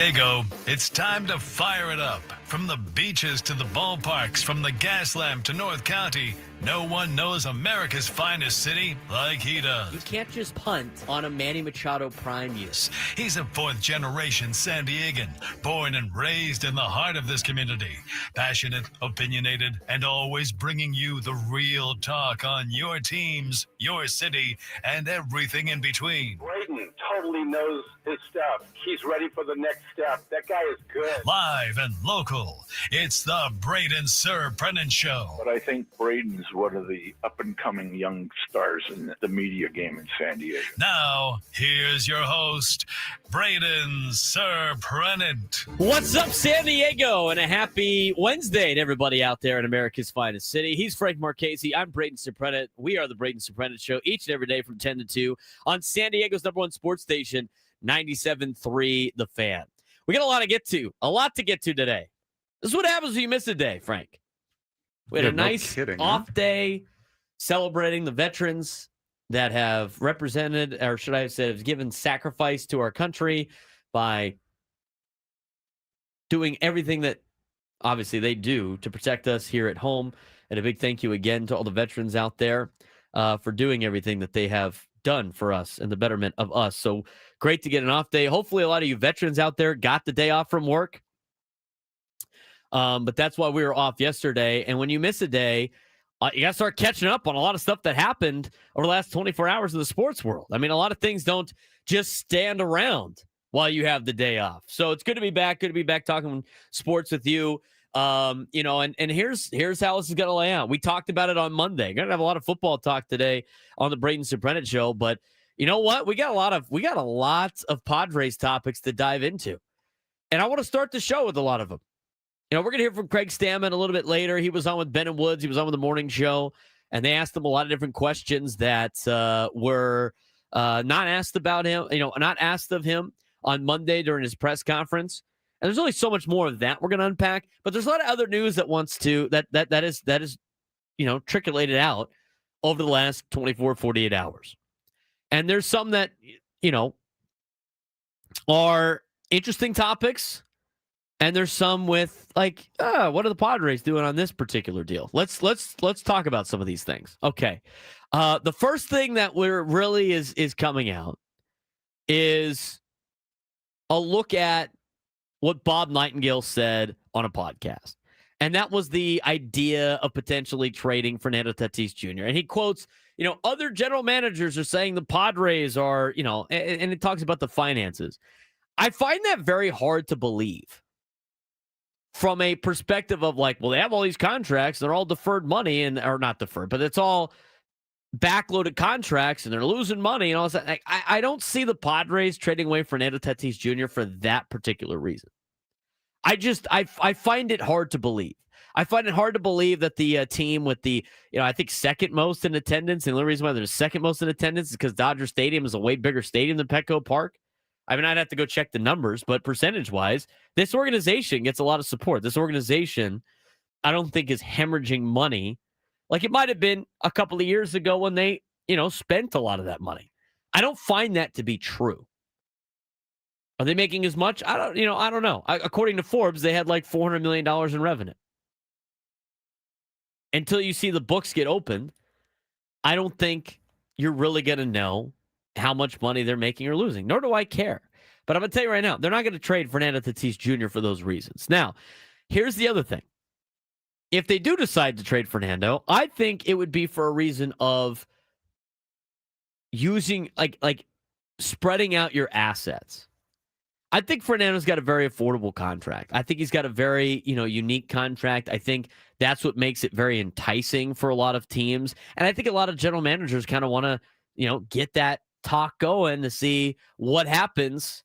Diego, it's time to fire it up. From the beaches to the ballparks, from the Gaslamp to North County, no one knows America's finest city like he does. You can't just punt on a Manny Machado prime year. He's a fourth-generation San Diegan, born and raised in the heart of this community. Passionate, opinionated, and always bringing you the real talk on your teams, your city, and everything in between. Braden totally knows his stuff. He's ready for the next step. That guy is good. Live and local, it's the Braden Surprenant Show. But I think Braden's one of the up-and-coming young stars in the media game in San Diego. Now, here's your host, Braden Surprenant. What's up, San Diego? And a happy Wednesday to everybody out there in America's finest city. He's Frank Marchese. I'm Braden Surprenant. We are the Braden Surprenant Show each and every day from 10 to 2 on San Diego's number one sports station, 97.3 The Fan. We got a lot to get to today. This is what happens when you miss a day, Frank. We had a nice off day celebrating the veterans that have represented, or should I have said, have given sacrifice to our country by doing everything that obviously they do to protect us here at home. And a big thank you again to all the veterans out there for doing everything that they have done for us and the betterment of us. So great to get an off day. Hopefully a lot of you veterans out there got the day off from work. But that's why we were off yesterday. And when you miss a day, you got to start catching up on a lot of stuff that happened over the last 24 hours in the sports world. I mean, a lot of things don't just stand around while you have the day off. So it's good to be back. Good to be back talking sports with you. And here's how this is going to lay out. We talked about it on Monday. Going to have a lot of football talk today on the Braden Surprenant Show. But you know what? We got a lot of Padres topics to dive into. And I want to start the show with a lot of them. You know, we're going to hear from Craig Stammen a little bit later. He was on with Ben and Woods. He was on with the morning show, and they asked him a lot of different questions that were not asked about him, not asked of him on Monday during his press conference. And there's only so much more of that we're going to unpack, but there's a lot of other news that is trickulated out over the last 24, 48 hours. And there's some that, are interesting topics. And there's some with what are the Padres doing on this particular deal? Let's talk about some of these things. Okay. The first thing that really is coming out is a look at what Bob Nightingale said on a podcast. And that was the idea of potentially trading Fernando Tatis Jr. And he quotes, other general managers are saying the Padres are, and it talks about the finances. I find that very hard to believe. From a perspective of they have all these contracts, they're all deferred money or not deferred, but it's all backloaded contracts and they're losing money and all that. I don't see the Padres trading away Fernando Tatis Jr. for that particular reason. I find it hard to believe. I find it hard to believe that the team with the, I think second most in attendance, and the only reason why they're second most in attendance is because Dodger Stadium is a way bigger stadium than Petco Park. I mean, I'd have to go check the numbers, but percentage-wise, this organization gets a lot of support. This organization, I don't think, is hemorrhaging money like it might have been a couple of years ago when they, spent a lot of that money. I don't find that to be true. Are they making as much? I don't know. According to Forbes, they had $400 million in revenue. Until you see the books get opened, I don't think you're really going to know how much money they're making or losing, nor do I care. But I'm going to tell you right now, they're not going to trade Fernando Tatis Jr. for those reasons. Now, here's the other thing. If they do decide to trade Fernando, I think it would be for a reason of using, spreading out your assets. I think Fernando's got a very affordable contract. I think he's got a very, unique contract. I think that's what makes it very enticing for a lot of teams. And I think a lot of general managers kind of want to, get that talk going to see what happens.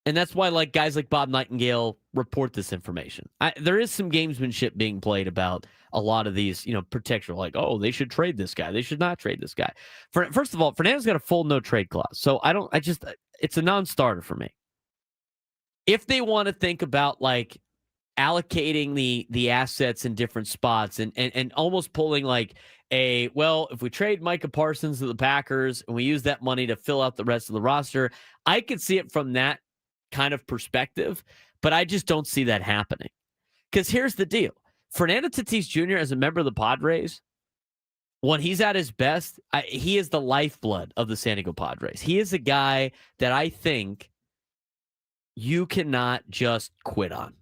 And that's why guys like Bob Nightingale report this information. There is some gamesmanship being played about a lot of these, protection, they should trade this guy. They should not trade this guy. First of all, Fernando's got a full no trade clause. So it's a non-starter for me. If they want to think about allocating the assets in different spots and almost pulling if we trade Micah Parsons to the Packers and we use that money to fill out the rest of the roster, I could see it from that kind of perspective, but I just don't see that happening. Because here's the deal. Fernando Tatis Jr. as a member of the Padres, when he's at his best, he is the lifeblood of the San Diego Padres. He is a guy that I think you cannot just quit on.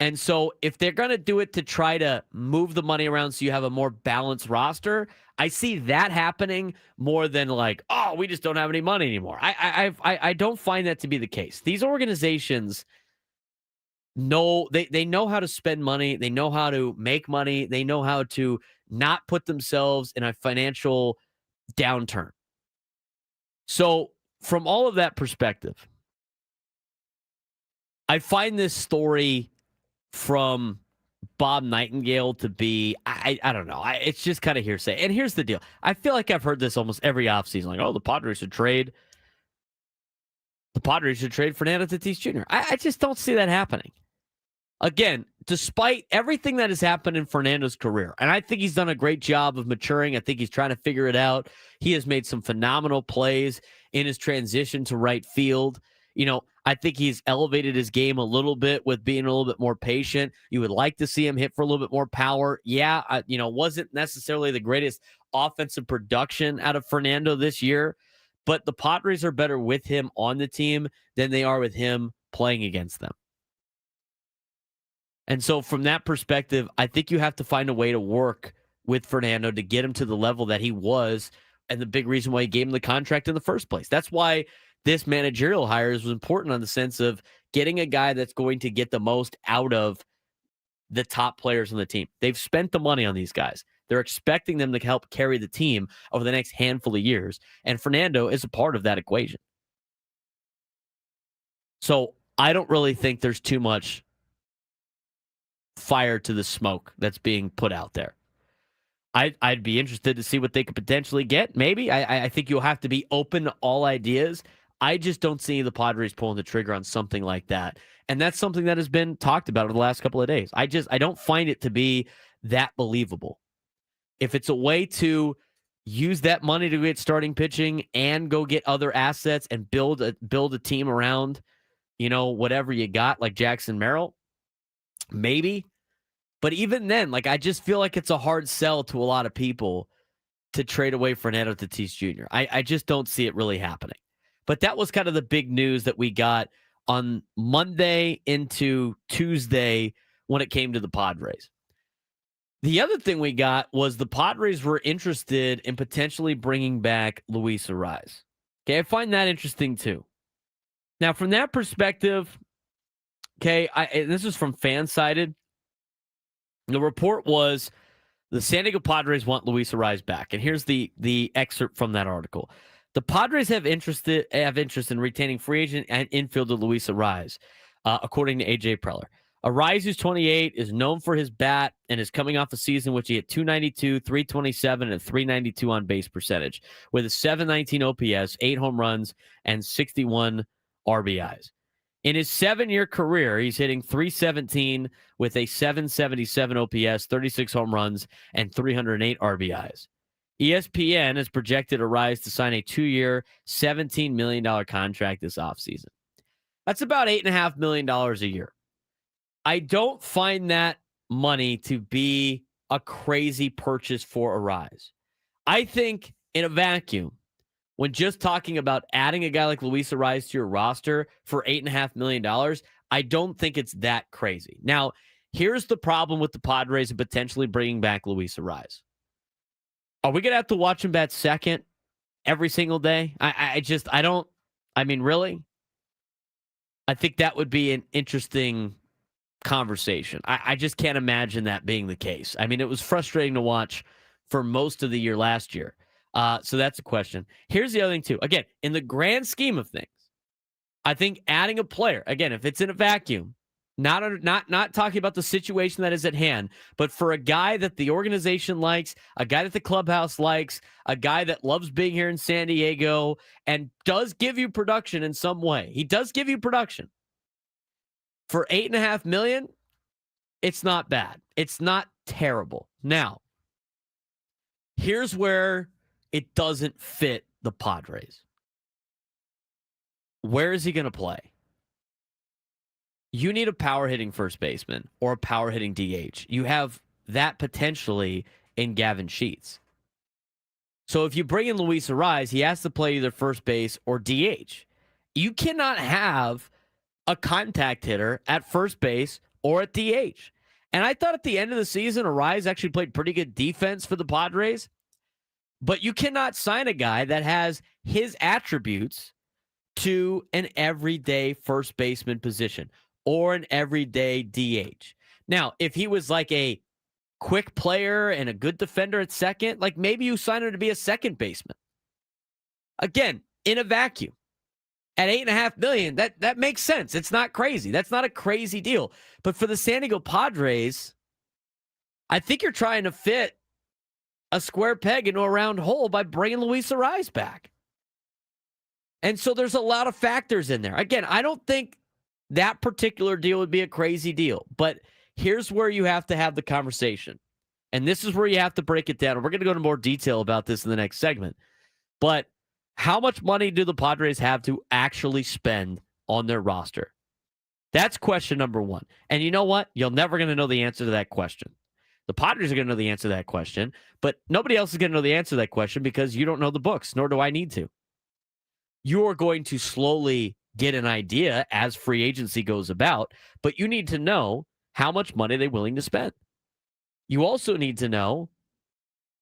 And so if they're going to do it to try to move the money around so you have a more balanced roster, I see that happening more than like, oh, we just don't have any money anymore. I don't find that to be the case. These organizations know they know how to spend money. They know how to make money. They know how to not put themselves in a financial downturn. So from all of that perspective, I find this story from Bob Nightingale to be, I don't know. It's just kind of hearsay. And here's the deal. I feel like I've heard this almost every offseason. Like, oh, the Padres should trade Fernando Tatis Jr. I just don't see that happening. Again, despite everything that has happened in Fernando's career, and I think he's done a great job of maturing. I think he's trying to figure it out. He has made some phenomenal plays in his transition to right field. You know, I think he's elevated his game a little bit with being a little bit more patient. You would like to see him hit for a little bit more power. Yeah, wasn't necessarily the greatest offensive production out of Fernando this year, but the Padres are better with him on the team than they are with him playing against them. And so from that perspective, I think you have to find a way to work with Fernando to get him to the level that he was, and the big reason why he gave him the contract in the first place. That's why this managerial hires was important on the sense of getting a guy that's going to get the most out of the top players on the team. They've spent the money on these guys. They're expecting them to help carry the team over the next handful of years, and Fernando is a part of that equation. So I don't really think there's too much fire to the smoke that's being put out there. I'd be interested to see what they could potentially get. Maybe. I think you'll have to be open to all ideas. I just don't see the Padres pulling the trigger on something like that. And that's something that has been talked about over the last couple of days. I don't find it to be that believable. If it's a way to use that money to get starting pitching and go get other assets and build a team around, whatever you got, like Jackson Merrill, maybe. But even then, I just feel like it's a hard sell to a lot of people to trade away Fernando Tatis Jr. I just don't see it really happening. But that was kind of the big news that we got on Monday into Tuesday when it came to the Padres. The other thing we got was the Padres were interested in potentially bringing back Luis Arraez. Okay, I find that interesting too. Now, from that perspective, okay, this is from Fansided. The report was the San Diego Padres want Luis Arraez back. And here's the excerpt from that article. The Padres have interest in retaining free agent and infielder Luis Arraez, according to A.J. Preller. Arraez, who's 28, is known for his bat and is coming off a season which he hit 292, 327, and 392 on base percentage with a 719 OPS, 8 home runs, and 61 RBIs. In his 7-year career, he's hitting 317 with a 777 OPS, 36 home runs, and 308 RBIs. ESPN has projected Arraez to sign a 2-year, $17 million contract this offseason. That's about $8.5 million a year. I don't find that money to be a crazy purchase for Arraez. I think in a vacuum, when just talking about adding a guy like Luis Arraez to your roster for $8.5 million, I don't think it's that crazy. Now, here's the problem with the Padres and potentially bringing back Luis Arraez. Are we going to have to watch him bat second every single day? Really? I think that would be an interesting conversation. I just can't imagine that being the case. I mean, it was frustrating to watch for most of the year last year. So that's a question. Here's the other thing, too. Again, in the grand scheme of things, I think adding a player, again, if it's in a vacuum, not talking about the situation that is at hand, but for a guy that the organization likes, a guy that the clubhouse likes, a guy that loves being here in San Diego and does give you production in some way. He does give you production. For $8.5 million, it's not bad. It's not terrible. Now, here's where it doesn't fit the Padres. where is he going to play? You need a power hitting first baseman or a power hitting DH. You have that potentially in Gavin Sheets. So if you bring in Luis Ariz, he has to play either first base or DH. You cannot have a contact hitter at first base or at DH. And I thought at the end of the season, Ariz actually played pretty good defense for the Padres. But you cannot sign a guy that has his attributes to an everyday first baseman position or an everyday DH. Now, if he was like a quick player and a good defender at second, like maybe you sign him to be a second baseman. Again, in a vacuum. At $8.5 million, that makes sense. It's not crazy. That's not a crazy deal. But for the San Diego Padres, I think you're trying to fit a square peg into a round hole by bringing Luis Ariz back. And so there's a lot of factors in there. Again, I don't think that particular deal would be a crazy deal. But here's where you have to have the conversation. And this is where you have to break it down. We're going to go into more detail about this in the next segment. But how much money do the Padres have to actually spend on their roster? That's question number one. And you know what? You're never going to know the answer to that question. The Padres are going to know the answer to that question, but nobody else is going to know the answer to that question because you don't know the books, nor do I need to. You're going to slowly get an idea as free agency goes about, but you need to know how much money they're willing to spend. You also need to know,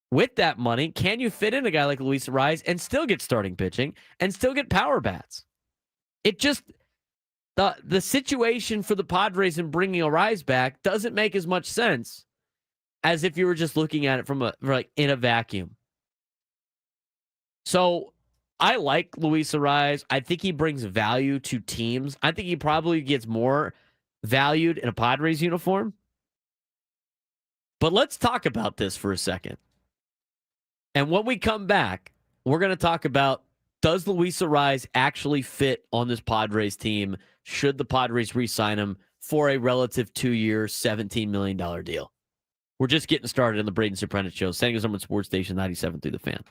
with that money, can you fit in a guy like Luis Ariz and still get starting pitching and still get power bats? It just, the situation for the Padres in bringing Ariz back doesn't make as much sense as if you were just looking at it from in a vacuum. So I like Luis Ariz. I think he brings value to teams. I think he probably gets more valued in a Padres uniform. But let's talk about this for a second. And when we come back, we're going to talk about, does Luis Ariz actually fit on this Padres team? Should the Padres re-sign him for a relative 2-year, $17 million deal? We're just getting started on the Braden Surprenant Show. San Diego Summer Sports Station 97 through the Fan.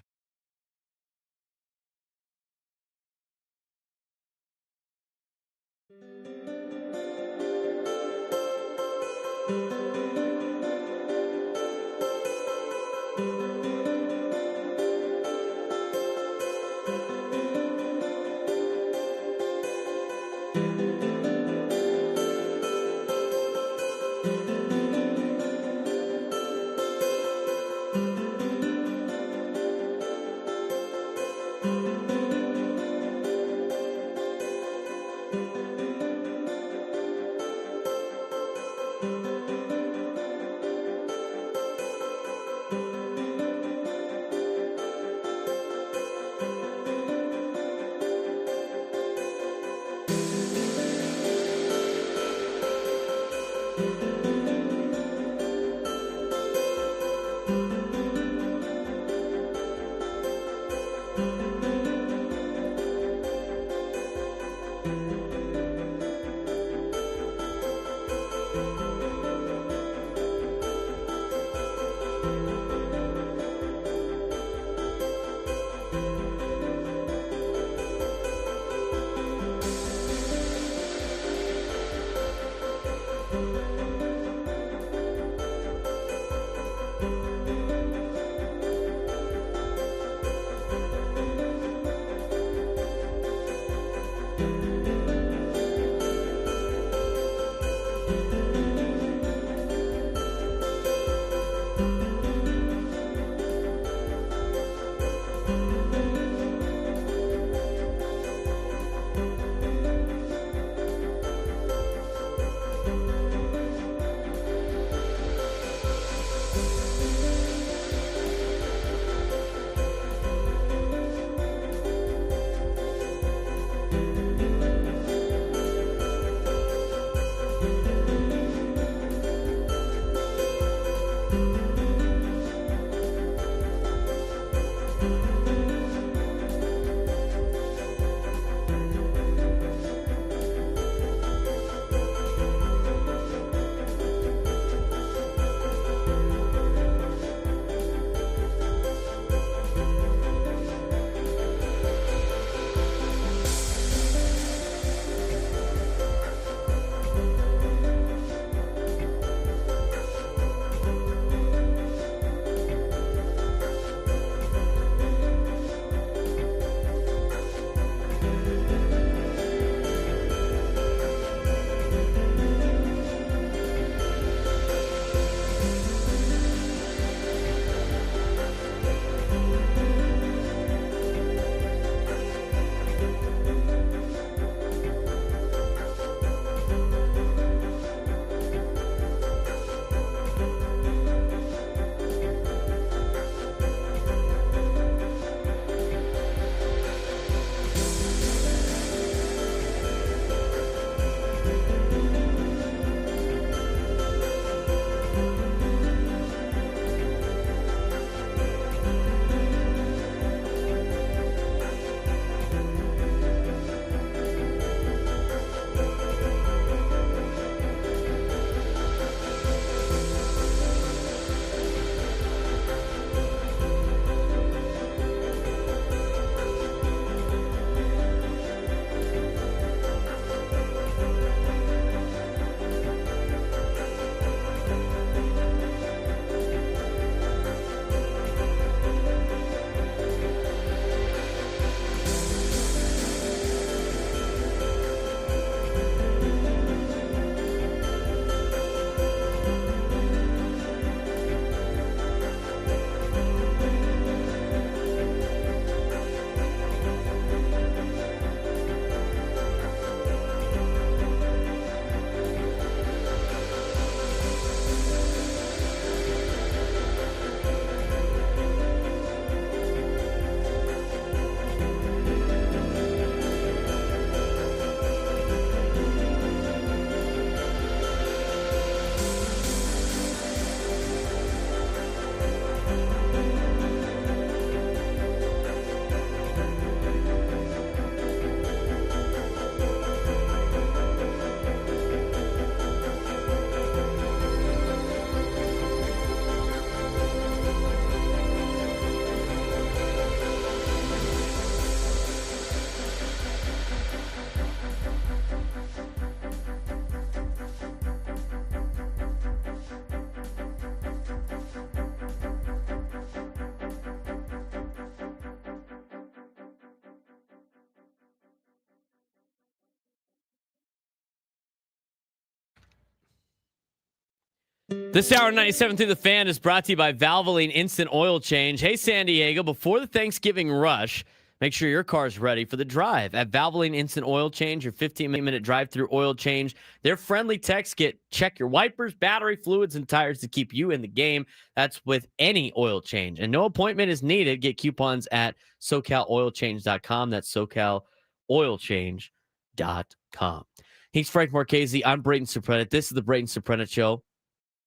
This hour 97 through the fan is brought to you by Valvoline Instant Oil Change. Hey, San Diego, before the Thanksgiving rush, make sure your car's ready for the drive. At Valvoline Instant Oil Change, your 15-minute drive-through oil change. Their friendly techs check your wipers, battery, fluids, and tires to keep you in the game. That's with any oil change. And no appointment is needed. Get coupons at SoCalOilChange.com. That's SoCalOilChange.com. He's Frank Marchese. I'm Braden Surprenant. This is the Braden Surprenant Show.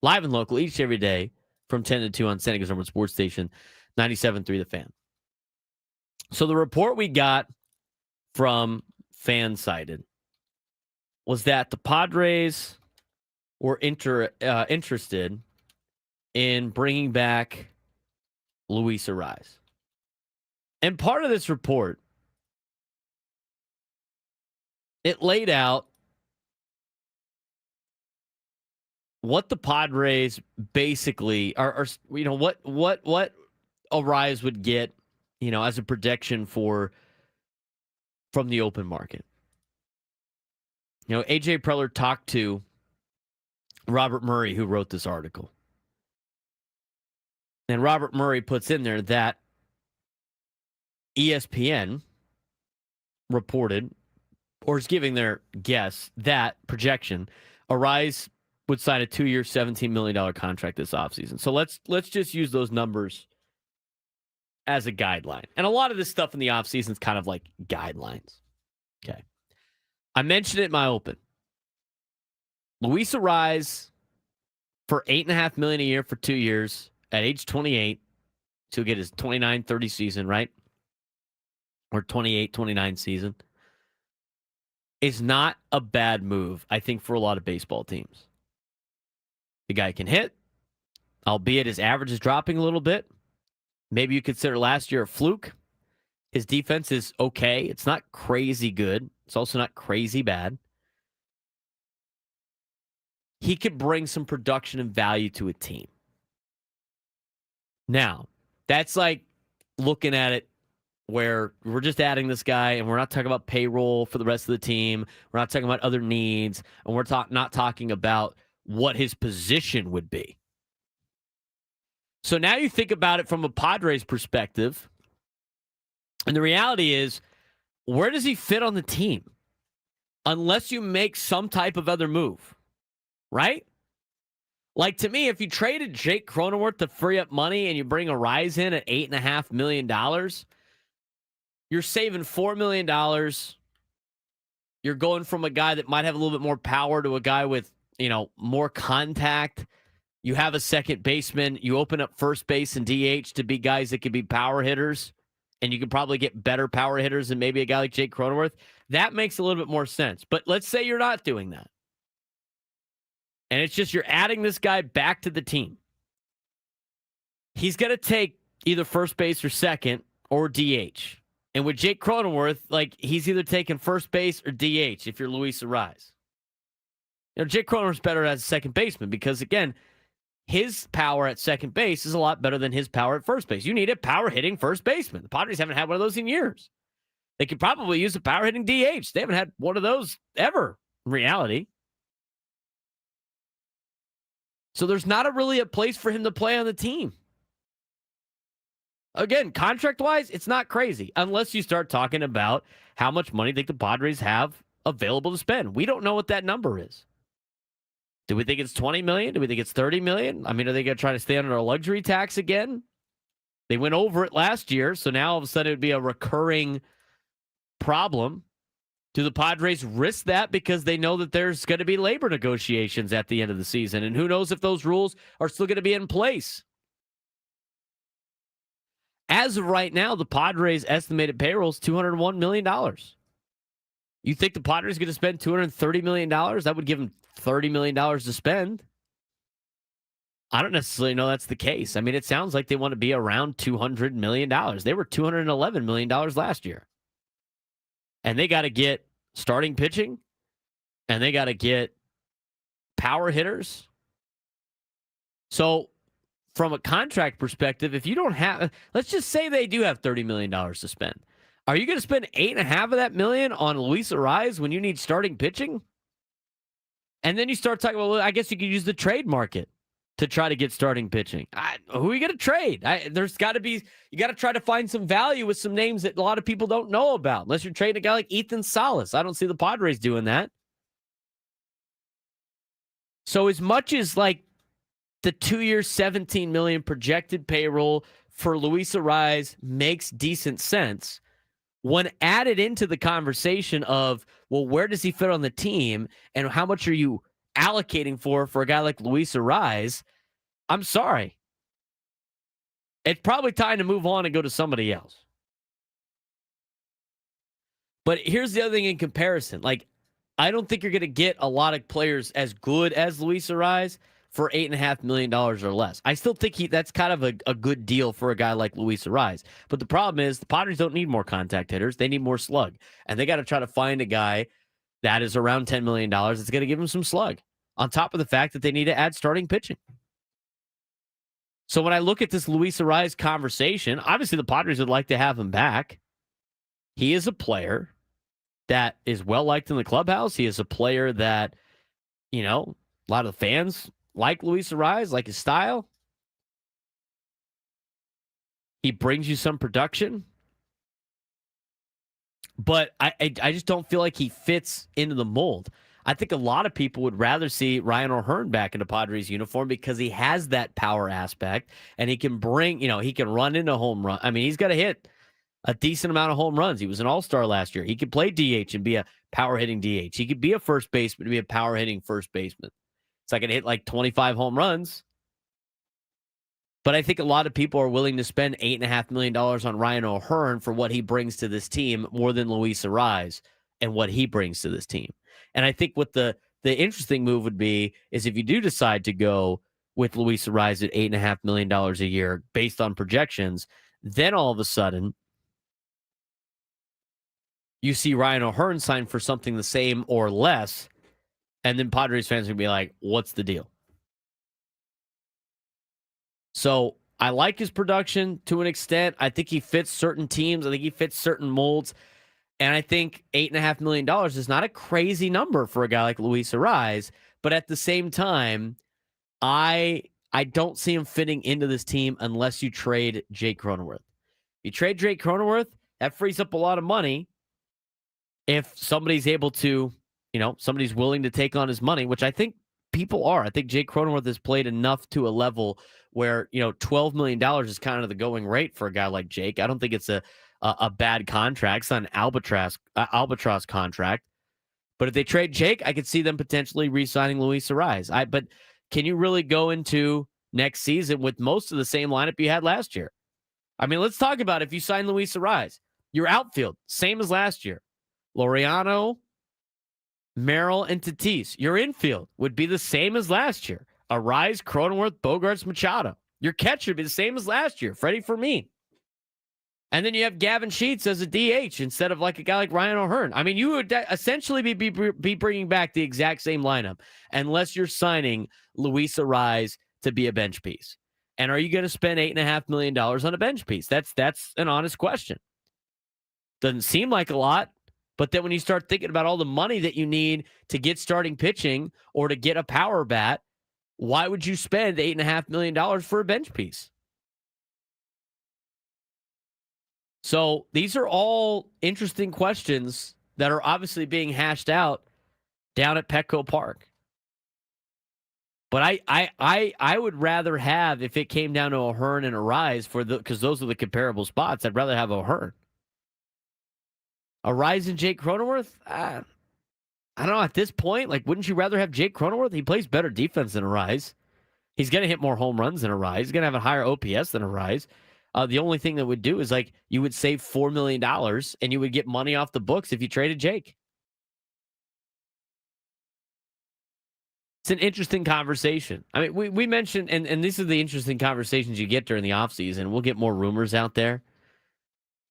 Live and local each and every day from 10 to 2 on San Diego's number sports station, 97.3 The Fan. So the report we got from Fansided was that the Padres were interested in bringing back Luis Arraez. And part of this report, it laid out what the Padres basically are, what Arraez would get, as a projection from the open market. AJ Preller talked to Robert Murray, who wrote this article. And Robert Murray puts in there that ESPN reported, or is giving their guess, that projection, Arraez would sign a 2-year, $17 million contract this offseason. So let's just use those numbers as a guideline. And a lot of this stuff in the offseason is kind of like guidelines. Okay. I mentioned it in my open. Luis Arraez for $8.5 million a year for 2 years at age 28 to get his 29-30 season, right? Or 28-29 season is not a bad move, I think, for a lot of baseball teams. The guy can hit, albeit his average is dropping a little bit. Maybe you consider last year a fluke. His defense is okay. It's not crazy good. It's also not crazy bad. He could bring some production and value to a team. Now, that's like looking at it where we're just adding this guy and we're not talking about payroll for the rest of the team. We're not talking about other needs. And we're not talking about what his position would be. So now you think about it from a Padres perspective, and the reality is, where does he fit on the team? Unless you make some type of other move, right? Like, to me, if you traded Jake Cronenworth to free up money and you bring Arraez in at $8.5 million, you're saving $4 million. You're going from a guy that might have a little bit more power to a guy with, more contact. You have a second baseman. You open up first base and DH to be guys that could be power hitters, and you could probably get better power hitters than maybe a guy like Jake Cronenworth. That makes a little bit more sense. But let's say you're not doing that. And it's just you're adding this guy back to the team. He's going to take either first base or second or DH. And with Jake Cronenworth, he's either taking first base or DH if you're Luis Arraez. Jake Cronenworth's better as a second baseman because, again, his power at second base is a lot better than his power at first base. You need a power-hitting first baseman. The Padres haven't had one of those in years. They could probably use a power-hitting DH. They haven't had one of those ever, in reality. So there's not really a place for him to play on the team. Again, contract-wise, it's not crazy unless you start talking about how much money they think the Padres have available to spend. We don't know what that number is. Do we think it's $20 million? Do we think it's $30 million? I mean, are they going to try to stay under a luxury tax again? They went over it last year, so now all of a sudden it would be a recurring problem. Do the Padres risk that because they know that there's going to be labor negotiations at the end of the season? And who knows if those rules are still going to be in place? As of right now, the Padres' estimated payroll is $201 million. You think the Padres are going to spend $230 million? That would give them $30 million to spend. I don't necessarily know that's the case. I mean, it sounds like they want to be around $200 million. They were $211 million last year. And they got to get starting pitching, and they got to get power hitters. So from a contract perspective, if you don't have, let's just say they do have $30 million to spend. Are you going to spend $8.5 of that million on Luis Arraez when you need starting pitching? And then you start talking about, well, I guess you could use the trade market. to try to get starting pitching. Who are you going to trade? There's got to be, you got to try to find some value with some names that a lot of people don't know about, unless you're trading a guy like Ethan Salas. I don't see the Padres doing that. So as much as like the 2-year, $17 million projected payroll for Luis Arraez makes decent sense, when added into the conversation of, well, where does he fit on the team and how much are you allocating for a guy like Luis Arraez, I'm sorry. It's probably time to move on and go to somebody else. But here's the other thing in comparison. Like, I don't think you're going to get a lot of players as good as Luis Arraez for $8.5 million or less. I still think that's kind of a good deal for a guy like Luis Arraez. But the problem is the Padres don't need more contact hitters. They need more slug. And they got to try to find a guy that is around $10 million that's going to give him some slug, on top of the fact that they need to add starting pitching. So when I look at this Luis Arraez conversation, obviously the Padres would like to have him back. He is a player that is well-liked in the clubhouse. He is a player that, a lot of the fans like Luis Arraez, like his style. He brings you some production. But I just don't feel like he fits into the mold. I think a lot of people would rather see Ryan O'Hearn back in a Padres uniform because he has that power aspect and he can bring, he can run into home run. I mean, he's got to hit a decent amount of home runs. He was an all-star last year. He could play DH and be a power-hitting DH. He could be a first baseman and be a power-hitting first baseman. So I can hit like 25 home runs. But I think a lot of people are willing to spend $8.5 million on Ryan O'Hearn for what he brings to this team more than Luis Arraez and what he brings to this team. And I think what the interesting move would be is if you do decide to go with Luis Arraez at $8.5 million a year based on projections, then all of a sudden you see Ryan O'Hearn sign for something the same or less, and then Padres fans are going to be like, what's the deal? So I like his production to an extent. I think he fits certain teams. I think he fits certain molds. And I think $8.5 million is not a crazy number for a guy like Luis Arraez. But at the same time, I don't see him fitting into this team unless you trade Jake Cronenworth. You trade Jake Cronenworth, that frees up a lot of money. If somebody's able to, somebody's willing to take on his money, which I think people are. I think Jake Cronenworth has played enough to a level where, $12 million is kind of the going rate for a guy like Jake. I don't think it's a bad contract. It's not an albatross contract. But if they trade Jake, I could see them potentially re-signing Luis Arraez. But can you really go into next season with most of the same lineup you had last year? I mean, let's talk about if you sign Luis Arraez. Your outfield, same as last year. Laureano, Merrill, and Tatis. Your infield would be the same as last year. Arraez, Cronenworth, Bogarts, Machado. Your catcher would be the same as last year. Freddie Fermin. And then you have Gavin Sheets as a DH instead of like a guy like Ryan O'Hearn. I mean, you would essentially be bringing back the exact same lineup unless you're signing Luis Arraez to be a bench piece. And are you going to spend $8.5 million on a bench piece? That's an honest question. Doesn't seem like a lot. But then when you start thinking about all the money that you need to get starting pitching or to get a power bat, why would you spend $8.5 million for a bench piece? So these are all interesting questions that are obviously being hashed out down at Petco Park. But I would rather have, if it came down to O'Hearn and Arraez because those are the comparable spots, I'd rather have O'Hearn. Arraez and Jake Cronenworth? I don't know. At this point, wouldn't you rather have Jake Cronenworth? He plays better defense than Arraez. He's going to hit more home runs than Arraez. He's going to have a higher OPS than Arraez. The only thing that would do is, you would save $4 million and you would get money off the books if you traded Jake. It's an interesting conversation. I mean, we mentioned, and these are the interesting conversations you get during the offseason. We'll get more rumors out there.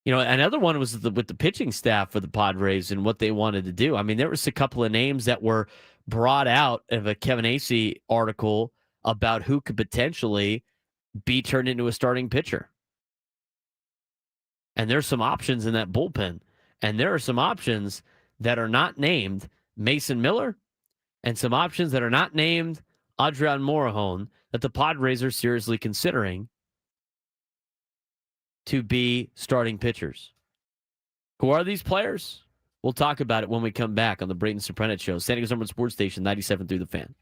Another one was with the pitching staff for the Padres and what they wanted to do. I mean, there was a couple of names that were brought out of a Kevin Acee article about who could potentially be turned into a starting pitcher. And there's some options in that bullpen. And there are some options that are not named Mason Miller and some options that are not named Adrian Morejon that the Padres are seriously considering to be starting pitchers. Who are these players? We'll talk about it when we come back on the Braden Surprenant Show. San Diego's #1 sports station, 97 through the Fan.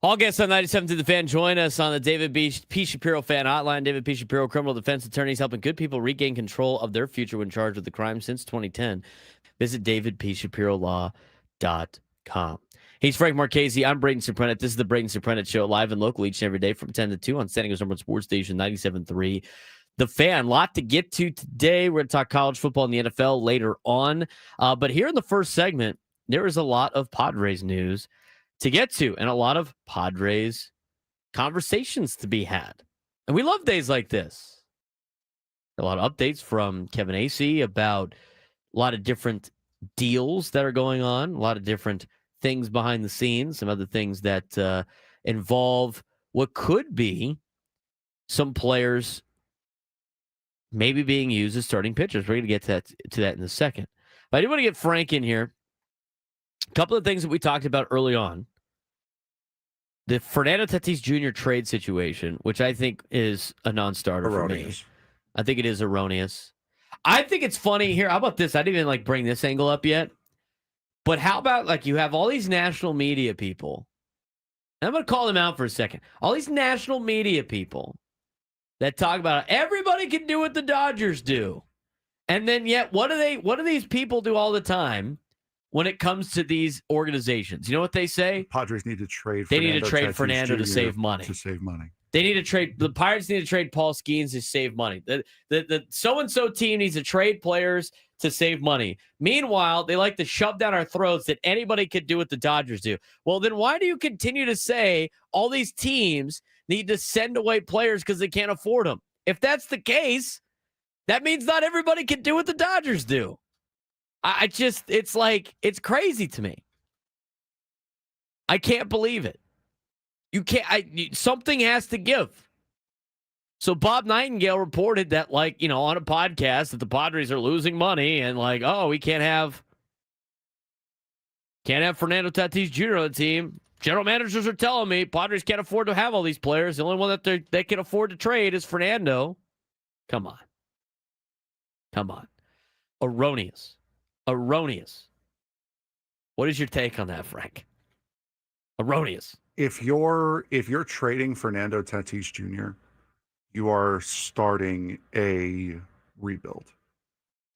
All guests on 97 to the Fan, join us on the David P. Shapiro Fan Hotline. David P. Shapiro, criminal defense attorneys helping good people regain control of their future when charged with a crime since 2010. Visit davidpshapirolaw.com. He's Frank Marchese. I'm Braden Surprenant. This is the Braden Surprenant Show, live and local each and every day from 10 to 2 on San Diego's number one sports station, 97.3. The Fan. Lot to get to today. We're going to talk college football and the NFL later on. But here in the first segment, there is a lot of Padres news to get to and a lot of Padres conversations to be had. And we love days like this. A lot of updates from Kevin Acee about a lot of different deals that are going on, a lot of different things behind the scenes, some other things that involve what could be some players maybe being used as starting pitchers. We're going to get to that in a second. But I do want to get Frank in here. A couple of things that we talked about early on. The Fernando Tatis Jr. trade situation, which I think is a non-starter for me. I think it is erroneous. I think it's funny here. How about this? I didn't even bring this angle up yet. But how about you have all these national media people. And I'm going to call them out for a second. All these national media people that talk about everybody can do what the Dodgers do. And then yet what do these people do all the time when it comes to these organizations? You know what they say? Padres need to trade. They need to trade Fernando to save money. They need to trade. The Pirates need to trade Paul Skeens to save money. The so-and-so team needs to trade players to save money. Meanwhile, they like to shove down our throats that anybody could do what the Dodgers do. Well, then why do you continue to say all these teams need to send away players because they can't afford them? If that's the case, that means not everybody can do what the Dodgers do. It's crazy to me. I can't believe it. You can't. Something has to give. So Bob Nightingale reported that, on a podcast, that the Padres are losing money and we can't have Fernando Tatis Jr. on the team. General managers are telling me Padres can't afford to have all these players. The only one that they can afford to trade is Fernando. Come on. Erroneous. What is your take on that, Frank? Erroneous. If you're trading Fernando Tatis Jr., you are starting a rebuild.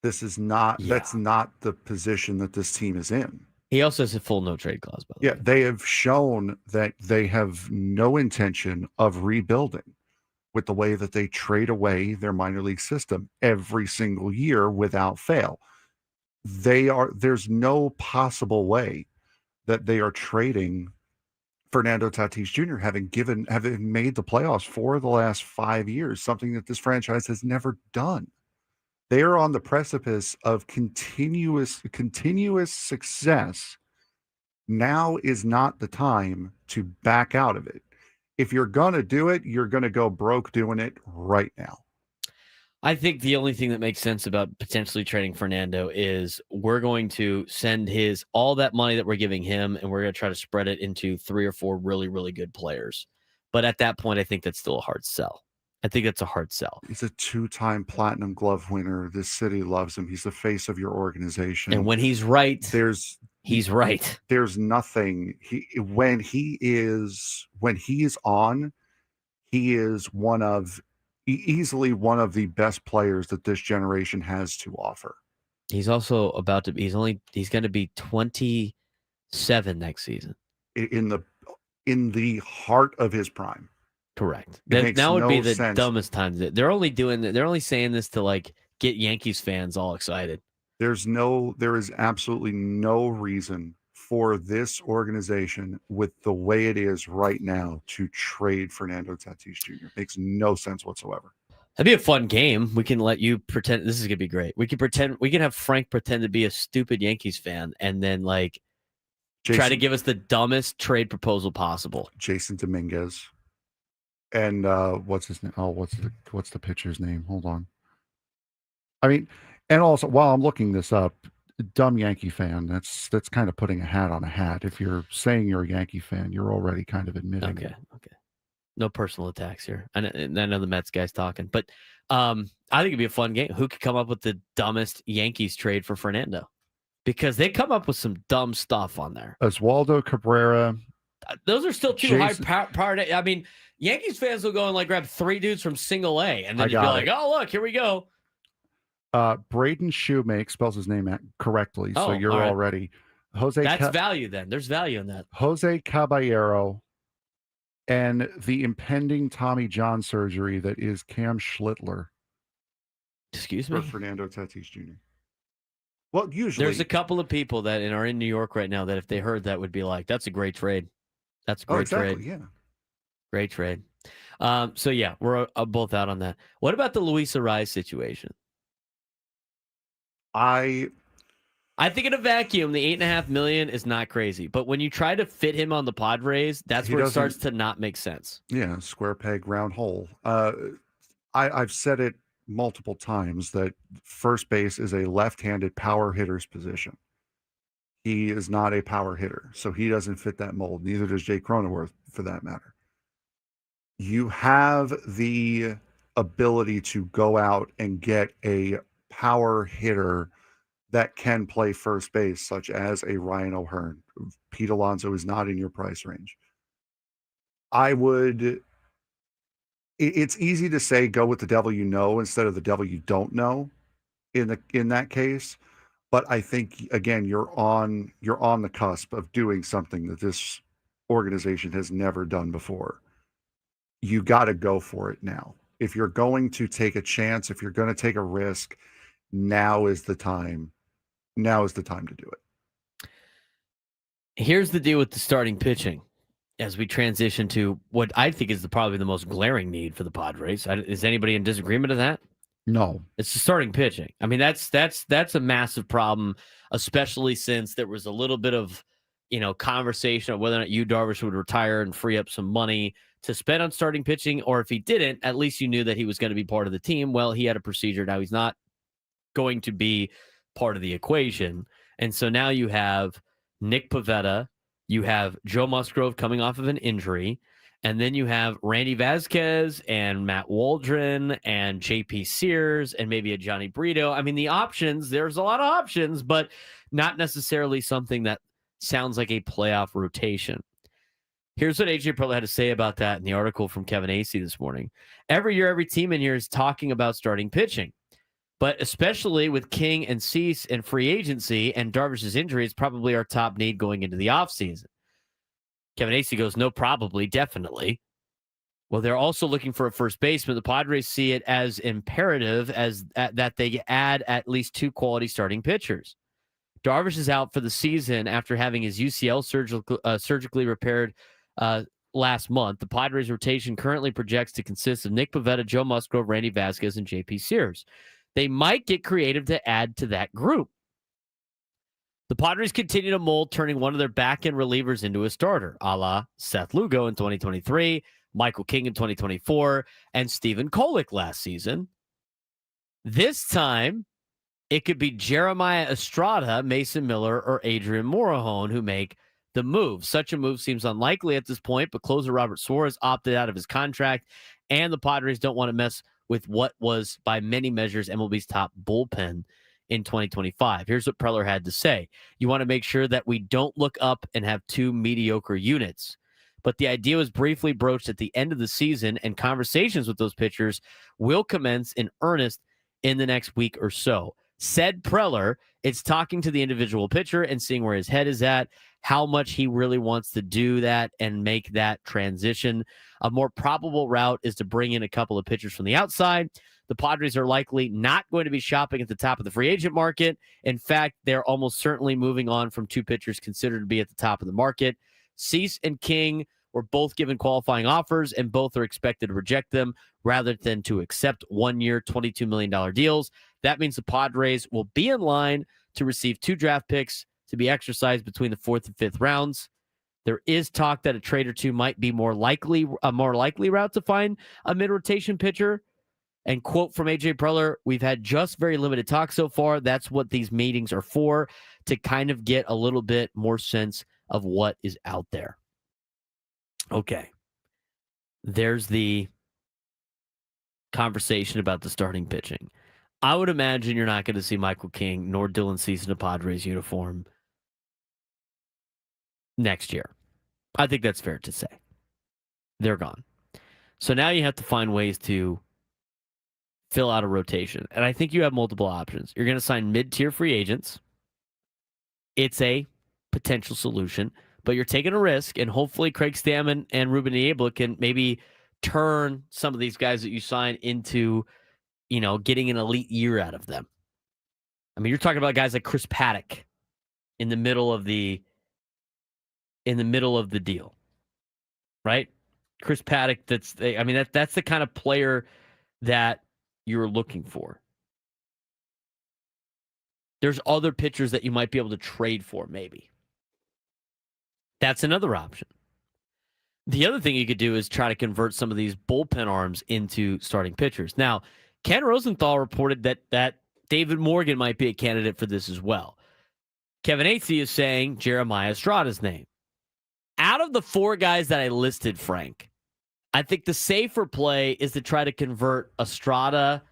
That's not the position that this team is in. He also has a full no trade clause, by the way. Yeah, they have shown that they have no intention of rebuilding with the way that they trade away their minor league system every single year without fail. There's no possible way that they are trading Fernando Tatis Jr. having made the playoffs for the last 5 years, something that this franchise has never done. They are on the precipice of continuous success. Now is not the time to back out of it. If you're going to do it, you're going to go broke doing it right now. I think the only thing that makes sense about potentially trading Fernando is we're going to send all that money that we're giving him, and we're going to try to spread it into 3 or 4 really, really good players. But at that point, I think that's still a hard sell. I think that's a hard sell. He's a 2-time Platinum Glove winner. This city loves him. He's the face of your organization. And when he's right, he's right. There's nothing. When he is on, he is easily one of the best players that this generation has to offer. He's also he's going to be 27 next season. In the heart of his prime. Correct. That would be the dumbest time. They're only saying this to get Yankees fans all excited. There is absolutely no reason for this organization with the way it is right now to trade Fernando Tatis Jr. Makes no sense whatsoever. That'd be a fun game. We can let you pretend. This is gonna be great. We can have Frank pretend to be a stupid Yankees fan and then try to give us the dumbest trade proposal possible. Jason Dominguez. And what's his name? Oh, what's the pitcher's name? Hold on. I mean, and also while I'm looking this up, dumb Yankee fan. That's kind of putting a hat on a hat. If you're saying you're a Yankee fan, you're already kind of admitting it. Okay. No personal attacks here. I know the Mets guy's talking, but I think it'd be a fun game. Who could come up with the dumbest Yankees trade for Fernando? Because they come up with some dumb stuff on there. Oswaldo Cabrera, Those are still too Jason- high powered. I mean, Yankees fans will go and like grab 3 dudes from single A and then I you'd be got like, oh, look, here we go. Braden Shoemake spells his name correctly, so Oh, you're all right. already That's value then. There's value in that. Jose Caballero and the impending Tommy John surgery that is Cam Schlittler Excuse for me? Fernando Tatis Jr. Well, usually There's a couple of people that are in New York right now that if they heard that would be like, that's a great trade. That's a great trade. yeah. Great trade. So yeah, we're both out on that. What about the Luis Arraez situation? I think in a vacuum, the $8.5 million is not crazy, but when you try to fit him on the Padres, that's He where it doesn't- starts to not make sense. Yeah, square peg, round hole. I've said it multiple times that first base is a left-handed power hitter's position. He is not a power hitter, so he doesn't fit that mold. Neither does Jay Cronenworth, for that matter. You have the ability to go out and get a power hitter that can play first base, such as a Ryan O'Hearn. Pete Alonso is not in your price range. It's easy to say go with the devil you know instead of the devil you don't know in that case. But I think again, you're on the cusp of doing something that this organization has never done before. You got to go for it now. If you're going to take a chance, if you're going to take a risk, now is the time. Now is the time to do it. Here's the deal with the starting pitching as we transition to what I think is probably the most glaring need for the Padres. Is anybody in disagreement of that? No. It's the starting pitching. I mean, that's a massive problem, especially since there was a little bit of, conversation of whether or not Yu Darvish would retire and free up some money to spend on starting pitching, or if he didn't, at least you knew that he was going to be part of the team. Well, he had a procedure. Now he's not going to be part of the equation. And so now you have Nick Pivetta, you have Joe Musgrove coming off of an injury, and then you have Randy Vasquez and Matt Waldron and JP Sears and maybe a Johnny Brito. I mean, the options, there's a lot of options, but not necessarily something that sounds like a playoff rotation. Here's what AJ Preller had to say about that in the article from Kevin Acee this morning. Every year, every team in here is talking about starting pitching. But especially with King and Cease and free agency and Darvish's injury, it's probably our top need going into the offseason. Kevin Acee goes, no, probably, definitely. Well, they're also looking for a first baseman. The Padres see it as imperative that they add at least 2 quality starting pitchers. Darvish is out for the season after having his UCL surgically repaired last month. The Padres rotation currently projects to consist of Nick Pivetta, Joe Musgrove, Randy Vasquez, and JP Sears. They might get creative to add to that group. The Padres continue to mold, turning one of their back-end relievers into a starter, a la Seth Lugo in 2023, Michael King in 2024, and Stephen Kolek last season. This time, it could be Jeremiah Estrada, Mason Miller, or Adrian Morejon who make the move. Such a move seems unlikely at this point, but closer Robert Suarez opted out of his contract, and the Padres don't want to mess with what was, by many measures, MLB's top bullpen in 2025. Here's what Preller had to say. You want to make sure that we don't look up and have 2 mediocre units. But the idea was briefly broached at the end of the season, and conversations with those pitchers will commence in earnest in the next week or so. Said Preller, it's talking to the individual pitcher and seeing where his head is at, how much he really wants to do that and make that transition. A more probable route is to bring in a couple of pitchers from the outside. The Padres are likely not going to be shopping at the top of the free agent market. In fact, they're almost certainly moving on from 2 pitchers considered to be at the top of the market. Cease and King were both given qualifying offers, and both are expected to reject them rather than to accept 1-year, $22 million deals. That means the Padres will be in line to receive 2 draft picks to be exercised between the 4th and 5th rounds. There is talk that a trade or 2 might be a more likely route to find a mid-rotation pitcher. And quote from AJ Preller, we've had just very limited talk so far. That's what these meetings are for, to kind of get a little bit more sense of what is out there. Okay. There's the conversation about the starting pitching. I would imagine you're not going to see Michael King nor Dylan Cease in a Padres uniform next year. I think that's fair to say. They're gone. So now you have to find ways to fill out a rotation. And I think you have multiple options. You're going to sign mid-tier free agents. It's a potential solution, but you're taking a risk, and hopefully Craig Stammen and Ruben Niebla can maybe turn some of these guys that you sign into, getting an elite year out of them. I mean, you're talking about guys like Chris Paddock in the middle of the deal, right? Chris Paddock, that's the kind of player that you're looking for. There's other pitchers that you might be able to trade for, maybe. That's another option. The other thing you could do is try to convert some of these bullpen arms into starting pitchers. Now, Ken Rosenthal reported that David Morgan might be a candidate for this as well. Kevin Acey is saying Jeremiah Estrada's name. Out of the 4 guys that I listed, Frank, I think the safer play is to try to convert Estrada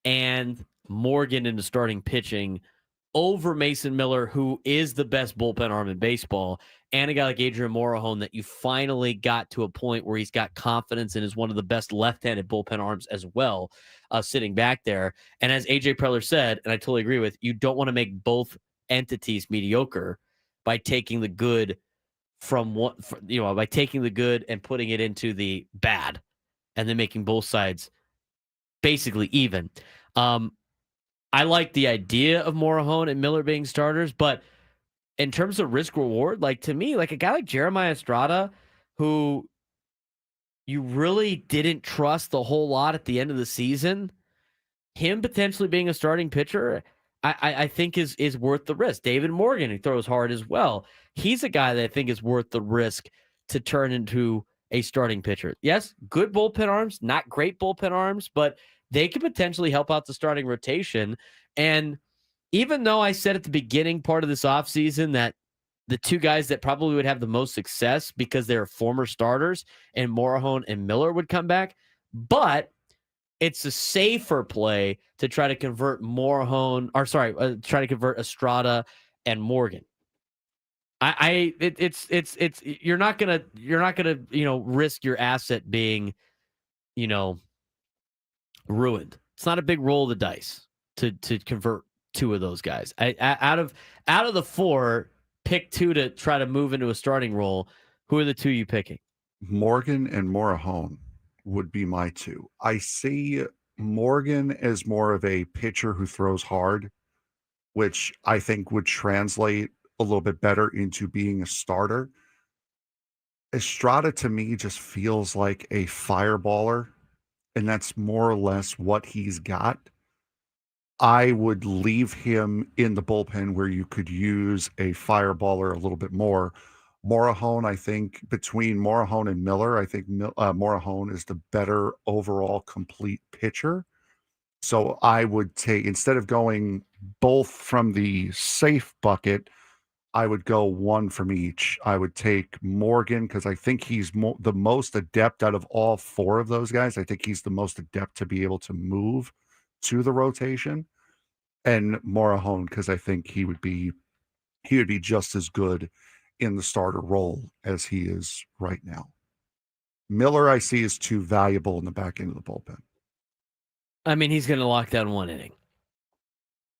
and Morgan into starting pitching over Mason Miller, who is the best bullpen arm in baseball, and a guy like Adrian Morejon that you finally got to a point where he's got confidence and is one of the best left-handed bullpen arms as well, sitting back there. And as AJ Preller said, and I totally agree with, you don't want to make both entities mediocre by taking the good by taking the good and putting it into the bad, and then making both sides basically even. I like the idea of Morejon and Miller being starters, but in terms of risk reward, to me, a guy like Jeremiah Estrada, who you really didn't trust a whole lot at the end of the season, him potentially being a starting pitcher, I think is worth the risk. David Morgan, who throws hard as well, he's a guy that I think is worth the risk to turn into a starting pitcher. Yes, good bullpen arms, not great bullpen arms, but they could potentially help out the starting rotation. And even though I said at the beginning part of this offseason that the 2 guys that probably would have the most success because they're former starters and Morejon and Miller would come back, but it's a safer play to try to convert try to convert Estrada and Morgan. You're not gonna risk your asset being, ruined. It's not a big roll of the dice to convert 2 of those guys. Out of the 4, pick 2 to try to move into a starting role. Who are the 2 you picking? Morgan and Morejon would be my 2. I see Morgan as more of a pitcher who throws hard, which I think would translate a little bit better into being a starter. Estrada to me just feels like a fireballer, and that's more or less what he's got. I would leave him in the bullpen where you could use a fireballer a little bit more. Morejon, I think between Morejon and Miller, I think Morejon is the better overall complete pitcher. So I would take, instead of going both from the safe bucket, I would go 1 from each. I would take Morgan because I think he's the most adept out of all 4 of those guys. I think he's the most adept to be able to move to the rotation. And Morejon because I think he would be just as good in the starter role as he is right now. Miller I see is too valuable in the back end of the bullpen. I mean, he's going to lock down 1 inning,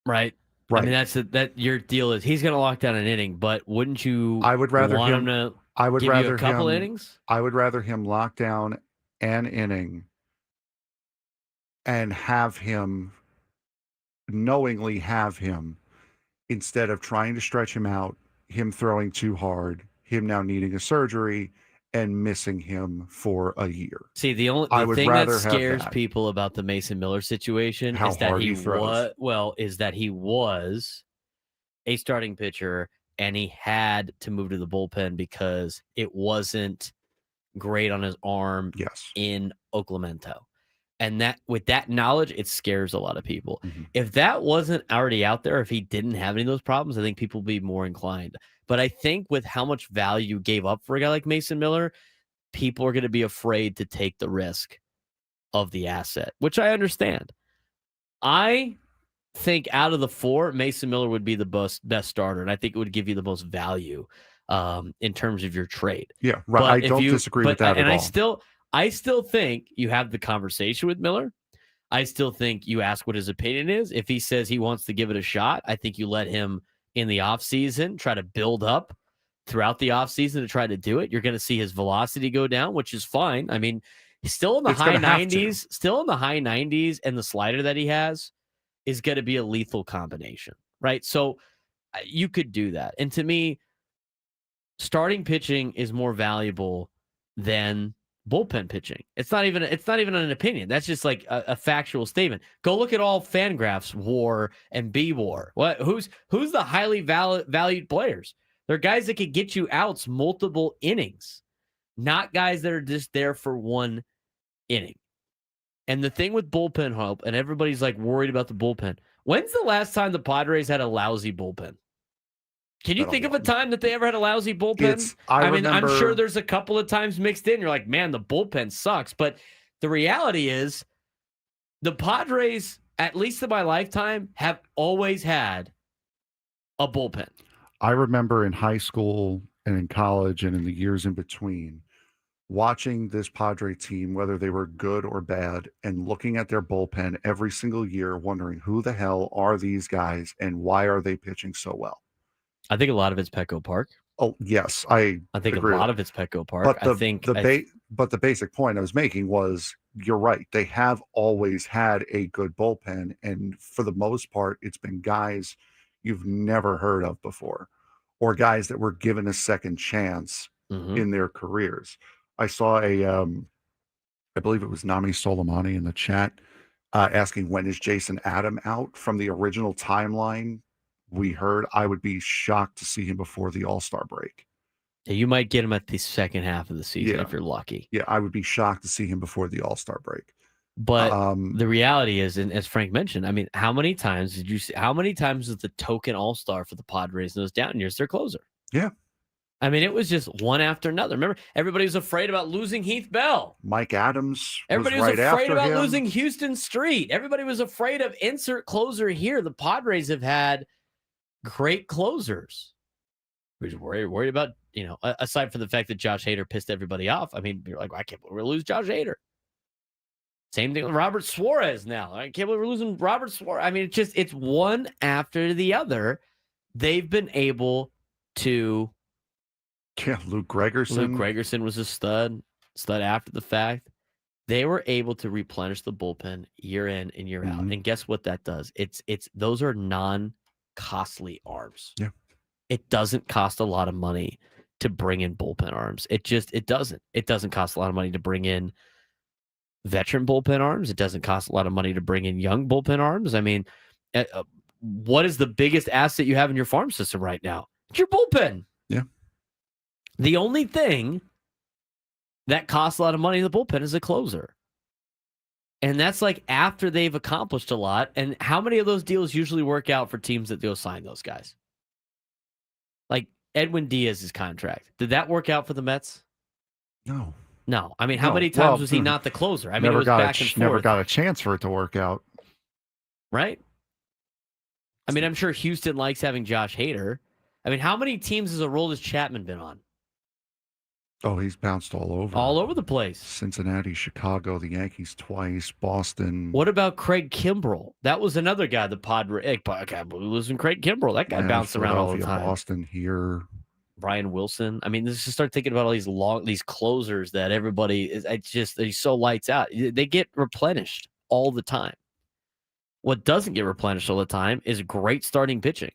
right? Right. I mean, that your deal is he's going to lock down an inning, but wouldn't you? I would rather want him to. I would give rather you a couple him, innings. I would rather him lock down an inning and knowingly have him instead of trying to stretch him out, him throwing too hard, him now needing a surgery and missing him for a year. See, the thing that scares people about the Mason Miller situation is that he was a starting pitcher and he had to move to the bullpen because it wasn't great on his arm in Oaklamento. And that, with that knowledge, it scares a lot of people. Mm-hmm. If that wasn't already out there, if he didn't have any of those problems, I think people would be more inclined. But I think with how much value you gave up for a guy like Mason Miller, people are going to be afraid to take the risk of the asset, which I understand. I think out of the 4, Mason Miller would be the best starter, and I think it would give you the most value. in terms of your trade. Yeah, right. But I if don't you- disagree but- with that and at all. I still think you have the conversation with Miller. I still think you ask what his opinion is. If he says he wants to give it a shot, I think you let him in the offseason try to build up throughout the offseason to try to do it. You're going to see his velocity go down, which is fine. I mean, he's still in the It's high gonna have to. 90s, and the slider that he has is going to be a lethal combination, right? So you could do that. And to me, starting pitching is more valuable than bullpen pitching. It's not even an opinion. That's just like a factual statement. Go look at all Fangraphs WAR and B WAR. Who's the highly valued players? They're guys that could get you outs multiple innings, not guys that are just there for one inning. And the thing with bullpen help, and everybody's like worried about the bullpen. When's the last time the Padres had a lousy bullpen? Can you think of a time that they ever had a lousy bullpen? I mean, I'm sure there's a couple of times mixed in. You're like, man, the bullpen sucks. But the reality is the Padres, at least in my lifetime, have always had a bullpen. I remember in high school and in college and in the years in between, watching this Padre team, whether they were good or bad, and looking at their bullpen every single year, wondering who the hell are these guys and why are they pitching so well? I think a lot of it's Petco Park. Oh, yes, I think agree. A lot of it's Petco Park. But the basic point I was making was, you're right. They have always had a good bullpen, and for the most part, it's been guys you've never heard of before, or guys that were given a second chance in their careers. I saw I believe it was Nami Soleimani in the chat asking, when is Jason Adam out? From the original timeline we heard, I would be shocked to see him before the All-Star break. Yeah, you might get him at the second half of the season if you're lucky. Yeah, I would be shocked to see him before the All-Star break. But the reality is, and as Frank mentioned, I mean, how many times was the token All-Star for the Padres in those down years their closer? Yeah. I mean, it was just one after another. Remember, everybody was afraid about losing Heath Bell. Mike Adams. Everybody was afraid about losing Houston Street. Everybody was afraid of insert closer here. The Padres have had great closers. We're worried about, aside from the fact that Josh Hader pissed everybody off. I mean, you're like, I can't believe we're going to lose Josh Hader. Same thing with Robert Suarez now. I can't believe we're losing Robert Suarez. I mean, it's one after the other. They've been able to. Yeah, Luke Gregerson was a stud after the fact. They were able to replenish the bullpen year in and year out. And guess what that does? Those are non-costly arms. Yeah. It doesn't cost a lot of money to bring in bullpen arms. It doesn't. It doesn't cost a lot of money to bring in veteran bullpen arms. It doesn't cost a lot of money to bring in young bullpen arms. I mean, what is the biggest asset you have in your farm system right now? It's your bullpen. Yeah. The only thing that costs a lot of money in the bullpen is a closer. And that's like after they've accomplished a lot. And how many of those deals usually work out for teams that go sign those guys? Like Edwin Diaz's contract. Did that work out for the Mets? No. I mean, how many times was he not the closer? I mean, it was back and forth. Never got a chance for it to work out. Right? I mean, I'm sure Houston likes having Josh Hader. I mean, how many teams has Aroldis Chapman been on? Oh, he's bounced all over. All over the place. Cincinnati, Chicago, the Yankees twice, Boston. What about Craig Kimbrell? That was another guy, the Padres. I can't believe losing Craig Kimbrell. That guy bounced around all the time. Boston here. Brian Wilson. I mean, just start thinking about all these closers that everybody is. He's so lights out. They get replenished all the time. What doesn't get replenished all the time is great starting pitching.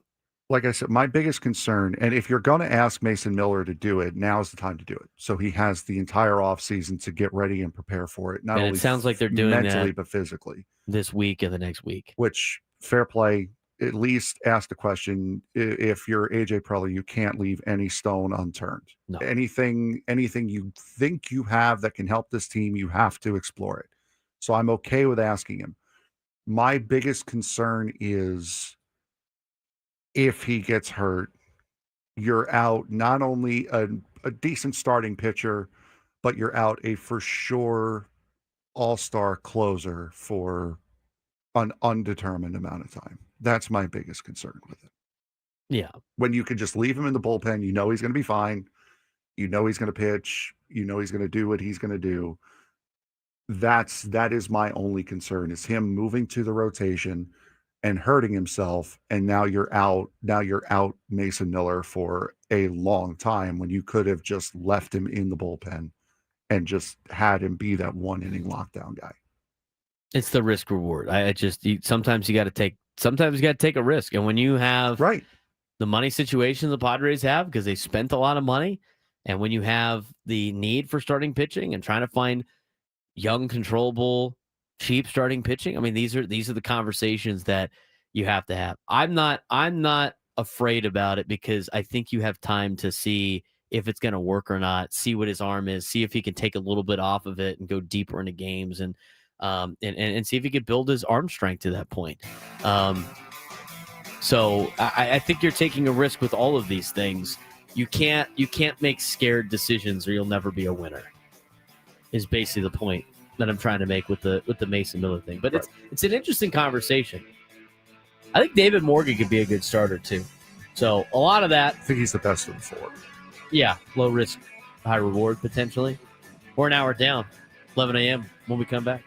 Like I said, my biggest concern, and if you're going to ask Mason Miller to do it, now's the time to do it. So he has the entire offseason to get ready and prepare for it. Not only it sounds like they're doing mentally, that but physically. This week and the next week. Which, fair play, at least ask the question, if you're AJ Preller, you can't leave any stone unturned. No. Anything you think you have that can help this team, you have to explore it. So I'm okay with asking him. My biggest concern is, if he gets hurt, you're out not only a decent starting pitcher, but you're out a for sure all-star closer for an undetermined amount of time. That's my biggest concern with it. Yeah. When you can just leave him in the bullpen, you know he's going to be fine. You know he's going to pitch. You know he's going to do what he's going to do. That is my only concern, is him moving to the rotation and hurting himself. And now you're out Mason Miller for a long time, when you could have just left him in the bullpen and just had him be that 1-inning lockdown guy. It's the risk reward. Sometimes you got to take a risk. And when you have the money situation the Padres have, because they spent a lot of money, and when you have the need for starting pitching and trying to find young, controllable, cheap starting pitching, I mean, these are the conversations that you have to have. I'm not afraid about it, because I think you have time to see if it's going to work or not, see what his arm is, see if he can take a little bit off of it and go deeper into games, and see if he could build his arm strength to that point. So I think you're taking a risk with all of these things. You can't make scared decisions, or you'll never be a winner, is basically the point that I'm trying to make with the Mason Miller thing. But it's an interesting conversation. I think David Morgan could be a good starter too. So a lot of that. I think he's the best of the four. Yeah, low risk, high reward potentially. We're an hour down, 11 a.m. when we come back.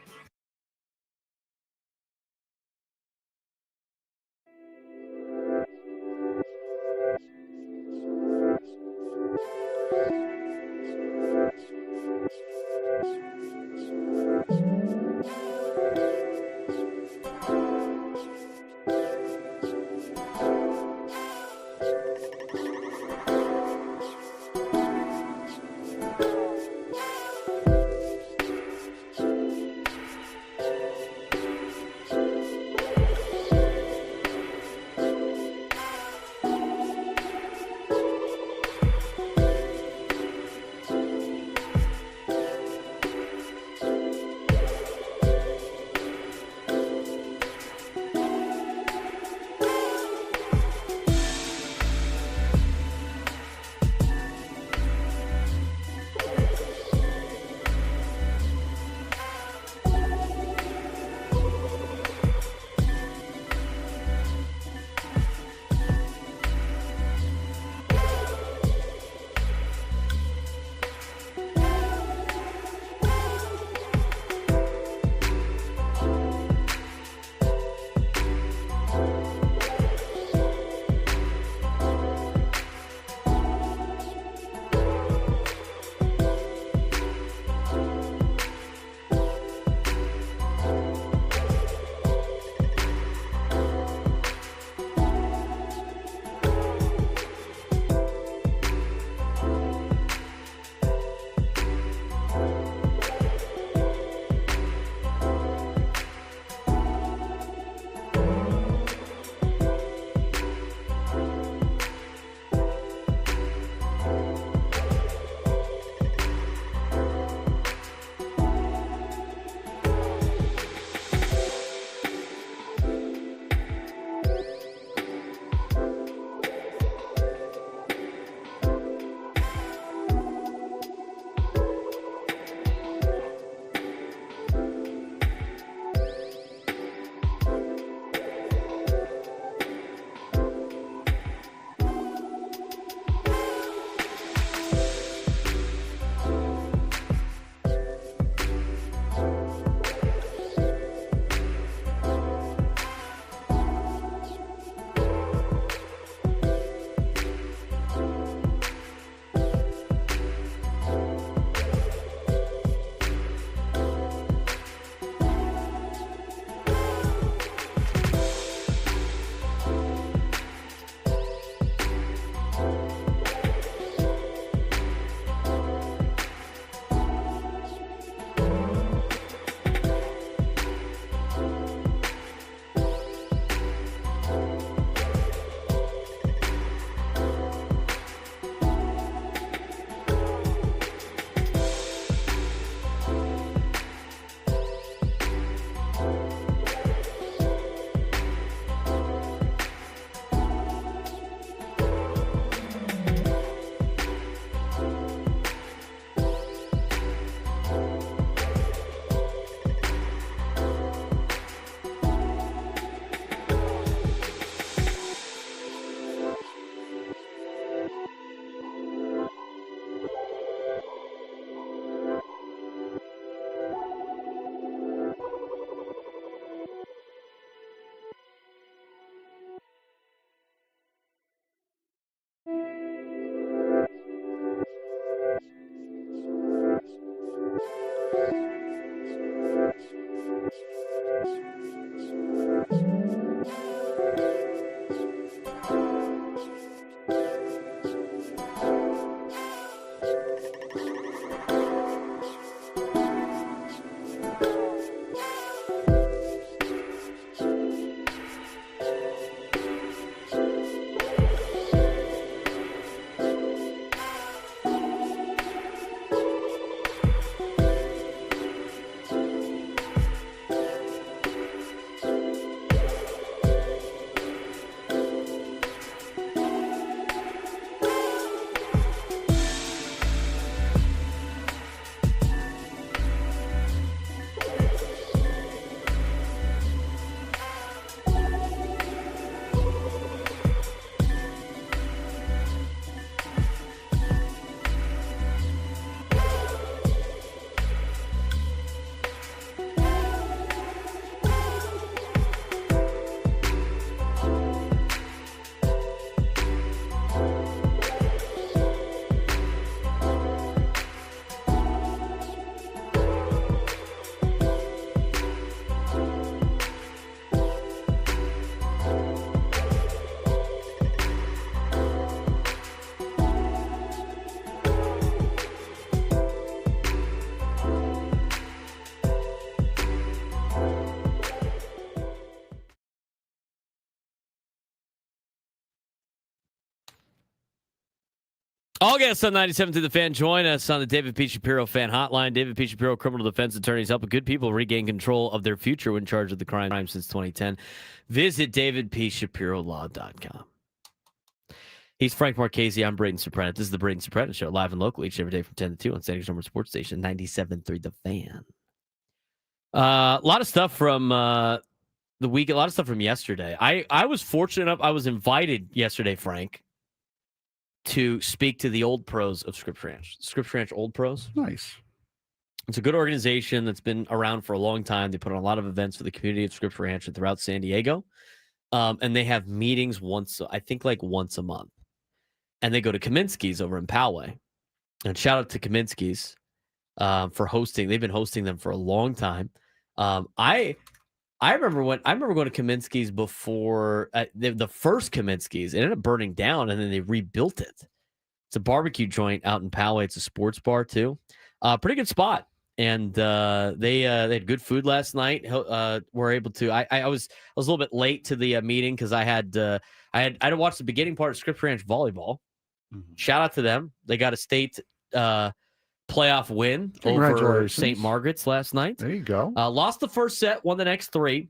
All guests on 97 to the Fan. Join us on the David P. Shapiro Fan Hotline. David P. Shapiro, criminal defense attorneys, helping good people regain control of their future when charged with the crime since 2010. Visit davidpshapirolaw.com. He's Frank Marchese. I'm Braden Surprenant. This is the Braden Surprenant Show, live and local each and every day from 10 to 2 on San Diego Sports Station 97.3 The Fan. A lot of stuff from the week, a lot of stuff from yesterday. I was fortunate enough, I was invited yesterday, Frank, to speak to the old pros of Scripps Ranch. Scripps Ranch Old Pros. Nice. It's a good organization that's been around for a long time. They put on a lot of events for the community of Scripps Ranch and throughout San Diego. And they have meetings once a month. And they go to Kaminsky's over in Poway. And shout out to Kaminsky's for hosting. They've been hosting them for a long time. I remember going to Kaminsky's before the first Kaminsky's. It ended up burning down, and then they rebuilt it. It's a barbecue joint out in Poway. It's a sports bar too. Pretty good spot. And they had good food last night. Were able to. I was a little bit late to the meeting because I had to watch the beginning part of Scripps Ranch volleyball. Mm-hmm. Shout out to them. They got a state playoff win over St. Margaret's last night. There you go. Lost the first set, won the next three.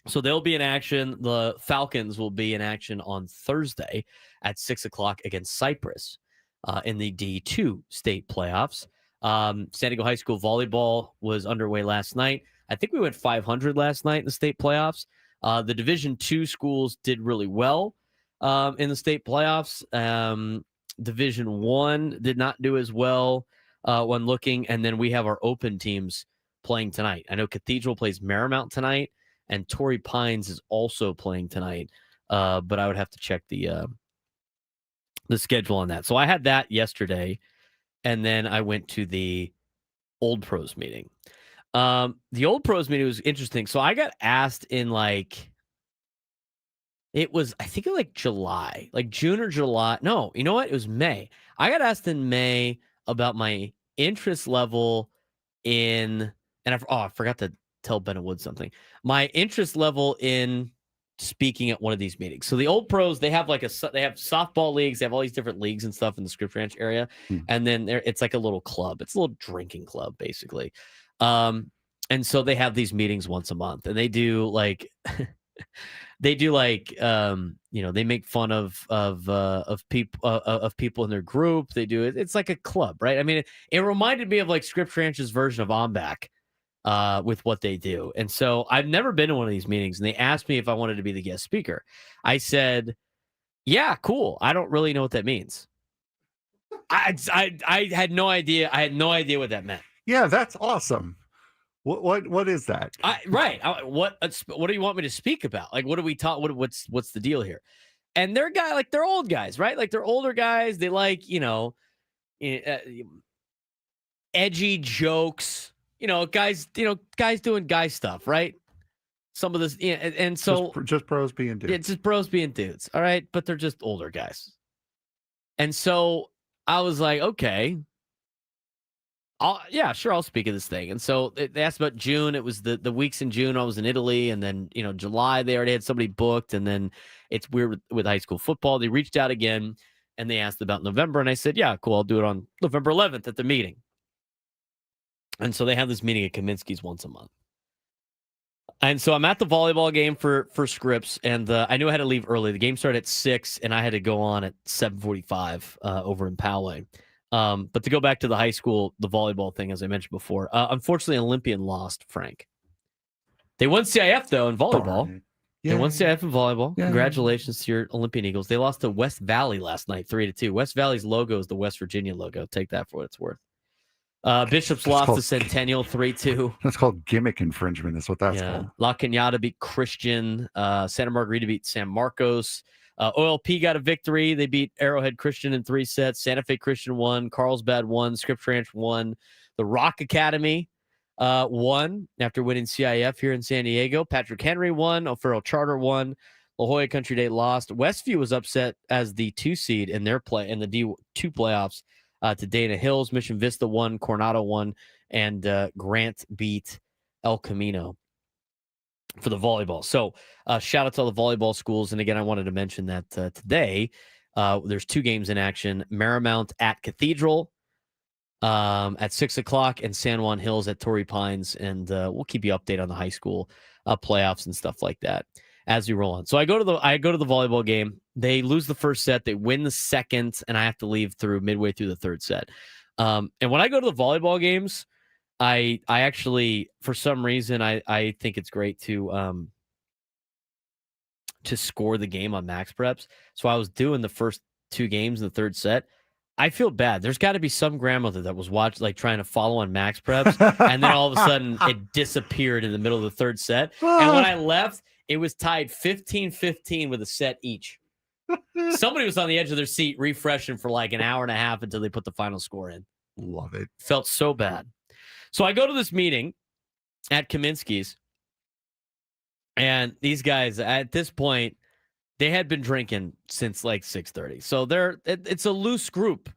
So they'll be in action. The Falcons will be in action on Thursday at 6:00 against Cypress in the D2 state playoffs. San Diego High School volleyball was underway last night. I think we went 500 last night in the state playoffs. The Division II schools did really well in the state playoffs. Division I did not do as well when looking. And then we have our open teams playing tonight. I know Cathedral plays Marymount tonight, and Torrey Pines is also playing tonight. But I would have to check the schedule on that. So I had that yesterday. And then I went to the Old Pros meeting. The Old Pros meeting was interesting. So I got asked in I think July, like June or July. No, you know what? It was May. I got asked in May about my interest level in, and I forgot to tell Bennett Wood something. My interest level in speaking at one of these meetings. So the Old Pros, they have they have softball leagues, they have all these different leagues and stuff in the Scripps Ranch area. And then it's like a little club. It's a little drinking club, basically. And so they have these meetings once a month, and they do they make fun of people in their group. They do it. It's like a club, right? I mean, it reminded me of like Scripps Ranch's version of OMBAC. With what they do. And so I've never been to one of these meetings, and they asked me if I wanted to be the guest speaker. I said, yeah, cool. I don't really know what that means. I had no idea. I had no idea what that meant. Yeah, that's awesome. What is that? Right. What do you want me to speak about? Like, what do we talk? What's the deal here? And they're old guys, right? Like, they're older guys. They edgy jokes. Guys doing guy stuff, right? Some of this, and so just pros being dudes. Yeah, just bros being dudes. All right, but they're just older guys. And so I was like, okay, I'll speak of this thing. And so they asked about June. It was the weeks in June. I was in Italy, and then July they already had somebody booked, and then it's weird with high school football. They reached out again, and they asked about November, and I said, yeah, cool, I'll do it on November 11th at the meeting. And so they have this meeting at Kaminsky's once a month. And so I'm at the volleyball game for Scripps, and I knew I had to leave early. The game started at 6, and I had to go on at 7:45 over in Poway. But to go back to the high school, the volleyball thing, as I mentioned before, unfortunately, Olympian lost, Frank. They won CIF, though, in volleyball. Yeah. They won CIF in volleyball. Yeah. Congratulations to your Olympian Eagles. They lost to West Valley last night, 3-2. West Valley's logo is the West Virginia logo. Take that for what it's worth. Bishops lost to Centennial 3-2. That's called gimmick infringement, is what that's called. La Cañada beat Christian. Santa Margarita beat San Marcos. OLP got a victory. They beat Arrowhead Christian in 3 sets. Santa Fe Christian won. Carlsbad won. Scripps Ranch won. The Rock Academy won after winning CIF here in San Diego. Patrick Henry won. O'Farrell Charter won. La Jolla Country Day lost. Westview was upset as the 2 seed in their play in the D2 playoffs. To Dana Hills. Mission Vista won, Coronado won, and Grant beat El Camino for the volleyball. So shout out to all the volleyball schools. And again, I wanted to mention that today There's 2 games in action: Marymount at Cathedral at 6:00, and San Juan Hills at Torrey Pines. And we'll keep you updated on the high school playoffs and stuff like that as we roll on. So I go to the volleyball game. They lose the first set. They win the second, and I have to leave midway through the third set. And when I go to the volleyball games, I actually, for some reason, I think it's great to score the game on Max Preps. So I was doing the first 2 games in the third set. I feel bad. There's got to be some grandmother that was trying to follow on Max Preps, and then all of a sudden it disappeared in the middle of the third set. And when I left, it was tied 15-15 with a set each. Somebody was on the edge of their seat refreshing for like an hour and a half until they put the final score in. Love it. Felt so bad. So I go to this meeting at Kaminsky's, and these guys at this point, they had been drinking since like 6:30. So it's a loose group.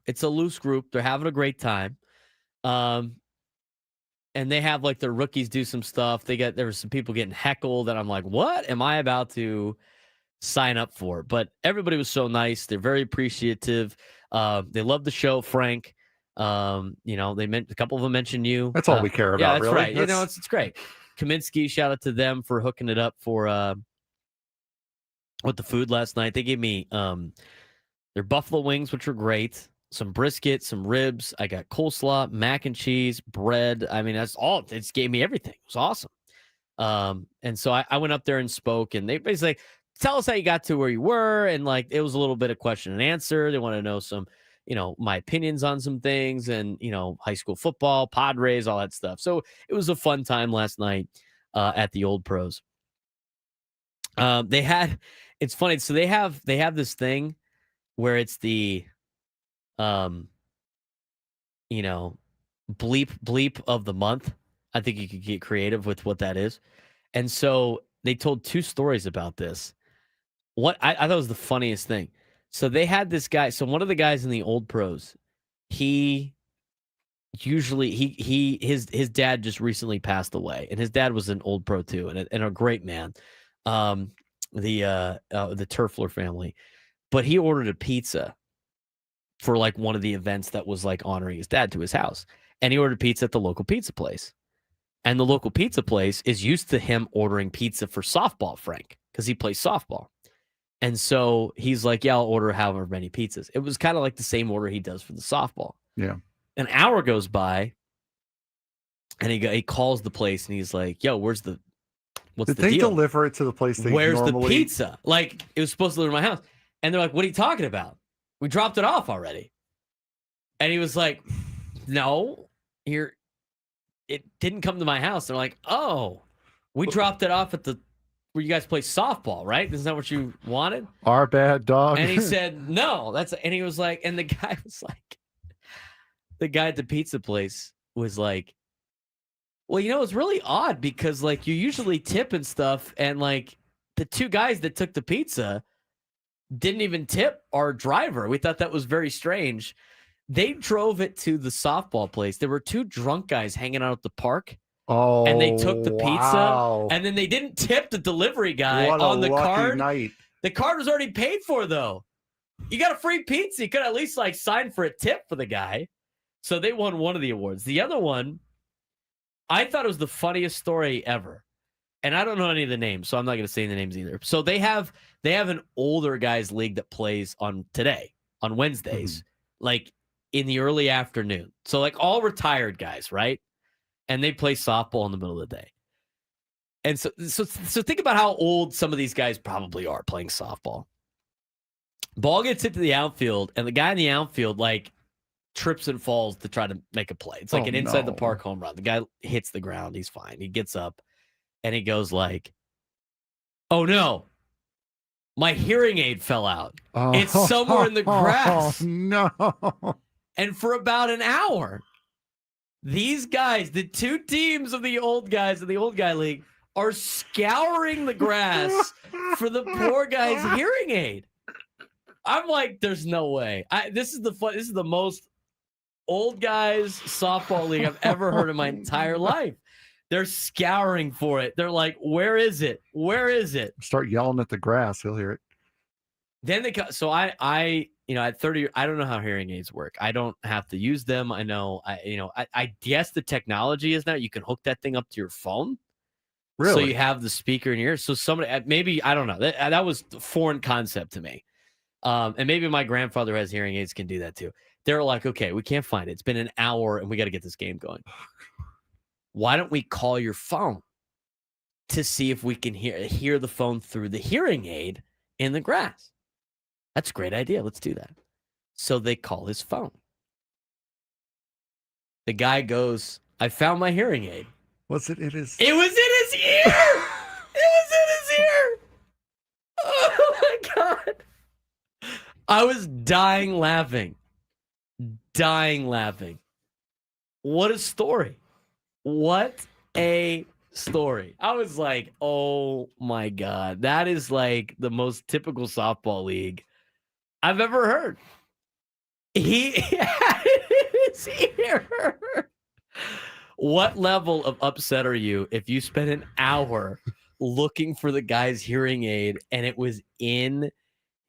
They're having a great time. And they have like their rookies do some stuff. There were some people getting heckled, and I'm like, what am I about to sign up for? But everybody was so nice. They're very appreciative. They love the show, Frank. A couple of them mentioned you. That's all we care about. Yeah, that's really. right. It's great. Kaminsky, shout out to them for hooking it up for with the food last night. They gave me their buffalo wings, which were great. Some brisket, some ribs. I got coleslaw, mac and cheese, bread. I mean, that's all. It gave me everything. It was awesome. And so I went up there and spoke, and they basically tell us how you got to where you were. And like, it was a little bit of question and answer. They want to know some, my opinions on some things, and, high school football, Padres, all that stuff. So it was a fun time last night at the Old Pros. It's funny. So they have this thing where it's the, bleep of the month. I think you could get creative with what that is. And so they told 2 stories about this. What I thought was the funniest thing. So they had this guy. So one of the guys in the Old Pros, his dad just recently passed away, and his dad was an Old Pro too, and a great man. The Turfler family, but he ordered a pizza for like one of the events that was like honoring his dad to his house, and he ordered pizza at the local pizza place, and the local pizza place is used to him ordering pizza for softball, Frank, because he plays softball. And so he's like, yeah, I'll order however many pizzas. It was kind of like the same order he does for the softball. Yeah. An hour goes by, and he calls the place, and he's like, yo, what's the Did they deal? deliver it to the place they Where's normally... the pizza? Like, it was supposed to deliver to my house. And they're like, what are you talking about? We dropped it off already. And he was like, no, it didn't come to my house. They're like, oh, we dropped it off at where you guys play softball, right? Isn't that what you wanted? Our bad, dog. And he said, no, and he was like, and the guy at the pizza place was like, well, it's really odd because like you usually tip and stuff, and like the 2 guys that took the pizza didn't even tip our driver. We thought that was very strange. They drove it to the softball place. There were 2 drunk guys hanging out at the park. Oh, and they took the pizza, wow. and then they didn't tip the delivery guy What on a the lucky card. Night. The card was already paid for, though. You got a free pizza. You could at least like sign for a tip for the guy. So they won one of the awards. The other one, I thought it was the funniest story ever. And I don't know any of the names, so I'm not going to say the names either. So they have an older guys league that plays on Wednesdays, like in the early afternoon. So like all retired guys, right? And they play softball in the middle of the day. And so think about how old some of these guys probably are playing softball. Ball gets hit to the outfield, and the guy in the outfield like trips and falls to try to make a play. It's like an inside the park home run. The guy hits the ground. He's fine. He gets up, and he goes like, oh, no. My hearing aid fell out. Oh, it's somewhere in the grass. Oh, no. And for about an hour, these guys, the 2 teams of the old guys in the old guy league, are scouring the grass for the poor guy's hearing aid. I'm like, there's no way. This is the most old guys softball league I've ever heard in my entire life. They're scouring for it. They're like, where is it? Where is it? Start yelling at the grass. He'll hear it. Then they so I at 30, I don't know how hearing aids work. I don't have to use them. I know I guess the technology is now you can hook that thing up to your phone. So Really? you have the speaker in your ear. So somebody, maybe, I don't know. That was a foreign concept to me. And maybe my grandfather has hearing aids, can do that too. They're like, okay, we can't find it. It's been an hour and we got to get this game going. Why don't we call your phone to see if we can hear the phone through the hearing aid in the grass? That's a great idea. Let's do that. So they call his phone. The guy goes, I found my hearing aid. Was it? It is. It was in his ear. It was in his ear. Oh my God. I was dying laughing. What a story. What a story. I was like, oh my God. That is like the most typical softball league I've ever heard. He had it in his ear. What level of upset are you if you spent an hour looking for the guy's hearing aid and it was in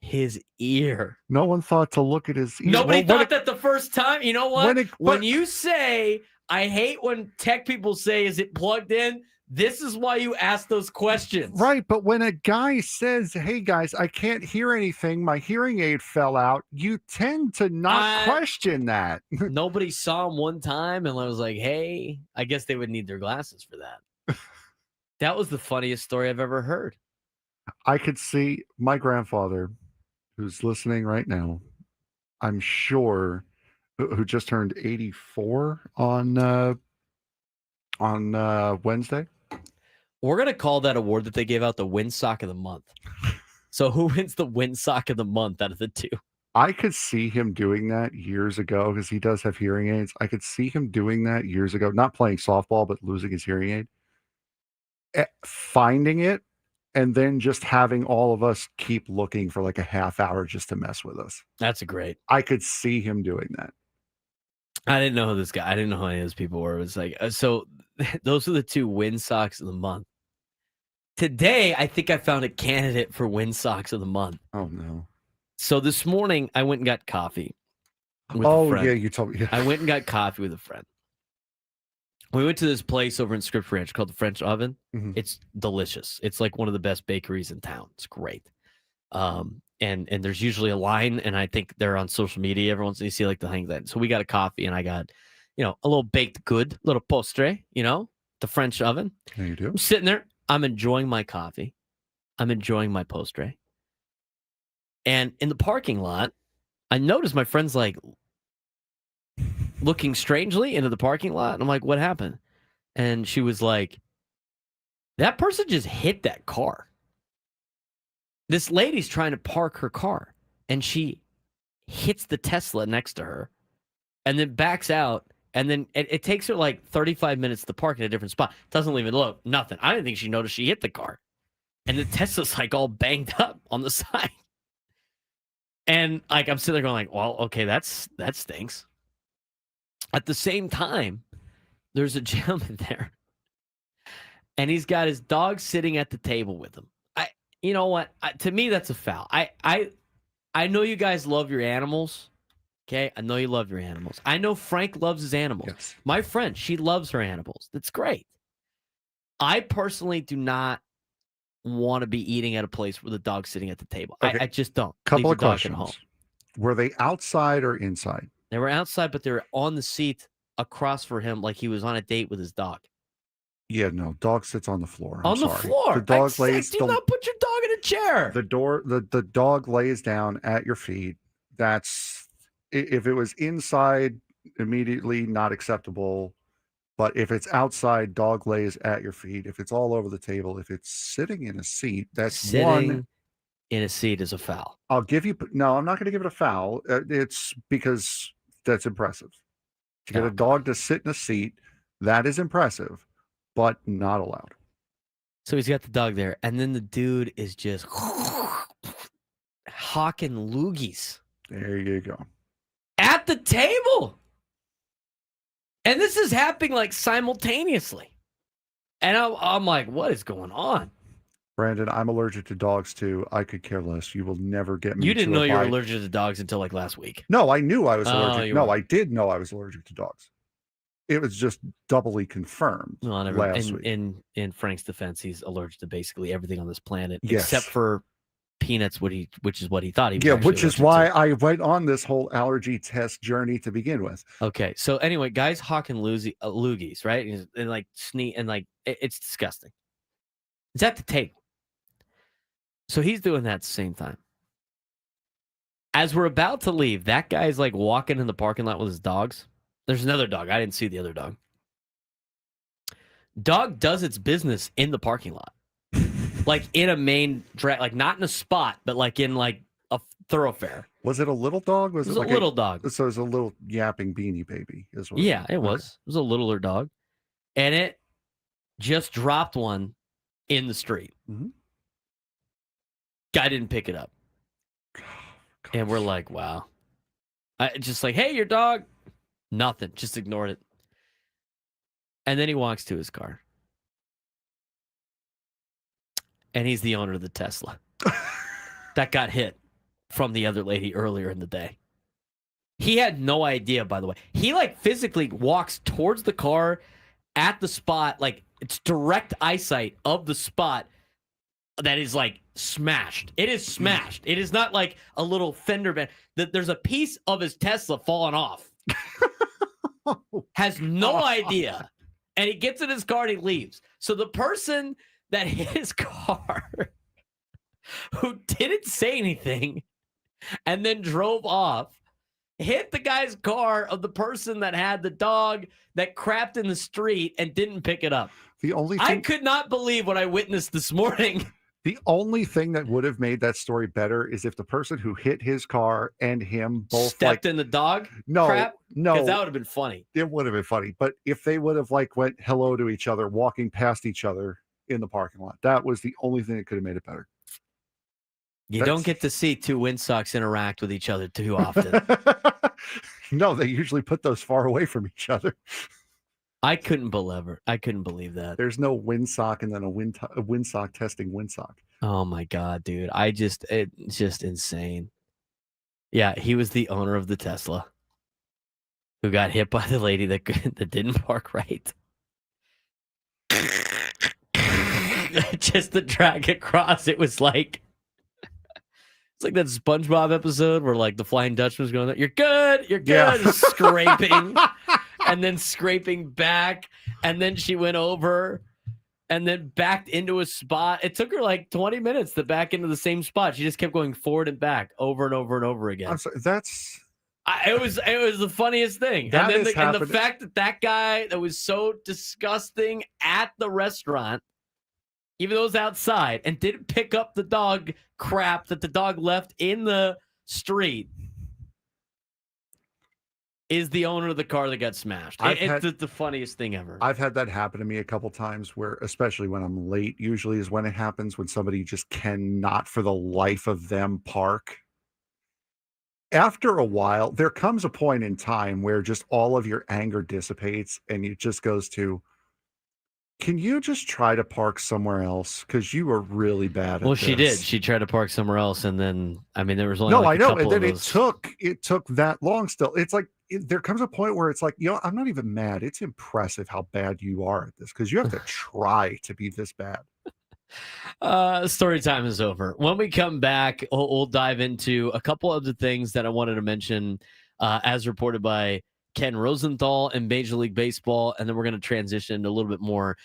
his ear? No one thought to look at his ear. Nobody thought that the first time. You know what? when you say, I hate when tech people say, is it plugged in? This is why you ask those questions. Right, but when a guy says, hey guys, I can't hear anything, my hearing aid fell out, you tend to not question that. Nobody saw him one time and I was like, hey, I guess they would need their glasses for that. That was the funniest story I've ever heard. I could see my grandfather, who's listening right now, I'm sure, who just turned 84 on Wednesday. We're going to call that award that they gave out the Win Sock of the Month. So who wins the Win Sock of the Month out of the two? I could see him doing that years ago because he does have hearing aids. I could see him doing that years ago, not playing softball, but losing his hearing aid, finding it, and then just having all of us keep looking for like a half hour just to mess with us. That's a great. I could see him doing that. I didn't know who this guy. I didn't know who any of those people were. It was like, so those are the two Win Socks of the Month. Today, I think I found a candidate for Win Socks of the Month. Oh, no. So this morning, I went and got coffee with a friend. Yeah, you told me. Yeah. I went and got coffee with a friend. We went to this place over in Script Ranch called the French Oven. Mm-hmm. It's delicious. It's like one of the best bakeries in town. It's great. And there's usually a line, and I think they're on social media. Everyone's you see like the hang that. So we got a coffee, and I got, a little baked good, little postre, the French Oven. Yeah, you do. I'm sitting there. I'm enjoying my coffee. I'm enjoying my postre. And in the parking lot, I noticed my friend's like looking strangely into the parking lot. And I'm like, what happened? And she was like, that person just hit that car. This lady's trying to park her car and she hits the Tesla next to her and then backs out. And then it takes her like 35 minutes to park in a different spot. Doesn't even look, nothing. I didn't think she noticed she hit the car. And the Tesla's like all banged up on the side. And like I'm sitting there going like, well, okay, that stinks. At the same time, there's a gentleman there. And he's got his dog sitting at the table with him. You know what? To me, that's a foul. I know you guys love your animals. Okay, I know you love your animals. I know Frank loves his animals. Yes. My friend, she loves her animals. That's great. I personally do not want to be eating at a place where the dog's sitting at the table. Okay. I just don't. Couple Leave of your dog questions. at home. Were they outside or inside? They were outside, but they were on the seat across for him like he was on a date with his dog. Yeah, no. Dog sits on the floor. I'm on the sorry. floor. The dog lays. Do not put your dog in a chair. The dog lays down at your feet. That's if it was inside, immediately not acceptable. But if it's outside, dog lays at your feet. If it's all over the table, if it's sitting in a seat, that's sitting one. In a seat is a foul. I'll give you. No, I'm not going to give it a foul. It's because that's impressive. To get a dog to sit in a seat, that is impressive, but not allowed. So he's got the dog there, and then the dude is just hawking loogies. There you go. At the table. And this is happening like simultaneously. And I'm like, what is going on? Brandon, I'm allergic to dogs too. I could care less. You will never get me. You didn't to know you were abide- allergic to dogs until like last week. No, I knew I was Oh, allergic. you No, were. I did know I was allergic to dogs. It was just doubly confirmed last week. In Frank's defense, he's allergic to basically everything on this planet Yes. except for peanuts, which is what he thought he was. Yeah, actually which is allergic why to. I went on this whole allergy test journey to begin with. Okay, so anyway, guys hawking loogies, right? And like sneeze, and like it's disgusting. It's at the table. So he's doing that at the same time. As we're about to leave, that guy's like walking in the parking lot with his dogs. There's another dog. I didn't see the other dog. Dog does its business in the parking lot. Like in a main drag, like not in a spot, but like in like a thoroughfare. Was it a little dog? It was like a little dog. So it was a little yapping beanie baby as well. Yeah, it was. It was a littler dog. And it just dropped one in the street. Mhm. Guy didn't pick it up. And we're like, wow. Just like, hey, your dog. Nothing. Just ignored it. And then he walks to his car. And he's the owner of the Tesla that got hit from the other lady earlier in the day. He had no idea, by the way. He like physically walks towards the car at the spot, like it's direct eyesight of the spot that is like smashed. It is smashed. It is not like a little fender bend. There's a piece of his Tesla falling off. Has no idea. And he gets in his car and he leaves. So the person that hit his car, who didn't say anything and then drove off, hit the guy's car of the person that had the dog that crapped in the street and didn't pick it up. I could not believe what I witnessed this morning. The only thing that would have made that story better is if the person who hit his car and him both stepped in the dog crap. No, because that would have been funny. It would have been funny, but if they would have like went hello to each other, walking past each other in the parking lot, that was the only thing that could have made it better. You don't get to see two Windsocks interact with each other too often. No, they usually put those far away from each other. I couldn't believe that. There's no windsock and then a windsock testing windsock. Oh my God, dude. It's just insane. Yeah, he was the owner of the Tesla who got hit by the lady that didn't park right. Just the drag across, it was like it's like that SpongeBob episode where like the Flying Dutchman's going, you're good, Yeah. scraping. And then scraping back, and then she went over and then backed into a spot. It took her like 20 minutes to back into the same spot. She just kept going forward and back over and over and over again. I'm sorry, It was the funniest thing. That And then has the happened. fact that guy that was so disgusting at the restaurant, even though it was outside, and didn't pick up the dog crap that the dog left in the street, is the owner of the car that got smashed. It's the funniest thing ever. I've had that happen to me a couple times where, especially when I'm late, usually is when it happens, when somebody just cannot for the life of them park. After a while, there comes a point in time where just all of your anger dissipates and it just goes to, can you just try to park somewhere else? Because you are really bad at this. Well, she did. She tried to park somewhere else, and then there was only No, like I a know. And couple then of those. it took that long still. It's like there comes a point where it's like, I'm not even mad. It's impressive how bad you are at this because you have to try to be this bad. Story time is over. When we come back, we'll dive into a couple of the things that I wanted to mention as reported by Ken Rosenthal in Major League Baseball, and then we're going to transition to a little bit more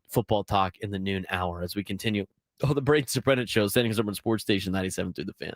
football talk in the noon hour as we continue the Braden Surprenant Show, standing as Urban Sports Station 97 through the Fan.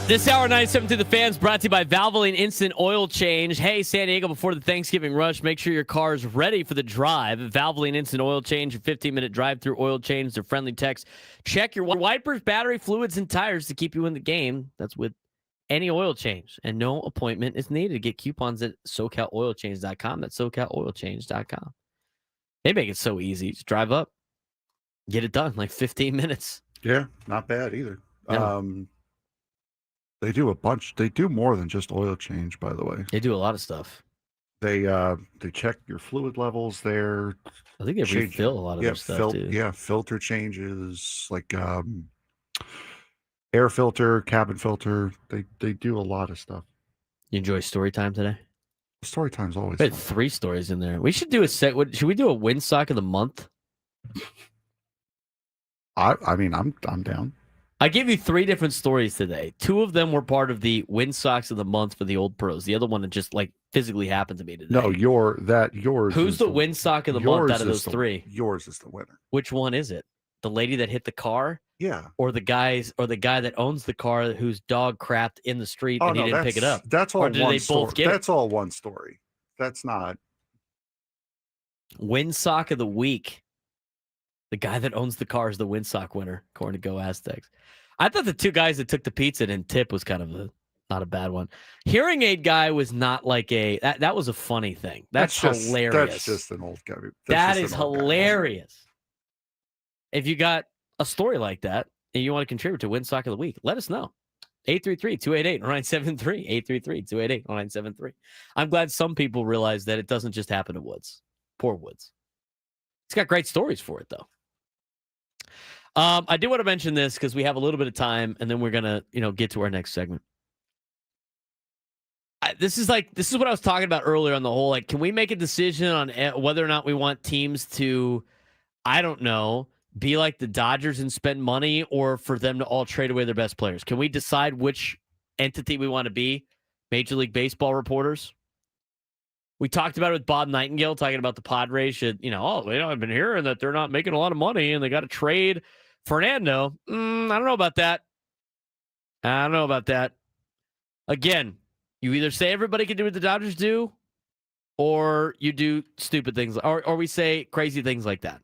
This hour, 97 through the fans, brought to you by Valvoline Instant Oil Change. Hey, San Diego, before the Thanksgiving rush, make sure your car is ready for the drive. Valvoline Instant Oil Change, a 15-minute drive-through oil change. Their friendly text. Check your wipers, battery, fluids, and tires to keep you in the game. That's with any oil change. And no appointment is needed. Get coupons at SoCalOilChange.com. That's SoCalOilChange.com. They make it so easy. Just drive up, get it done, like 15 minutes. Yeah, not bad either. No. They do a bunch. They do more than just oil change, by the way. They do a lot of stuff. They check your fluid levels there. I think they refill a lot of their stuff too. Yeah, filter changes like air filter, cabin filter. They do a lot of stuff. You enjoy story time today? Story time's always We had fun. 3 stories in there. We should do a set. Should we do a win sock of the month? I mean, I'm down. I gave you 3 different stories today. 2 of them were part of the win socks of the month for the old pros. The other one just like physically happened to me today. No, yours. Who's the win sock of the month out of those 3? Yours is the winner. Which one is it? The lady that hit the car, Yeah. or the guy that owns the car whose dog crapped in the street and he didn't pick it up? That's all Or did one they story. both get it? That's all one story. That's not. Win sock of the week. The guy that owns the car is the win sock winner, according to Go Aztecs. I thought the 2 guys that took the pizza and tip was kind of not a bad one. Hearing aid guy was not like that was a funny thing. That's hilarious. That's just an old guy. That is hilarious. If you got a story like that and you want to contribute to Win Sock of the Week, let us know. 833-288-0973. 833-288-0973. I'm glad some people realize that it doesn't just happen to Woods. Poor Woods. He's got great stories for it, though. I do want to mention this because we have a little bit of time, and then we're gonna, get to our next segment. This is what I was talking about earlier on the whole. Like, can we make a decision on whether or not we want teams to, I don't know, be like the Dodgers and spend money, or for them to all trade away their best players? Can we decide which entity we want to be? Major League Baseball reporters. We talked about it with Bob Nightingale, talking about the Padres should, I've been hearing that they're not making a lot of money and they got to trade Fernando. I don't know about that. Again, you either say everybody can do what the Dodgers do, or you do stupid things, or we say crazy things like that.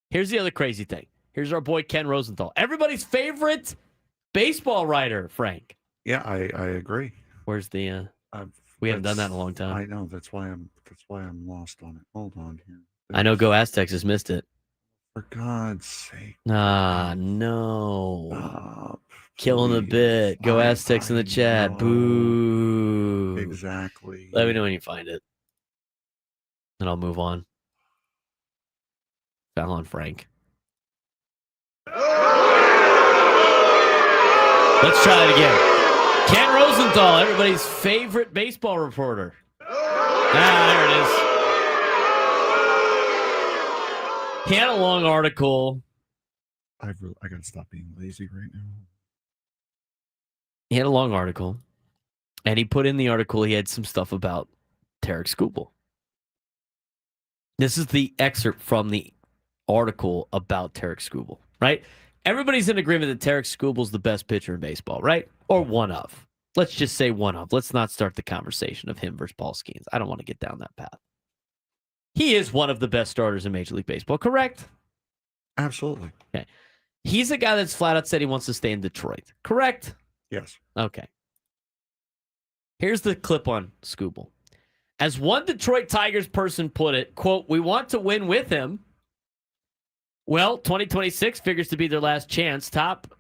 Here's the other crazy thing. Here's our boy Ken Rosenthal, everybody's favorite baseball writer, Frank. Yeah, I agree. Where's the? We haven't done that in a long time. I know. That's why I'm lost on it. Hold on here. I know Go Aztecs has missed it. For God's sake. No. Stop, Killing the bit. Go Aztecs in the chat. know. Boo. Exactly. Let me know when you find it. And I'll move on. Fallon Frank. Let's try it again. Ken Rosenthal, everybody's favorite baseball reporter. There it is. He had a long article. I got to stop being lazy right now. He had a long article, and he put in the article, he had some stuff about Tarek Skubal. This is the excerpt from the article about Tarek Skubal, right? Everybody's in agreement that Tarek Skubal's the best pitcher in baseball, right? Or one of. Let's just say one of. Let's not start the conversation of him versus Paul Skeens. I don't want to get down that path. He is one of the best starters in Major League Baseball, correct? Absolutely. Okay. He's a guy that's flat out said he wants to stay in Detroit. Correct? Yes. Okay. Here's the clip on Scooble. As one Detroit Tigers person put it, quote, "We want to win with him." Well, 2026 figures to be their last chance. Top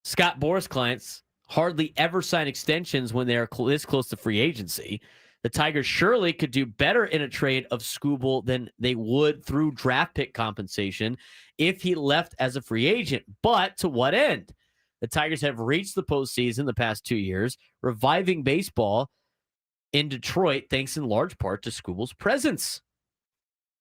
Scott Boras clients hardly ever sign extensions when they are this close to free agency. The Tigers surely could do better in a trade of Scooble than they would through draft pick compensation if he left as a free agent. But to what end? The Tigers have reached the postseason the past 2 years, reviving baseball in Detroit thanks in large part to Scooble's presence.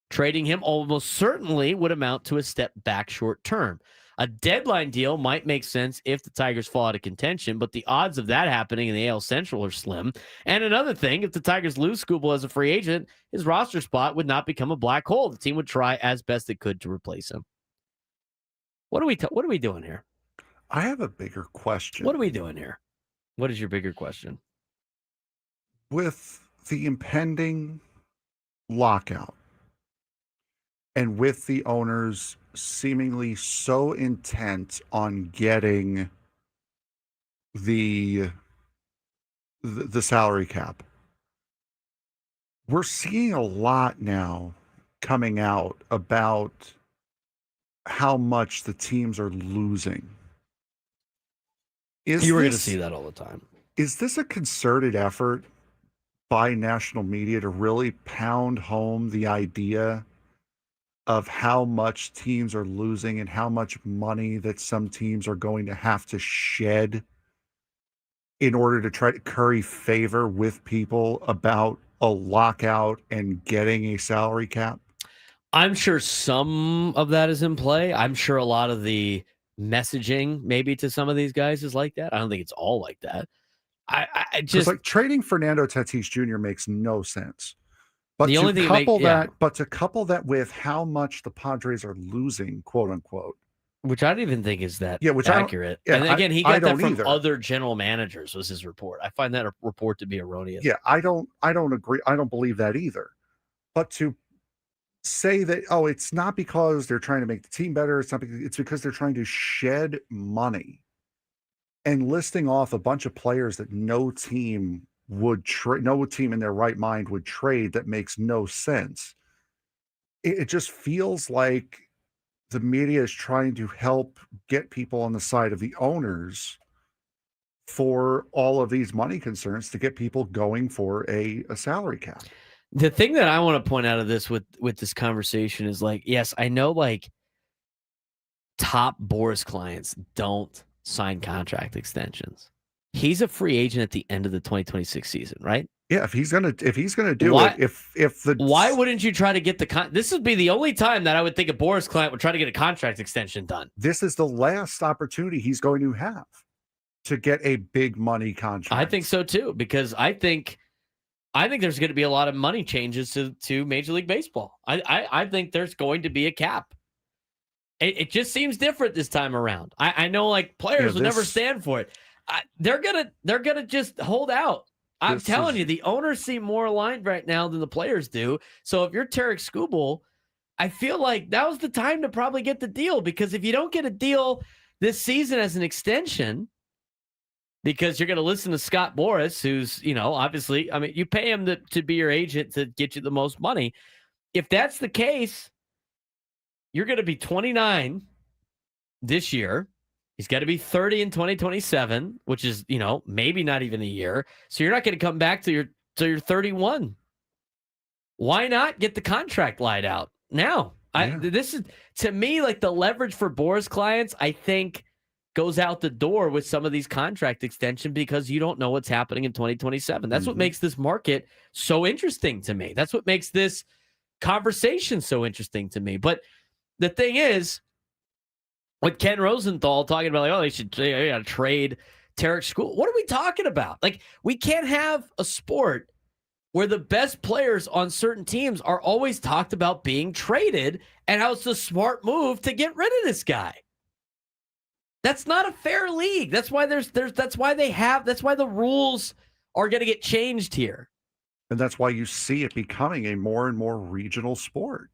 Trading him almost certainly would amount to a step back short term. A deadline deal might make sense if the Tigers fall out of contention, but the odds of that happening in the AL Central are slim. And another thing, if the Tigers lose Scooble as a free agent, his roster spot would not become a black hole. The team would try as best it could to replace him. What are we doing here? I have a bigger question. What are we doing here? What is your bigger question? With the impending lockout and with the owners seemingly so intent on getting the salary cap, we're seeing a lot now coming out about how much the teams are losing. You were going to see that all the time. Is this a concerted effort by national media to really pound home the idea of how much teams are losing and how much money that some teams are going to have to shed in order to try to curry favor with people about a lockout and getting a salary cap? I'm sure some of that is in play. I'm sure a lot of the messaging maybe to some of these guys is like that. I don't think it's all like that. I just like trading Fernando Tatis Jr. makes no sense. But the only thing to couple that with how much the Padres are losing, quote unquote, which I don't even think is that which accurate. And again, he got that from other general managers was his report. I find that report to be erroneous. Yeah, I don't agree. I don't believe that either. But to say that, oh, it's not because they're trying to make the team better, it's because they're trying to shed money, and listing off a bunch of players that no team would trade, no team in their right mind would trade, that makes no sense. It just feels like the media is trying to help get people on the side of the owners for all of these money concerns to get people going for a salary cap. The thing that I want to point out of this with this conversation is like, yes, I know like top Boras clients don't sign contract extensions. He's a free agent at the end of the 2026 season, right? Yeah, if he's gonna do it, why wouldn't you try to get this would be the only time that I would think a Boras client would try to get a contract extension done. This is the last opportunity he's going to have to get a big money contract. I think so too, because I think there's going to be a lot of money changes to Major League Baseball. I think there's going to be a cap. It just seems different this time around. I know like players would never stand for it. They're gonna just hold out. I'm telling you, the owners seem more aligned right now than the players do. So if you're Tarek Skubal, I feel like that was the time to probably get the deal, because if you don't get a deal this season as an extension, because you're going to listen to Scott Boras, who's, obviously, I mean, you pay him to be your agent to get you the most money. If that's the case, you're going to be 29 this year. He's got to be 30 in 2027, which is, maybe not even a year. So you're not going to come back till you're 31. Why not get the contract lied out now? This is, to me, like the leverage for Boras clients, I think, goes out the door with some of these contract extensions, because you don't know what's happening in 2027. That's what makes this market so interesting to me. That's what makes this conversation so interesting to me. But the thing is, with Ken Rosenthal talking about, like, they got to trade Tarek Skubal. What are we talking about? Like, we can't have a sport where the best players on certain teams are always talked about being traded and how it's the smart move to get rid of this guy. That's not a fair league. That's why that's why the rules are going to get changed here. And that's why you see it becoming a more and more regional sport.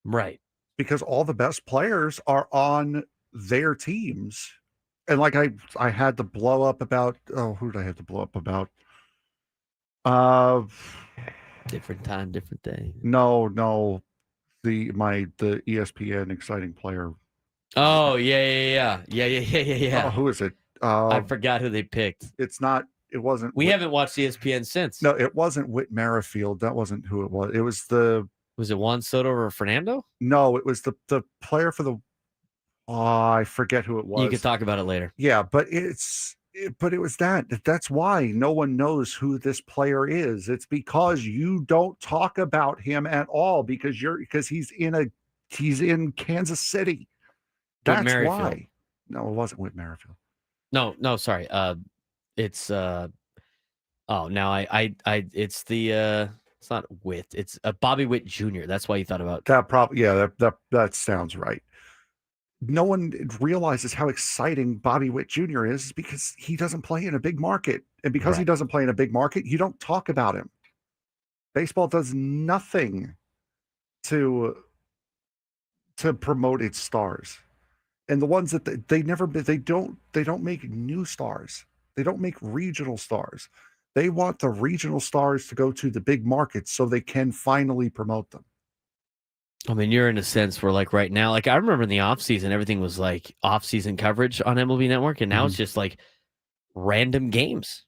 Right. because all the best players are on their teams. And like I had to blow up about, who did I have to blow up about? Different time, different day. No, the ESPN exciting player. Oh, yeah. Oh, who is it? I forgot who they picked. It's not. It wasn't. We haven't watched ESPN since. No, it wasn't Whit Merrifield. That wasn't who it was. It was Was it Juan Soto or Fernando? No, it was the player for the. I forget who it was. You can talk about it later. Yeah, but it was that. That's why no one knows who this player is. It's because you don't talk about him at all because he's in Kansas City. That's why. No, it wasn't Whit Merrifield. No, sorry. It's now it's the it's not Witt. It's Bobby Witt Jr. That's why you thought about that. Probably, yeah. That sounds right. No one realizes how exciting Bobby Witt Jr. is because he doesn't play in a big market, and because he doesn't play in a big market, you don't talk about him. Baseball does nothing to promote its stars, and the ones that they don't make new stars. They don't make regional stars. They want the regional stars to go to the big markets so they can finally promote them. I mean, you're in a sense where, like, right now, like, I remember in the offseason, everything was like off-season coverage on MLB Network, and now it's just like random games.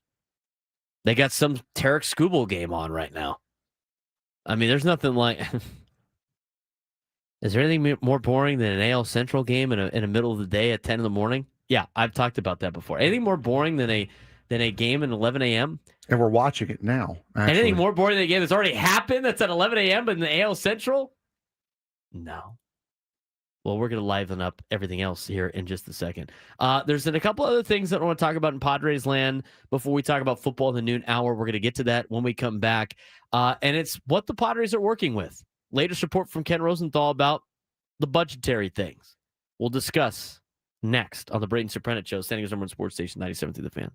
They got some Tarek Skubal game on right now. I mean, there's nothing like. Is there anything more boring than an AL Central game in a middle of the day at 10 in the morning? Yeah, I've talked about that before. Anything more boring than a game at 11 a.m.? And we're watching it now. Actually. Anything more boring than a game that's already happened that's at 11 a.m. in the AL Central? No. Well, we're going to liven up everything else here in just a second. There's a couple other things that I want to talk about in Padres land before we talk about football in the noon hour. We're going to get to that when we come back. And it's what the Padres are working with. Latest report from Ken Rosenthal about the budgetary things. We'll discuss next on the Braden Surprenant Show, Standing as number one sports station, 97 through the Fan.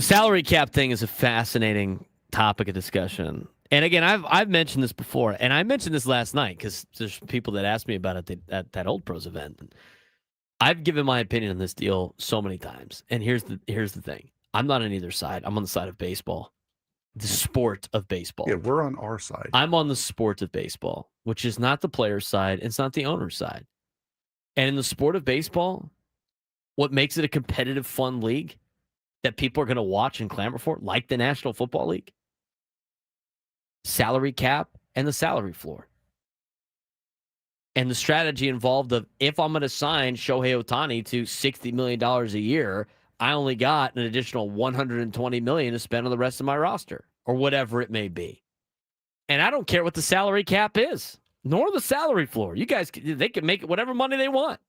salary cap thing is a fascinating topic of discussion. And again, I've mentioned this before, and I mentioned this last night because there's people that asked me about it at that Old Pros event. I've given my opinion on this deal so many times, and here's the thing: I'm not on either side. I'm on the side of baseball, the sport of baseball. Yeah, we're on our side. I'm on the sport of baseball, which is not the player's side. It's not the owner's side. And in the sport of baseball, what makes it a competitive, fun league that people are going to watch and clamor for, like the National Football League? Salary cap and the salary floor. And the strategy involved of, if I'm going to sign Shohei Ohtani to $60 million a year, I only got an additional $120 million to spend on the rest of my roster, or whatever it may be. And I don't care what the salary cap is, nor the salary floor. You guys, they can make it whatever money they want.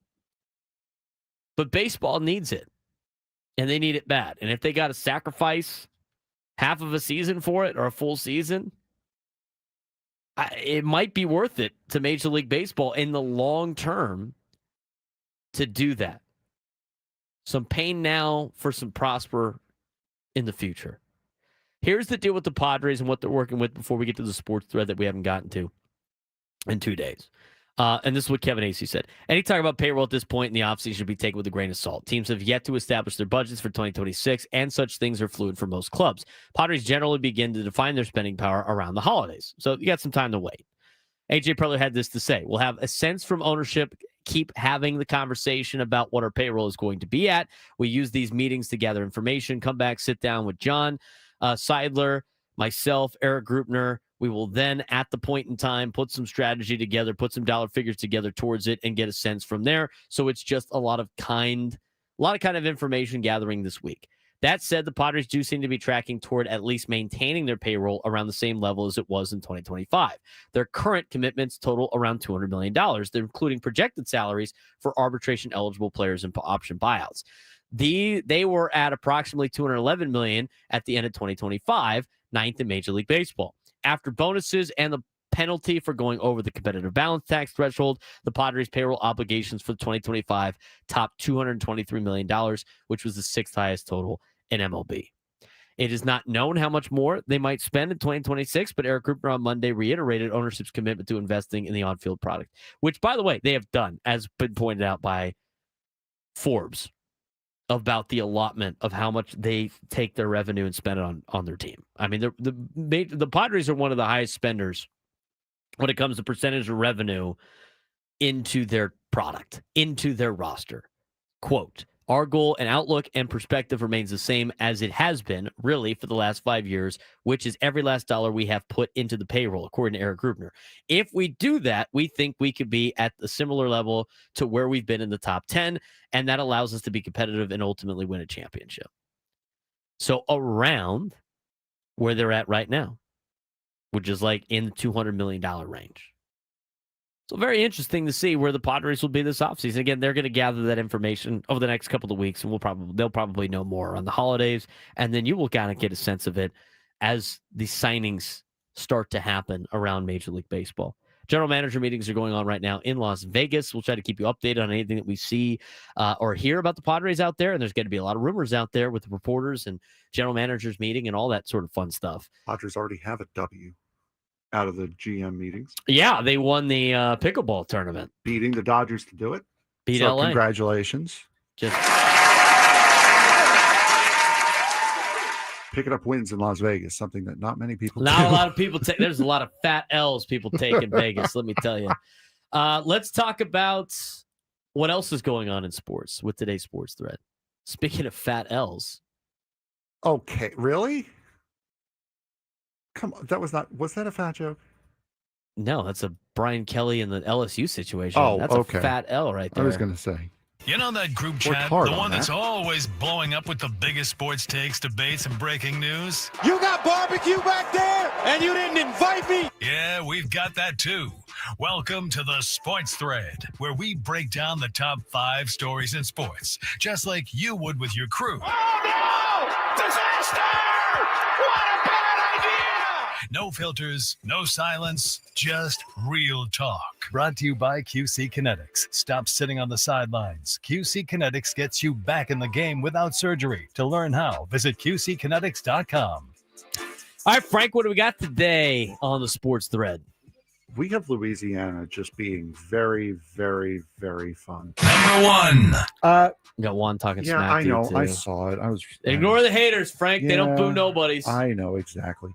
But baseball needs it, and they need it bad. And if they got to sacrifice half of a season for it, or a full season, it might be worth it to Major League Baseball in the long term to do that. Some pain now for some prosper in the future. Here's the deal with the Padres and what they're working with before we get to the sports thread that we haven't gotten to in 2 days. And this is what Kevin Acey said. Any talk about payroll at this point in the offseason should be taken with a grain of salt. Teams have yet to establish their budgets for 2026, and such things are fluid for most clubs. Padres generally begin to define their spending power around the holidays, so you got some time to wait. AJ Preller had this to say: we'll have a sense from ownership, keep having the conversation about what our payroll is going to be at. We use these meetings to gather information, come back, sit down with John Seidler, myself, Eric Grupner. We will then, at the point in time, put some strategy together, put some dollar figures together towards it, and get a sense from there. So it's just a lot of kind of information gathering this week. That said, the Padres do seem to be tracking toward at least maintaining their payroll around the same level as it was in 2025. Their current commitments total around $200 million. They're including projected salaries for arbitration-eligible players and option buyouts. They were at approximately $211 million at the end of 2025, ninth in Major League Baseball. After bonuses and the penalty for going over the competitive balance tax threshold, the Padres' payroll obligations for 2025 topped $223 million, which was the sixth highest total in MLB. It is not known how much more they might spend in 2026, but Eric Grupner on Monday reiterated ownership's commitment to investing in the on-field product, which, by the way, they have done, as been pointed out by Forbes, about the allotment of how much they take their revenue and spend it on their team. I mean, the Padres are one of the highest spenders when it comes to percentage of revenue into their product, into their roster. Quote, our goal and outlook and perspective remains the same as it has been really for the last 5 years, which is every last dollar we have put into the payroll, according to Eric Grupner. If we do that, we think we could be at a similar level to where we've been in the top 10, and that allows us to be competitive and ultimately win a championship. So around where they're at right now, which is like in the $200 million range. So very interesting to see where the Padres will be this offseason. Again, they're going to gather that information over the next couple of weeks, and they'll probably know more on the holidays, and then you will kind of get a sense of it as the signings start to happen around Major League Baseball. General manager meetings are going on right now in Las Vegas. We'll try to keep you updated on anything that we see or hear about the Padres out there, and there's going to be a lot of rumors out there with the reporters and general managers meeting and all that sort of fun stuff. Padres already have a W out of the GM meetings. Yeah, they won the pickleball tournament. Beating the Dodgers to do it. Beat so LA. Congratulations. Just picking up wins in Las Vegas, something that not many people Not do. a lot of people take. There's a lot of fat L's people take in Vegas, let me tell you. Let's talk about what else is going on in sports with today's sports thread. Speaking of fat L's. Okay, really? Come on, was that a fat joke? No, that's a Brian Kelly and the LSU situation. Oh, that's okay. a fat L right there. I was going to say. You know that group Worked chat, hard the on one that's that. always blowing up with the biggest sports takes, debates, and breaking news? You got barbecue back there, and you didn't invite me? Yeah, we've got that too. Welcome to the Sports Thread, where we break down the top 5 stories in sports, just like you would with your crew. Oh, no! Disaster! What a bad idea! No filters, no silence, just real talk. Brought to you by QC Kinetics. Stop sitting on the sidelines. QC Kinetics gets you back in the game without surgery. To learn how, visit QCkinetics.com. All right, Frank, what do we got today on the sports thread? We have Louisiana just being very, very, very fun. Number one. We got Juan talking Yeah, smack. I know. Too. I saw it. Ignore the haters, Frank. They don't boo nobodies. I know, exactly.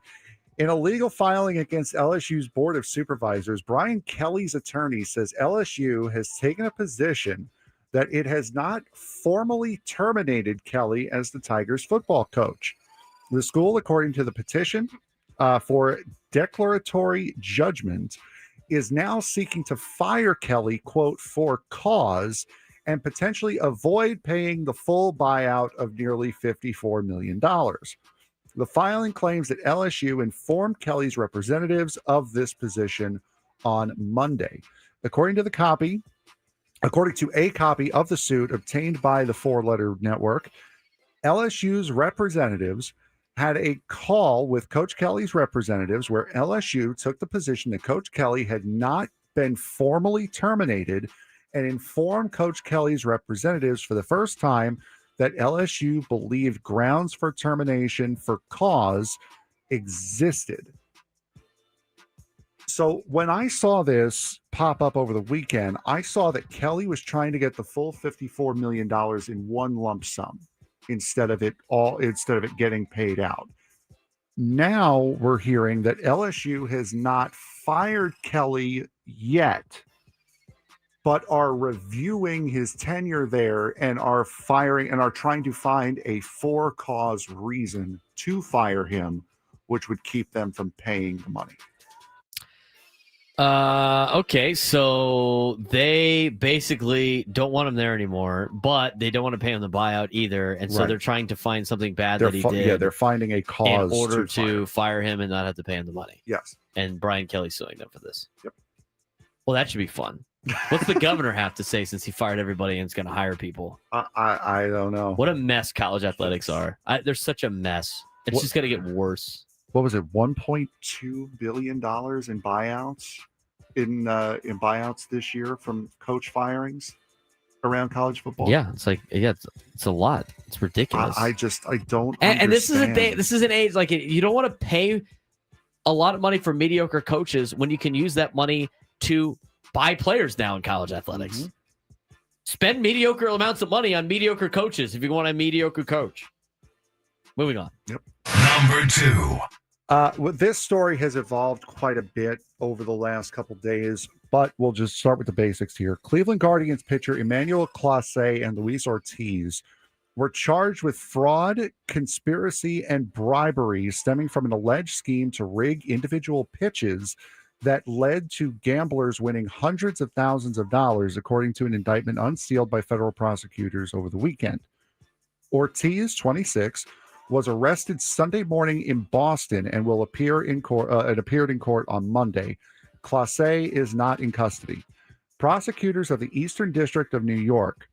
In a legal filing against LSU's Board of Supervisors, Brian Kelly's attorney says LSU has taken a position that it has not formally terminated Kelly as the Tigers football coach. The school, according to the petition for declaratory judgment, is now seeking to fire Kelly, quote, for cause and potentially avoid paying the full buyout of nearly $54 million. The filing claims that LSU informed Kelly's representatives of this position on Monday. According to a copy of the suit obtained by the four-letter network, LSU's representatives had a call with Coach Kelly's representatives where LSU took the position that Coach Kelly had not been formally terminated and informed Coach Kelly's representatives for the first time that LSU believed grounds for termination for cause existed. So when I saw this pop up over the weekend, I saw that Kelly was trying to get the full $54 million in one lump sum instead of it getting paid out. Now we're hearing that LSU has not fired Kelly yet, but are reviewing his tenure there and are trying to find a for-cause reason to fire him, which would keep them from paying the money. Okay, so they basically don't want him there anymore, but they don't want to pay him the buyout either, and so they're trying to find something bad that he did. Yeah, they're finding a cause in order to fire him and not have to pay him the money. Yes. And Brian Kelly's suing them for this. Yep. Well, that should be fun. What's the governor have to say since he fired everybody and is going to hire people? I don't know. What a mess college athletics are. They're such a mess. It's just going to get worse. What was it? $1.2 billion in buyouts in buyouts this year from coach firings around college football. Yeah, it's a lot. It's ridiculous. I don't. And this is an age like you don't want to pay a lot of money for mediocre coaches when you can use that money to buy players now in college athletics. Mm-hmm. Spend mediocre amounts of money on mediocre coaches if you want a mediocre coach. Moving on. Yep. Number two. This story has evolved quite a bit over the last couple days, but we'll just start with the basics here. Cleveland Guardians pitcher Emmanuel Clase and Luis Ortiz were charged with fraud, conspiracy, and bribery stemming from an alleged scheme to rig individual pitches that led to gamblers winning hundreds of thousands of dollars, according to an indictment unsealed by federal prosecutors over the weekend. Ortiz, 26, was arrested Sunday morning in Boston and will appear in court. It appeared in court on Monday. Clase is not in custody. Prosecutors of the Eastern District of New York,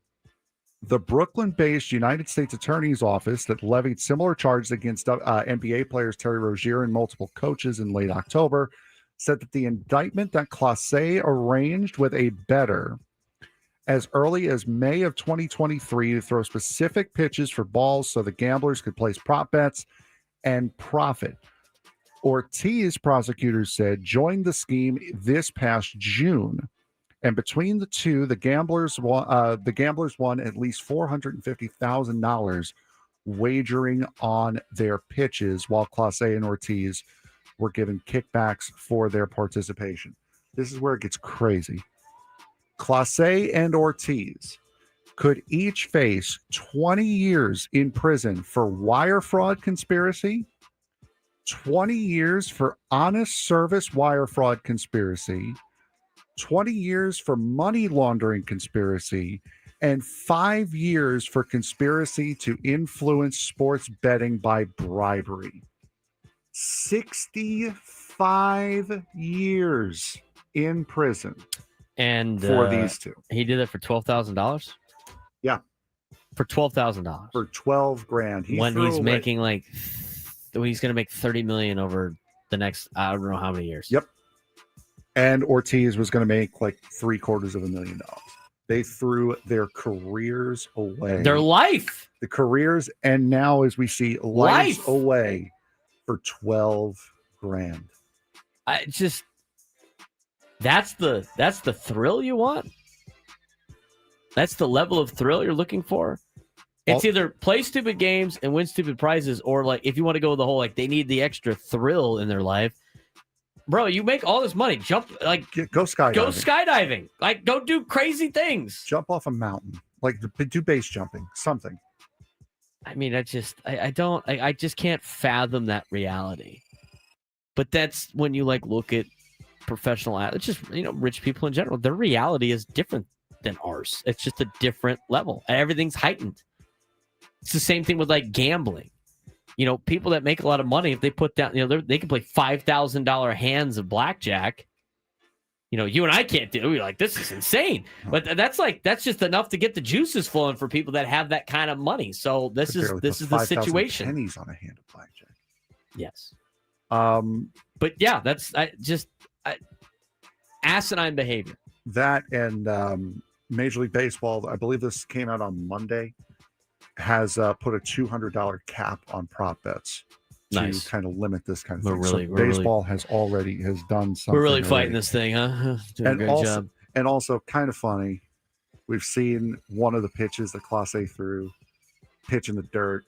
the Brooklyn-based United States Attorney's Office that levied similar charges against NBA players Terry Rozier and multiple coaches in late October, said that the indictment that Clase arranged with a bettor as early as May of 2023 to throw specific pitches for balls so the gamblers could place prop bets and profit. Ortiz, prosecutors said, joined the scheme this past June, and between the two, the gamblers won at least $450,000 wagering on their pitches, while Clase and Ortiz were given kickbacks for their participation. This is where it gets crazy. Clase and Ortiz could each face 20 years in prison for wire fraud conspiracy, 20 years for honest service wire fraud conspiracy, 20 years for money laundering conspiracy, and 5 years for conspiracy to influence sports betting by bribery. 65 years in prison. And for these two, he did it for $12,000. Yeah, for $12,000 for $12,000. When he's making when he's going to make $30 million over the next, I don't know how many years. Yep. And Ortiz was going to make like $750,000. They threw their careers away. Their life. The careers, and now as we see, life away for $12,000. I just that's the thrill you want. That's the level of thrill you're looking for. It's either play stupid games and win stupid prizes, or like if you want to go the whole like they need the extra thrill in their life. Bro, you make all this money. Jump like go skydiving. Go skydiving. Like go do crazy things. Jump off a mountain. Like do base jumping. Something. I mean, I just can't fathom that reality. But that's when you like look at professional athletes, just rich people in general. Their reality is different than ours. It's just a different level. Everything's heightened. It's the same thing with like gambling. People that make a lot of money, if they put down, they can play $5,000 hands of blackjack. You and I can't do. We're like, this is insane. But that's just enough to get the juices flowing for people that have that kind of money. So this is the situation. Pennies on a hand of blackjack. Yes. But yeah, that's asinine behavior. That and Major League Baseball, I believe this came out on Monday, has put a $200 cap on prop bets to kind of limit this kind of thing. Baseball has done something. We're really fighting this thing, huh? Doing a great job. And also, kind of funny, we've seen one of the pitches that Clase threw, pitch in the dirt,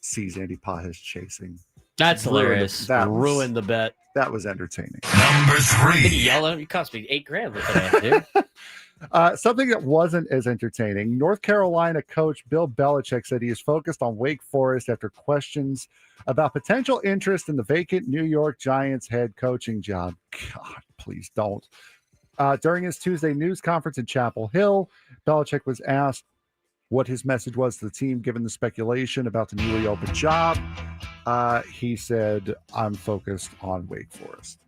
sees Andy Pajes chasing. That's hilarious. Ruined the bet. That was entertaining. Number 3. Did he yell at him? You cost me $8,000 with that, dude. Something that wasn't as entertaining. North Carolina coach Bill Belichick said he is focused on Wake Forest after questions about potential interest in the vacant New York Giants head coaching job. God, please don't. During his Tuesday news conference in Chapel Hill, Belichick was asked what his message was to the team given the speculation about the newly opened job. He said, I'm focused on Wake Forest.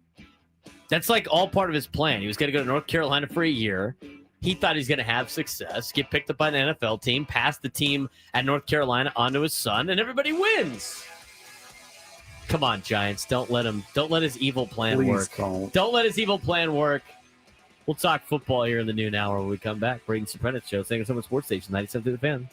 That's like all part of his plan. He was going to go to North Carolina for a year. He thought he's going to have success, get picked up by an NFL team, pass the team at North Carolina onto his son, and everybody wins. Come on, Giants. Don't let his evil plan work. Don't let his evil plan work. We'll talk football here in the noon hour when we come back. Braden Surprenant Show, San Antonio Sports Station, 97 to the Fan.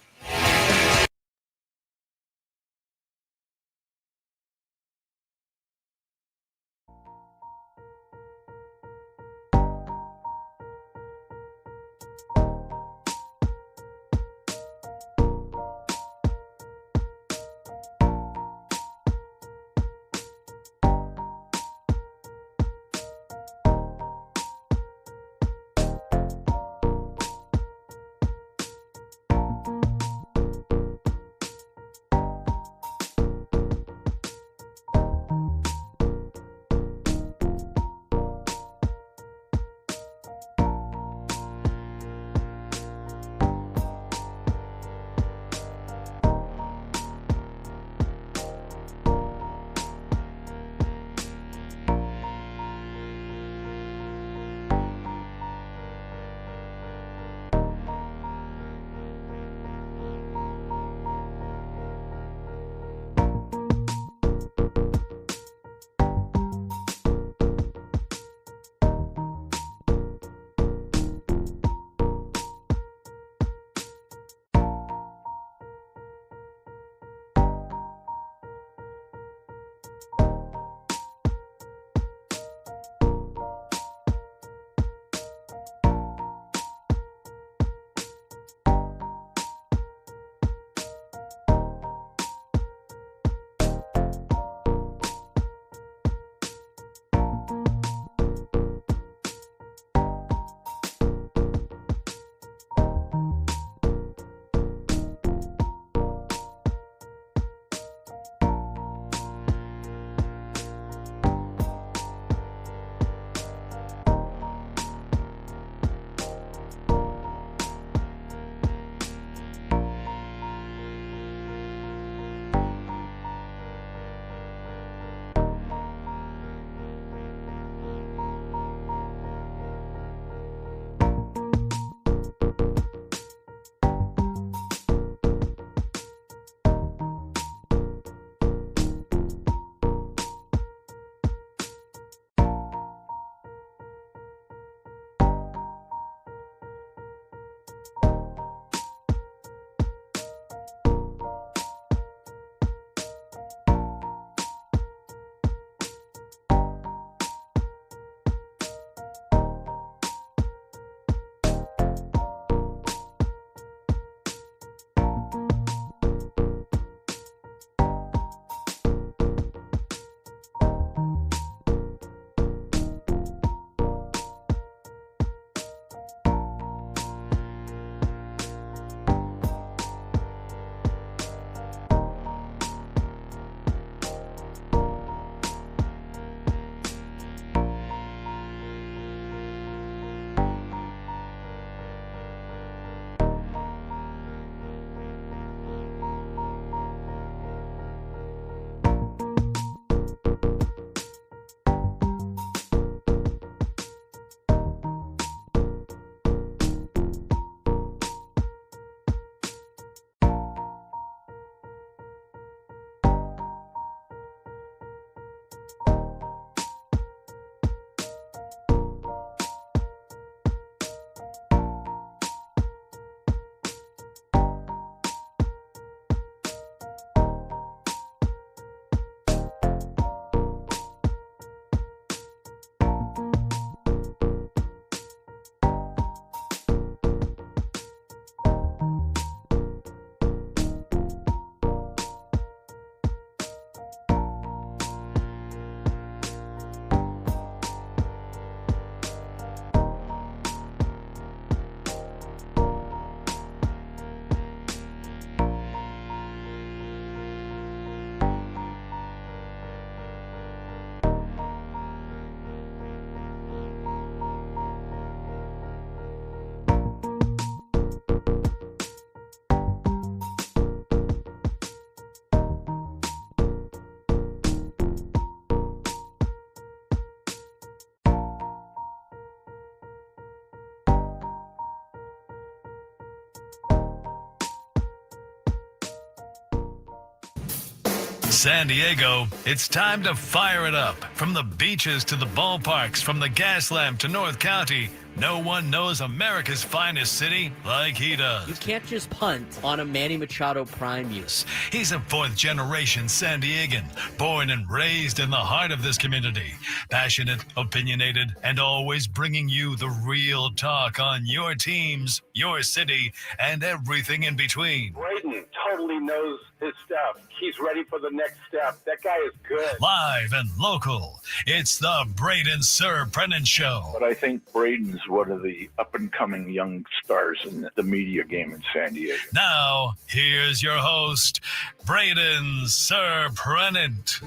San Diego, it's time to fire it up. From the beaches to the ballparks, from the Gaslamp to North County, no one knows America's finest city like he does. You can't just punt on a Manny Machado prime use. He's a fourth-generation San Diegan, born and raised in the heart of this community. Passionate, opinionated, and always bringing you the real talk on your teams, your city, and everything in between. Braden totally knows his stuff. He's ready for the next step. That guy is good. Live and local, it's the Braden Surprenant Show. But I think Braden's one of the up-and-coming young stars in the media game in San Diego. Now, here's your host, Braden Surprenant.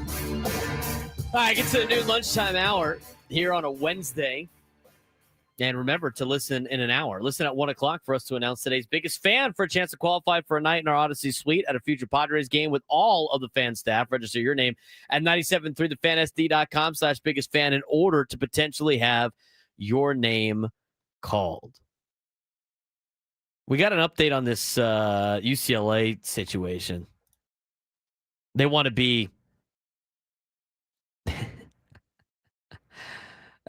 All right, get to the noon lunchtime hour here on a Wednesday. And remember to listen in an hour. Listen at 1 o'clock for us to announce today's biggest fan for a chance to qualify for a night in our Odyssey suite at a future Padres game with all of the fan staff. Register your name at 973thefansd.com/biggest fan in order to potentially have your name called. We got an update on this UCLA situation. They want to be...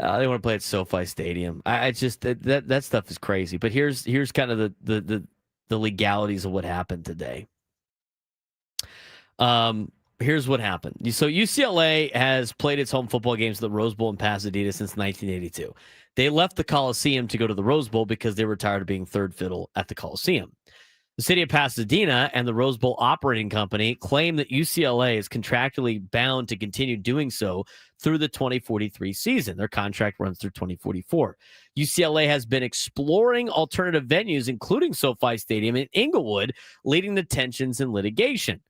they want to play at SoFi Stadium. I just that stuff is crazy. But here's kind of the legalities of what happened today. Here's what happened. So UCLA has played its home football games at the Rose Bowl in Pasadena since 1982. They left the Coliseum to go to the Rose Bowl because they were tired of being third fiddle at the Coliseum. The city of Pasadena and the Rose Bowl operating company claim that UCLA is contractually bound to continue doing so through the 2043 season. Their contract runs through 2044. UCLA has been exploring alternative venues, including SoFi Stadium in Inglewood, leading to tensions and litigation.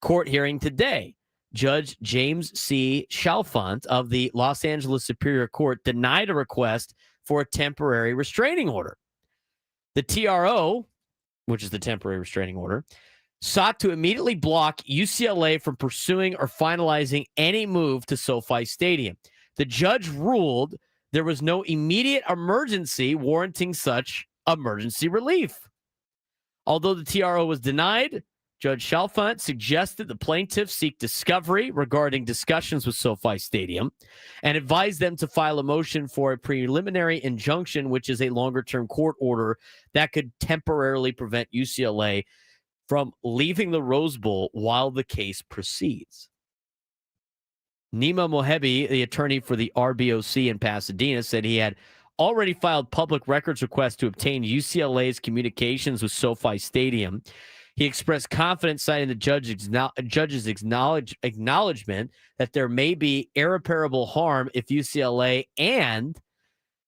Court hearing today. Judge James C. Chalfant of the Los Angeles Superior Court denied a request for a temporary restraining order. The TRO, which is the temporary restraining order, sought to immediately block UCLA from pursuing or finalizing any move to SoFi Stadium. The judge ruled there was no immediate emergency warranting such emergency relief. Although the TRO was denied, Judge Chalfant suggested the plaintiffs seek discovery regarding discussions with SoFi Stadium and advised them to file a motion for a preliminary injunction, which is a longer-term court order that could temporarily prevent UCLA from leaving the Rose Bowl while the case proceeds. Nima Mohebi, the attorney for the RBOC in Pasadena, said he had already filed public records requests to obtain UCLA's communications with SoFi Stadium. He expressed confidence, citing the judge's acknowledgement that there may be irreparable harm if UCLA and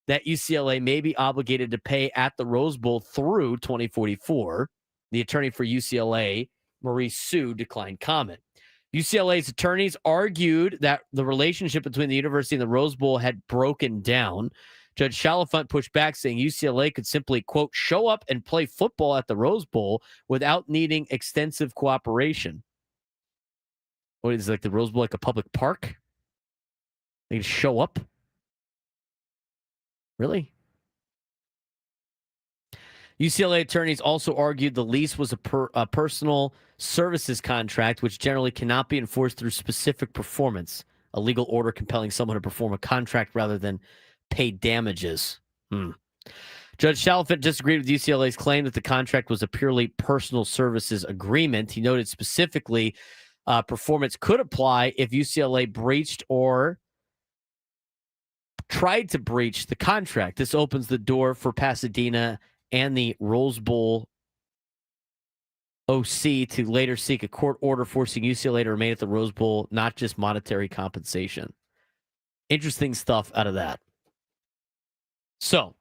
that UCLA may be obligated to pay at the Rose Bowl through 2044. The attorney for UCLA, Maurice Sue, declined comment. UCLA's attorneys argued that the relationship between the university and the Rose Bowl had broken down. Judge Chalfant pushed back, saying UCLA could simply, quote, show up and play football at the Rose Bowl without needing extensive cooperation. What is it, like the Rose Bowl, like a public park? They can show up? Really? UCLA attorneys also argued the lease was a personal services contract, which generally cannot be enforced through specific performance, a legal order compelling someone to perform a contract rather than pay damages. Judge Chalfant disagreed with UCLA's claim that the contract was a purely personal services agreement. He noted specifically performance could apply if UCLA breached or tried to breach the contract. This opens the door for Pasadena and the Rose Bowl OC to later seek a court order forcing UCLA to remain at the Rose Bowl, not just monetary compensation. Interesting stuff out of that. So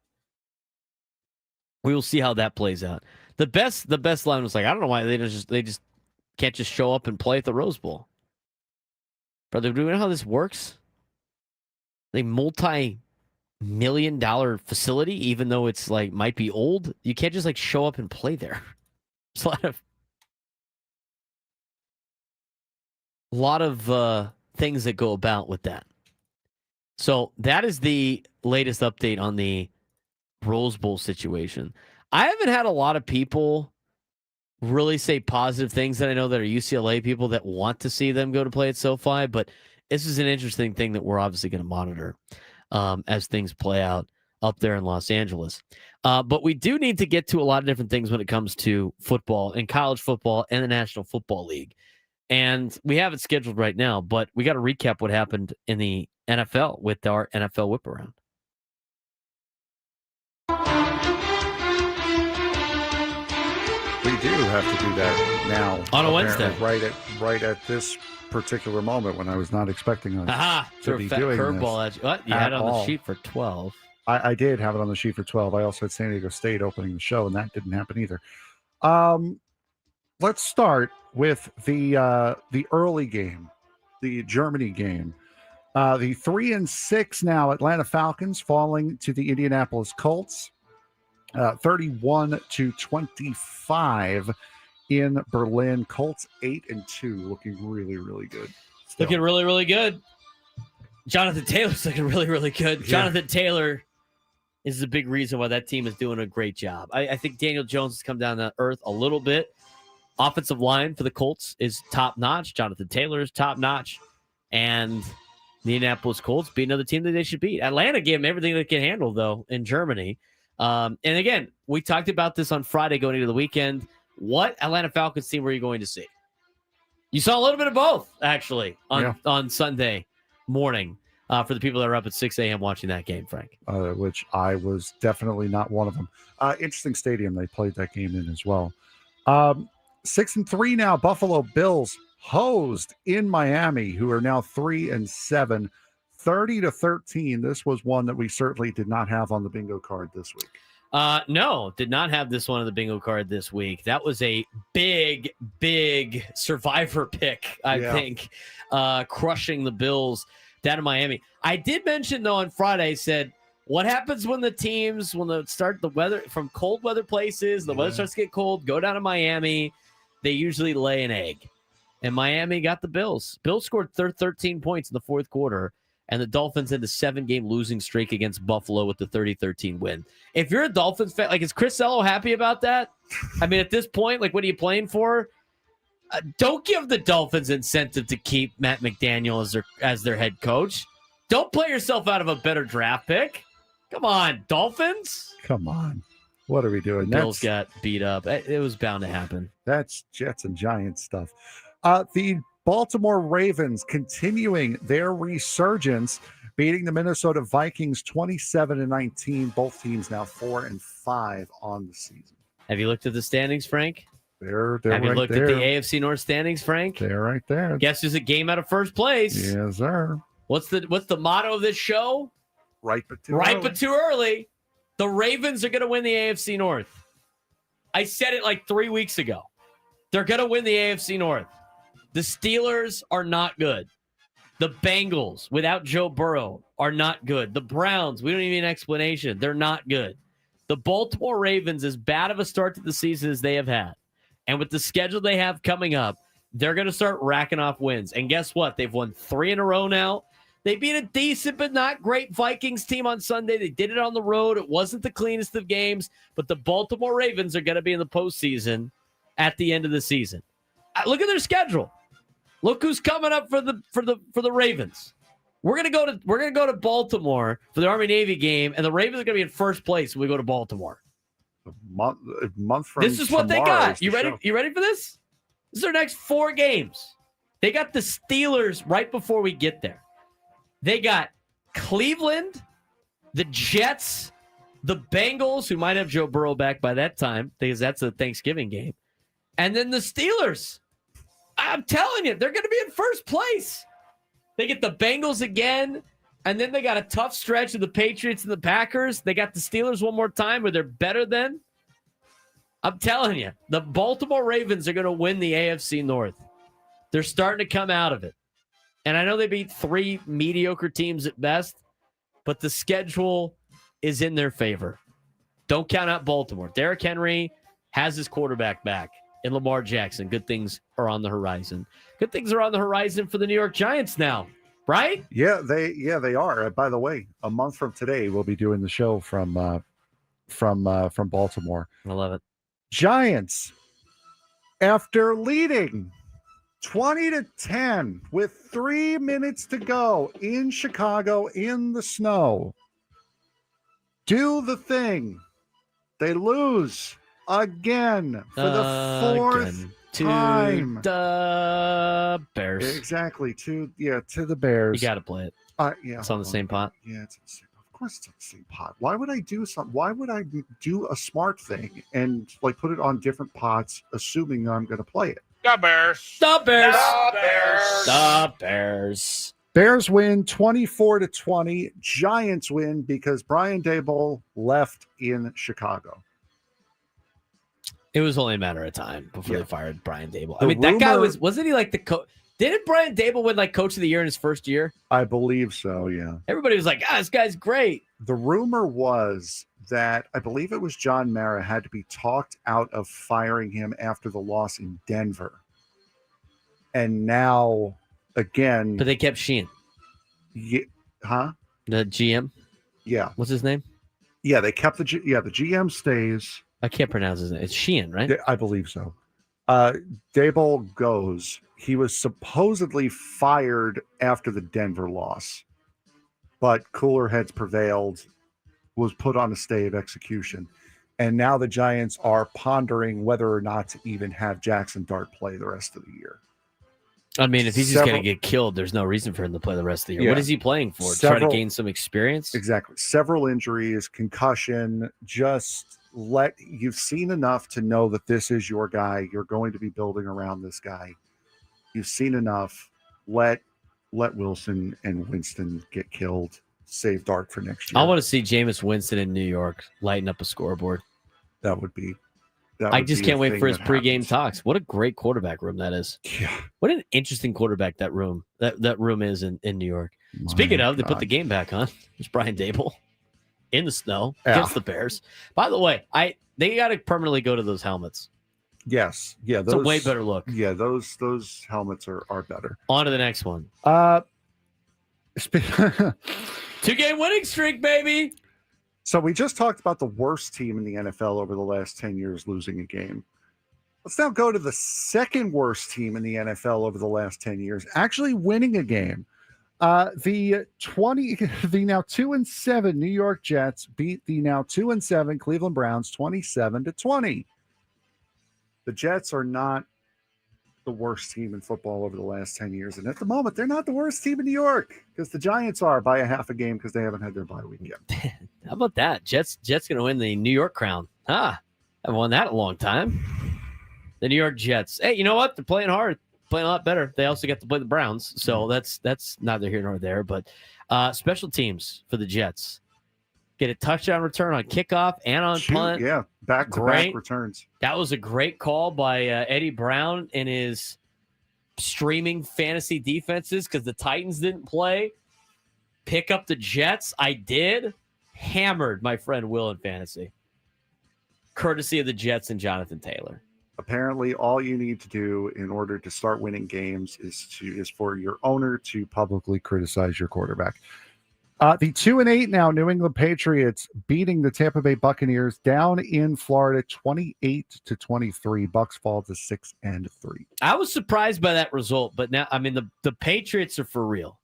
we will see how that plays out. The best line was like, I don't know why they just can't just show up and play at the Rose Bowl. Brother, do you know how this works? A multi-million-dollar facility, even though it's like might be old, you can't just like show up and play there. There's a lot of things that go about with that. So that is the latest update on the Rose Bowl situation. I haven't had a lot of people really say positive things that I know that are UCLA people that want to see them go to play at SoFi, but this is an interesting thing that we're obviously going to monitor as things play out up there in Los Angeles. But we do need to get to a lot of different things when it comes to football and college football and the National Football League. And we have it scheduled right now, but we got to recap what happened in the NFL with our NFL Whip Around. We do have to do that now. On a Wednesday. Right at this particular moment when I was not expecting us to be doing curveball at you. What? You had it on the sheet for 12. I did have it on the sheet for 12. I also had San Diego State opening the show, and that didn't happen either. Let's start with the early game, the Germany game. The 3-6 now Atlanta Falcons falling to the Indianapolis Colts, 31-25 in Berlin. Colts 8-2, looking really, really good. Still. Looking really, really good. Jonathan Taylor's looking really, really good. Yeah. Jonathan Taylor is the big reason why that team is doing a great job. I think Daniel Jones has come down to earth a little bit. Offensive line for the Colts is top-notch. Jonathan Taylor is top-notch. And the Indianapolis Colts beat another team that they should beat. Atlanta gave them everything they can handle, though, in Germany. And again, we talked about this on Friday going into the weekend. What Atlanta Falcons team were you going to see? You saw a little bit of both, actually, on Sunday morning for the people that are up at 6 a.m. watching that game, Frank. Which I was definitely not one of them. Interesting stadium they played that game in as well. 6-3 now, Buffalo Bills hosed in Miami, who are now 3-7, 30-13. This was one that we certainly did not have on the bingo card this week. No, did not have this one on the bingo card this week. That was a big, big survivor pick, I think, crushing the Bills down in Miami. I did mention, though, on Friday, I said, what happens when the teams, when they start the weather from cold weather places, the weather starts to get cold, go down to Miami, they usually lay an egg. And Miami got the Bills. Bills scored 13 points in the fourth quarter, and the Dolphins had a 7-game losing streak against Buffalo with the 30-13 win. If you're a Dolphins fan, like, is Chris Sello happy about that? I mean, at this point, like, what are you playing for? Don't give the Dolphins incentive to keep Matt McDaniel as their head coach. Don't play yourself out of a better draft pick. Come on, Dolphins. Come on. What are we doing? Bills got beat up. It was bound to happen. That's Jets and Giants stuff. The Baltimore Ravens continuing their resurgence, beating the Minnesota Vikings 27-19. Both teams now 4-5 on the season. Have you looked at the standings, Frank? They're Have you right looked there. at the AFC North standings, Frank? They're right there. Guess who's a game out of first place? Yes, sir. What's the motto of this show? Right, but too right, early. but too early. The Ravens are going to win the AFC North. I said it like 3 weeks ago. They're going to win the AFC North. The Steelers are not good. The Bengals, without Joe Burrow, are not good. The Browns, we don't even need an explanation. They're not good. The Baltimore Ravens, as bad of a start to the season as they have had, and with the schedule they have coming up, they're going to start racking off wins. And guess what? They've won 3 in a row now. They beat a decent but not great Vikings team on Sunday. They did it on the road. It wasn't the cleanest of games, but the Baltimore Ravens are going to be in the postseason at the end of the season. Look at their schedule. Look who's coming up for the Ravens. We're gonna go to Baltimore for the Army-Navy game, and the Ravens are gonna be in first place when we go to Baltimore. A month from this is what they got. You ready? Show. You ready for this? This is their next 4 games. They got the Steelers right before we get there. They got Cleveland, the Jets, the Bengals, who might have Joe Burrow back by that time because that's a Thanksgiving game, and then the Steelers. I'm telling you, they're going to be in first place. They get the Bengals again, and then they got a tough stretch of the Patriots and the Packers. They got the Steelers one more time where they're better than. I'm telling you, the Baltimore Ravens are going to win the AFC North. They're starting to come out of it. And I know they beat 3 mediocre teams at best, but the schedule is in their favor. Don't count out Baltimore. Derrick Henry has his quarterback back in Lamar Jackson. Good things are on the horizon. Good things are on the horizon for the New York Giants now, right? Yeah, they are. By the way, a month from today, we'll be doing the show from Baltimore. I love it. Giants, after leading 20-10 with 3 minutes to go in Chicago in the snow, do the thing. They lose again for the fourth time. The Bears. Exactly. To the Bears. You got to play it. Yeah. It's on the same pot. Yeah, of course it's on the same pot. Why would I do something? Why would I do a smart thing and put it on different pots, assuming I'm going to play it? The Bears. The Bears. The Bears. The Bears. Bears win 24-20. Giants win because Brian Daboll left in Chicago. It was only a matter of time before they fired Brian Daboll. That guy wasn't he like the coach? Didn't Brian Daboll win coach of the year in his first year? I believe so, yeah. Everybody was like, this guy's great. The rumor was that I believe it was John Mara had to be talked out of firing him after the loss in Denver. And now, again... But they kept Sheehan. Yeah, huh? The GM? Yeah. What's his name? Yeah, they kept the GM stays. I can't pronounce his name. It's Sheehan, right? I believe so. Daboll goes. He was supposedly fired after the Denver loss, but cooler heads prevailed, was put on a stay of execution. And now the Giants are pondering whether or not to even have Jackson Dart play the rest of the year. I mean, if he's just going to get killed, there's no reason for him to play the rest of the year. Yeah. What is he playing for? Try to gain some experience? Exactly. Several injuries, concussion, you've seen enough to know that this is your guy. You're going to be building around this guy. You've seen enough. Let Wilson and Winston get killed. Save Dart for next year. I want to see Jameis Winston in New York lighten up a scoreboard. That would be. I just can't wait for his pregame talks. What a great quarterback room that is. Yeah. What an interesting quarterback that room is in New York. Speaking of, they put the game back on. There's Brian Daboll in the snow against the Bears. By the way, they got to permanently go to those helmets. Yes. Yeah. It's a way better look. Yeah, those helmets are better. On to the next one. 2-game winning streak, baby. So we just talked about the worst team in the NFL over the last 10 years losing a game. Let's now go to the second worst team in the NFL over the last 10 years actually winning a game. The now 2-7 New York Jets beat the now 2-7 Cleveland Browns 27-20. The Jets are not the worst team in football over the last 10 years. And at the moment, they're not the worst team in New York because the Giants are by a half a game because they haven't had their bye week yet. How about that? Jets going to win the New York crown. Haven't won that in a long time. The New York Jets. Hey, you know what? They're playing hard, playing a lot better. They also get to play the Browns. So that's neither here nor there. But special teams for the Jets. Get a touchdown return on kickoff and on punt. Yeah, back-to-back returns. That was a great call by Eddie Brown and his streaming fantasy defenses because the Titans didn't play. Pick up the Jets. I did. Hammered my friend Will in fantasy. Courtesy of the Jets and Jonathan Taylor. Apparently, all you need to do in order to start winning games is for your owner to publicly criticize your quarterback. The 2-8 now New England Patriots beating the Tampa Bay Buccaneers down in Florida 28-23. Bucks fall to 6-3. I was surprised by that result, but now the Patriots are for real.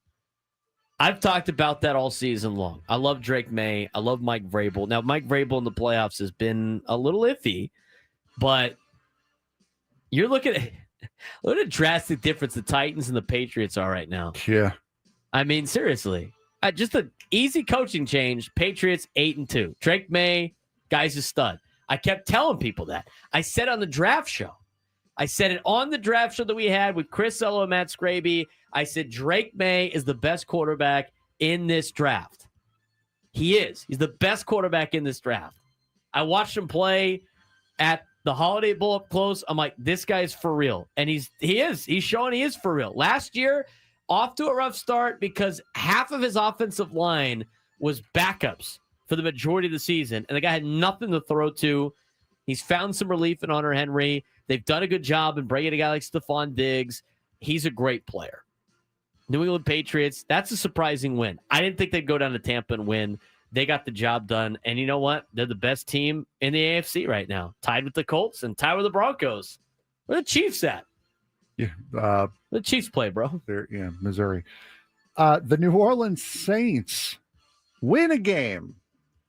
I've talked about that all season long. I love Drake May. I love Mike Vrabel. Now Mike Vrabel in the playoffs has been a little iffy, but you're looking at what a drastic difference the Titans and the Patriots are right now. Yeah, seriously. Just an easy coaching change. Patriots 8-2. Drake May, guy's a stud. I kept telling people that. I said on the draft show. I said it on the draft show that we had with Chris Ello and Matt Scraby. I said Drake May is the best quarterback in this draft. He is. He's the best quarterback in this draft. I watched him play at the Holiday Bowl up close. I'm like, this guy's for real. And he is. He's showing he is for real. Last year, off to a rough start because half of his offensive line was backups for the majority of the season, and the guy had nothing to throw to. He's found some relief in Hunter Henry. They've done a good job in bringing a guy like Stephon Diggs. He's a great player. New England Patriots, that's a surprising win. I didn't think they'd go down to Tampa and win. They got the job done. And you know what? They're the best team in the AFC right now, tied with the Colts and tied with the Broncos. Where the Chiefs at? Yeah, Where the Chiefs play, bro. they're Missouri. The New Orleans Saints win a game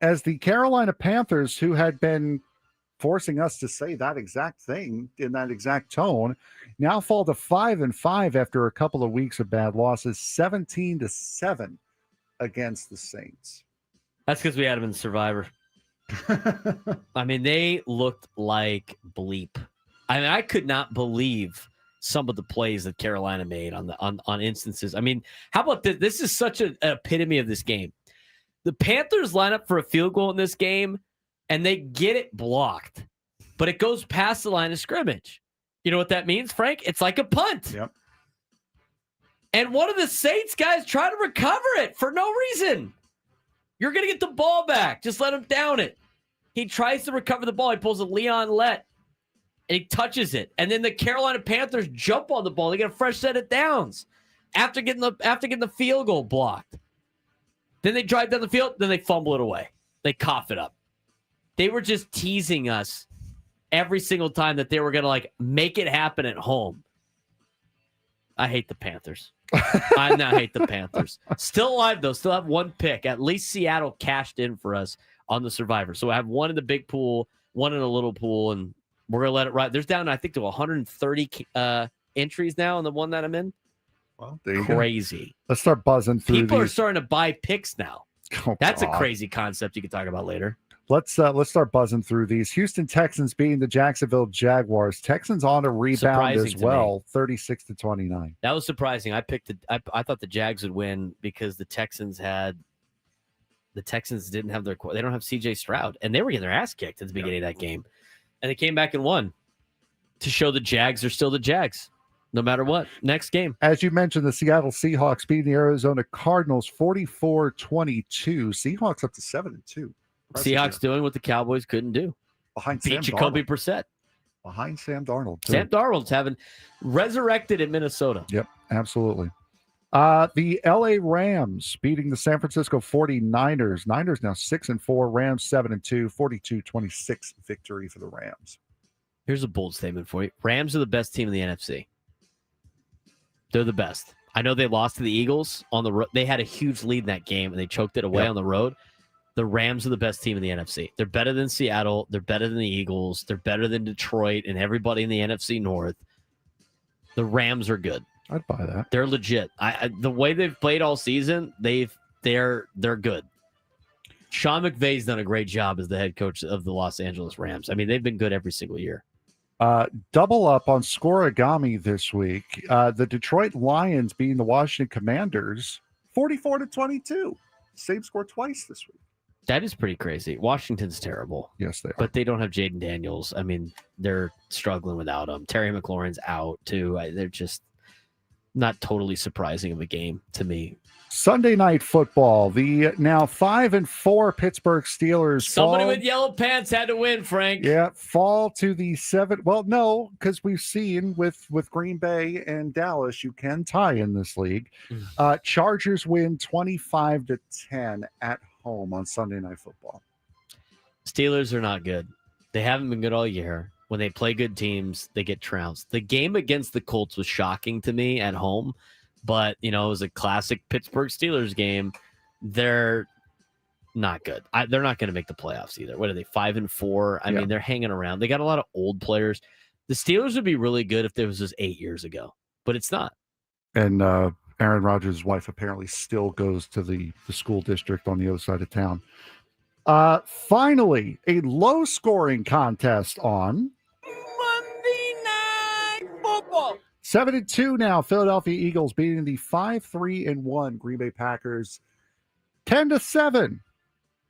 as the Carolina Panthers, who had been forcing us to say that exact thing in that exact tone, now fall to 5-5 after a couple of weeks of bad losses, 17-7 against the Saints. That's because we had them in Survivor. I mean, they looked like bleep. I mean, I could not believe some of the plays that Carolina made on instances. I mean, how about this? This is such an epitome of this game. The Panthers line up for a field goal in this game, and they get it blocked, but it goes past the line of scrimmage. You know what that means, Frank? It's like a punt. Yep. And one of the Saints guys tried to recover it for no reason. You're going to get the ball back. Just let him down it. He tries to recover the ball. He pulls a Leon Lett, and he touches it. And then the Carolina Panthers jump on the ball. They get a fresh set of downs after getting the field goal blocked. Then they drive down the field. Then they fumble it away. They cough it up. They were just teasing us every single time that they were going to like make it happen at home. I hate the Panthers. I now hate the Panthers. Still alive, though. Still have one pick. At least Seattle cashed in for us on the Survivor. So I have one in the big pool, one in a little pool, and we're going to let it ride. There's down, I think, to 130 entries now on the one that I'm in. Well, there you Crazy. go. Let's start buzzing through People are these. starting to buy picks now. Oh, That's God. a crazy concept you can talk about later. Let's start buzzing through these. Houston Texans beating the Jacksonville Jaguars. Texans on a rebound Surprising as to well, 36-29. That was surprising. I thought the Jags would win because the Texans didn't have they don't have CJ Stroud, and they were getting their ass kicked at the beginning of that game. And they came back and won to show the Jags are still the Jags, no matter what. Next game. As you mentioned, the Seattle Seahawks beating the Arizona Cardinals 44-22. Seahawks up to 7-2. Seahawks doing what the Cowboys couldn't do. Behind Beat Sam Jacoby Darnold. Brissett. Behind Sam Darnold. too. Sam Darnold's having resurrected in Minnesota. Yep, absolutely. The LA Rams beating the San Francisco 49ers. Niners now 6-4. Rams 7-2. 42-26 victory for the Rams. Here's a bold statement for you. Rams are the best team in the NFC. They're the best. I know they lost to the Eagles on the road. They had a huge lead in that game, and they choked it away on the road. The Rams are the best team in the NFC. They're better than Seattle. They're better than the Eagles. They're better than Detroit and everybody in the NFC North. The Rams are good. I'd buy that. They're legit. The way they've played all season, they're good. Sean McVay's done a great job as the head coach of the Los Angeles Rams. I mean, they've been good every single year. Double up on scoreagami this week. The Detroit Lions beating the Washington Commanders 44-22. Same score twice this week. That is pretty crazy. Washington's terrible. Yes, they are. But they don't have Jaden Daniels. I mean, they're struggling without him. Terry McLaurin's out, too. They're just not totally surprising of a game to me. Sunday night football. The now 5-4 Pittsburgh Steelers. Somebody with yellow pants had to win, Frank. Yeah, fall to the 7. Well, no, because we've seen with Green Bay and Dallas, you can tie in this league. Chargers win 25-10 at home on Sunday night football. Steelers are not good. They haven't been good all year. When they play good teams, they get trounced. The game against the Colts was shocking to me at home. But, it was a classic Pittsburgh Steelers game. They're not good. They're not going to make the playoffs either. What are they, 5-4? I mean, they're hanging around. They got a lot of old players. The Steelers would be really good if it was just 8 years ago, but it's not. And Aaron Rodgers' wife apparently still goes to the school district on the other side of town. Finally, a low-scoring contest on Monday Night Football. 7-2 now. Philadelphia Eagles beating the 5-3-1 Green Bay Packers 10-7.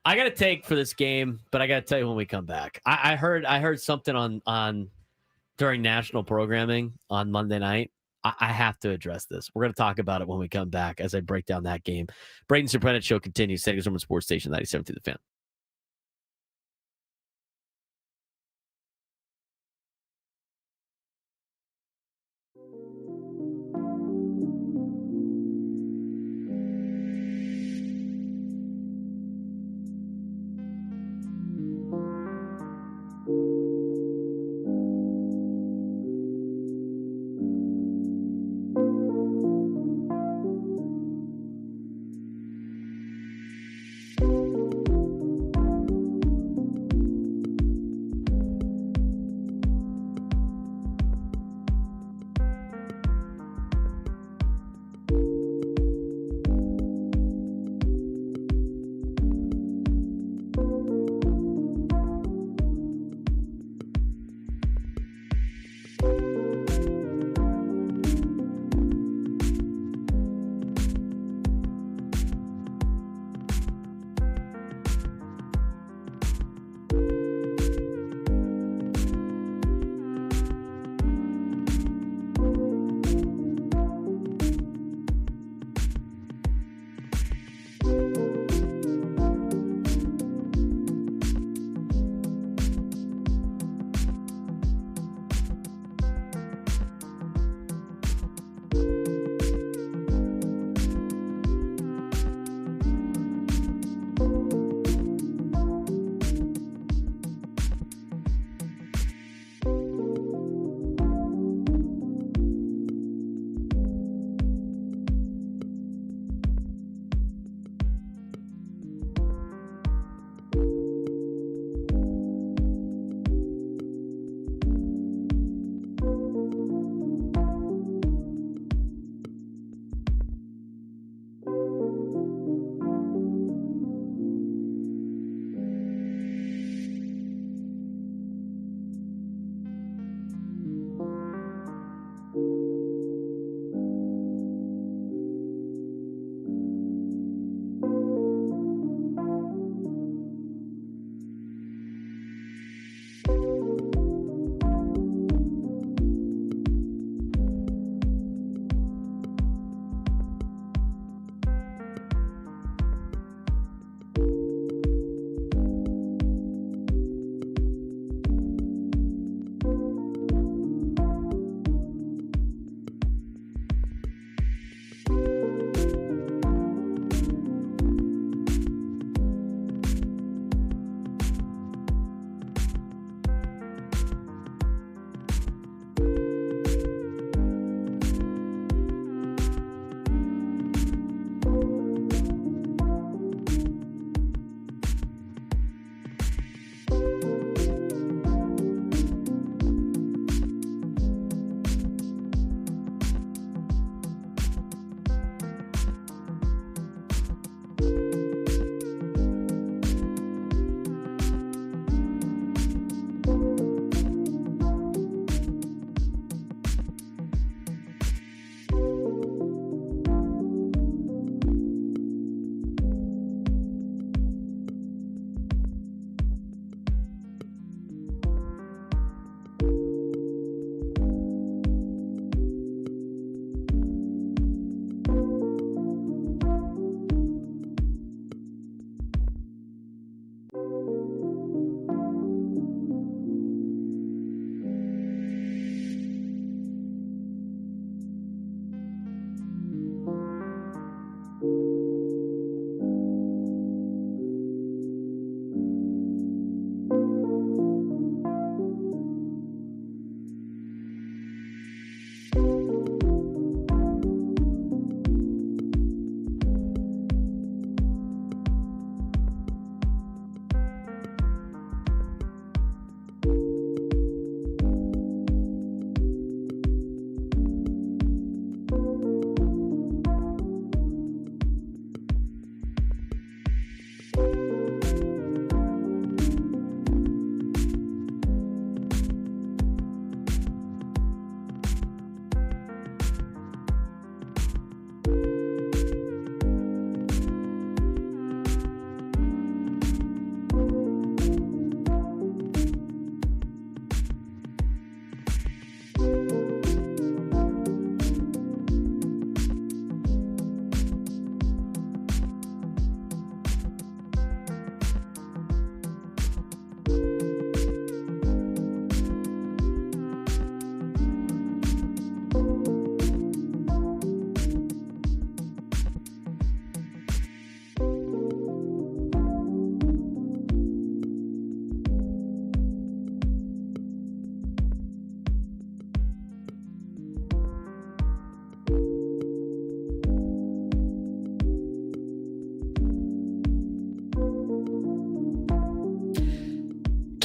I got a take for this game, but I got to tell you when we come back. I heard something on during national programming on Monday night. I have to address this. We're going to talk about it when we come back as I break down that game. Braden Surprenant Show continues. San Diego Sports Station 97 through the Fan.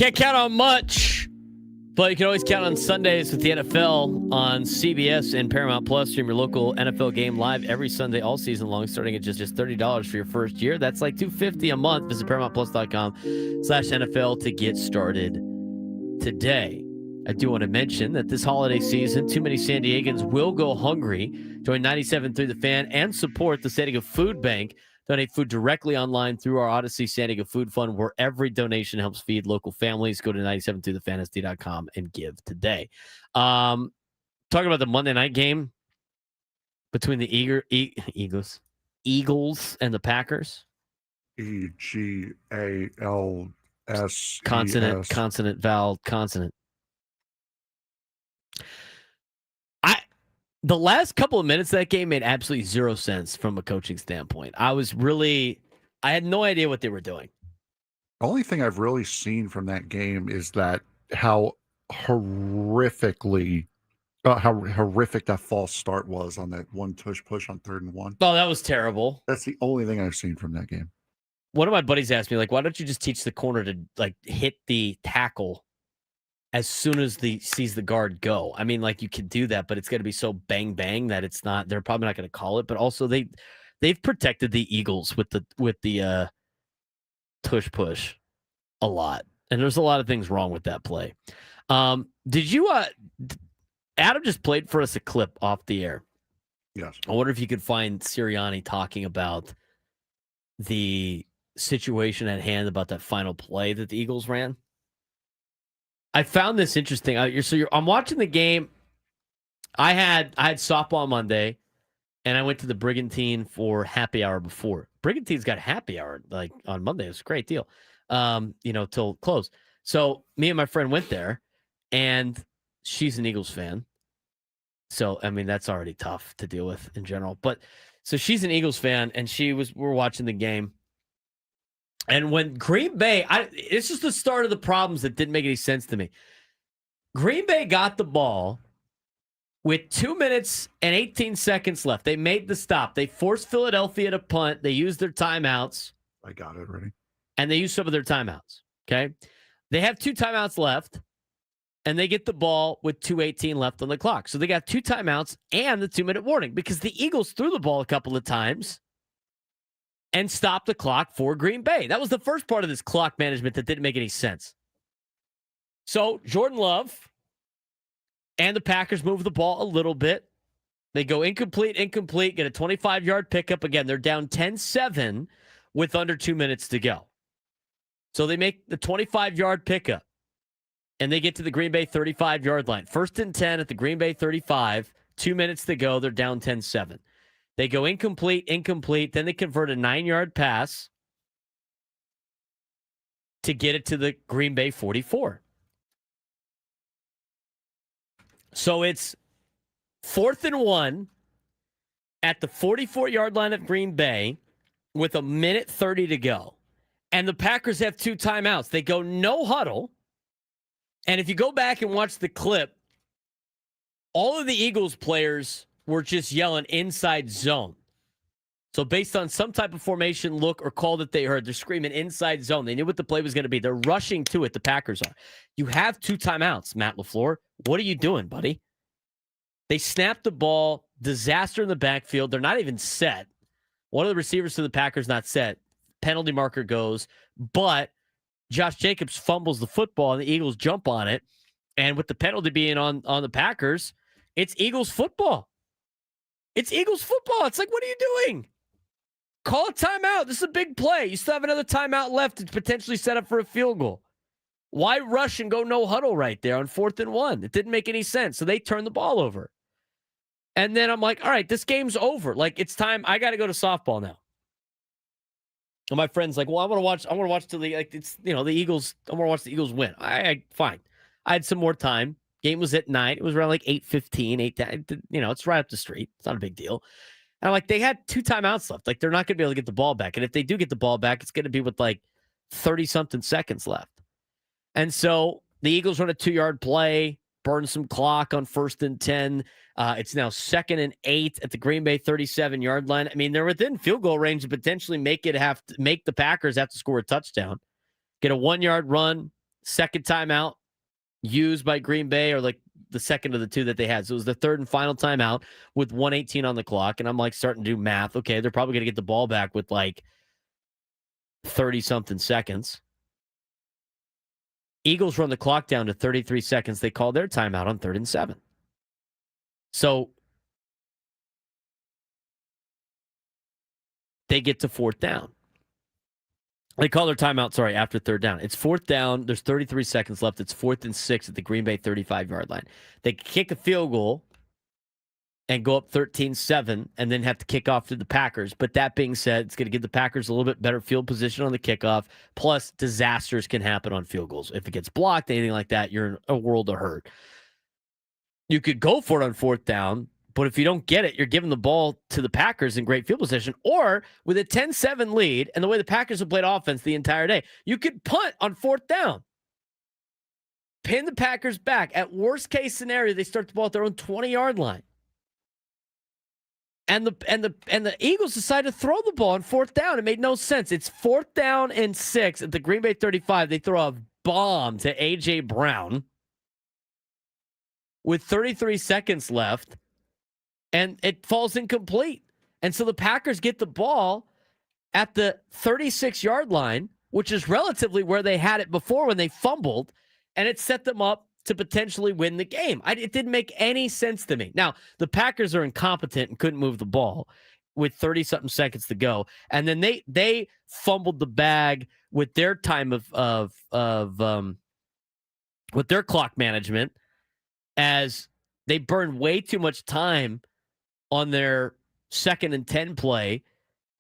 Can't count on much, but you can always count on Sundays with the NFL on CBS and Paramount Plus. Stream your local NFL game live every Sunday all season long, starting at just $30 for your first year. That's like $250 a month. Visit ParamountPlus.com/NFL to get started today. I do want to mention that this holiday season, too many San Diegans will go hungry. Join 97 through the Fan and support the San Diego Food Bank. Donate food directly online through our Odyssey San Diego Food Fund, where every donation helps feed local families. Go to 97throughthefantasy.com and give today. Talking about the Monday night game between the Eagles and the Packers. EGALS. Consonant, vowel, consonant. The last couple of minutes of that game made absolutely zero sense from a coaching standpoint. I had no idea what they were doing. The only thing I've really seen from that game is that how horrific that false start was on that one tush push on 3rd and 1. Oh, that was terrible. That's the only thing I've seen from that game. One of my buddies asked me, like, why don't you just teach the corner to like hit the tackle as soon as sees the guard go? I mean, like, you could do that, but it's going to be so bang bang that they're probably not going to call it. But also they've protected the Eagles with the tush push a lot. And there's a lot of things wrong with that play. Did you Adam just played for us a clip off the air. Yes. I wonder if you could find Sirianni talking about the situation at hand, about that final play that the Eagles ran. I found this interesting. I'm watching the game. I had softball Monday, and I went to the Brigantine for happy hour before. Brigantine's got happy hour like on Monday. It's a great deal, till close. So me and my friend went there, and she's an Eagles fan. So I mean that's already tough to deal with in general. But so she's an Eagles fan, and we're watching the game. And when Green Bay, it's just the start of the problems that didn't make any sense to me. Green Bay got the ball with 2 minutes and 18 seconds left. They made the stop. They forced Philadelphia to punt. They used their timeouts. I got it ready. And they used some of their timeouts. Okay. They have 2 timeouts left, and they get the ball with 2:18 left on the clock. So they got 2 timeouts and the 2-minute warning because the Eagles threw the ball a couple of times and stopped the clock for Green Bay. That was the first part of this clock management that didn't make any sense. So Jordan Love and the Packers move the ball a little bit. They go incomplete, get a 25-yard pickup. Again, they're down 10-7 with under 2 minutes to go. So they make the 25-yard pickup, and they get to the Green Bay 35-yard line. 1st and 10 at the Green Bay 35, 2 minutes to go. They're down 10-7. They go incomplete. Then they convert a 9-yard pass to get it to the Green Bay 44. So it's 4th and 1 at the 44-yard line of Green Bay with 1:30 to go. And the Packers have 2 timeouts. They go no huddle. And if you go back and watch the clip, all of the Eagles players were just yelling inside zone. So based on some type of formation, look, or call that they heard, they're screaming inside zone. They knew what the play was going to be. They're rushing to it, the Packers are. You have 2 timeouts, Matt LaFleur. What are you doing, buddy? They snapped the ball, disaster in the backfield. They're not even set. One of the receivers to the Packers not set. Penalty marker goes, but Josh Jacobs fumbles the football, and the Eagles jump on it. And with the penalty being on the Packers, it's Eagles football. It's Eagles football. It's like, what are you doing? Call a timeout. This is a big play. You still have another timeout left to potentially set up for a field goal. Why rush and go no huddle right there on 4th and 1? It didn't make any sense. So they turned the ball over. And then I'm like, all right, this game's over. Like, it's time. I got to go to softball now. And my friend's like, well, I want to watch till the, like, it's, the Eagles. I want to watch the Eagles win. Fine. I had some more time. Game was at 9. It was around like 8:15, 8:10. It's right up the street. It's not a big deal. And I'm like, they had 2 timeouts left. Like, they're not going to be able to get the ball back. And if they do get the ball back, it's going to be with like 30-something seconds left. And so the Eagles run a 2-yard play, burn some clock on 1st and 10. It's now 2nd and 8 at the Green Bay 37-yard line. I mean, they're within field goal range to potentially make the Packers have to score a touchdown. Get a 1-yard run, second timeout used by Green Bay, or like the second of the two that they had. So it was the third and final timeout with 1:18 on the clock. And I'm like starting to do math. Okay, they're probably going to get the ball back with like 30-something seconds. Eagles run the clock down to 33 seconds. They call their timeout on 3rd and 7. So they get to 4th down. They call their timeout, after 3rd down. It's 4th down. There's 33 seconds left. It's 4th and 6 at the Green Bay 35-yard line. They kick a field goal and go up 13-7 and then have to kick off to the Packers. But that being said, it's going to give the Packers a little bit better field position on the kickoff. Plus, disasters can happen on field goals. If it gets blocked, anything like that, you're in a world of hurt. You could go for it on 4th down, but if you don't get it, you're giving the ball to the Packers in great field position. Or with a 10-7 lead, and the way the Packers have played offense the entire day, you could punt on 4th down. Pin the Packers back. At worst case scenario, they start the ball at their own 20-yard line. And the Eagles decide to throw the ball on 4th down. It made no sense. It's 4th down and 6 at the Green Bay 35. They throw a bomb to A.J. Brown with 33 seconds left, and it falls incomplete. And so the Packers get the ball at the 36-yard line, which is relatively where they had it before when they fumbled, and it set them up to potentially win the game. It didn't make any sense to me. Now, the Packers are incompetent and couldn't move the ball with 30-something seconds to go. And then they fumbled the bag with their time with their clock management, as they burned way too much time on their 2nd and 10 play,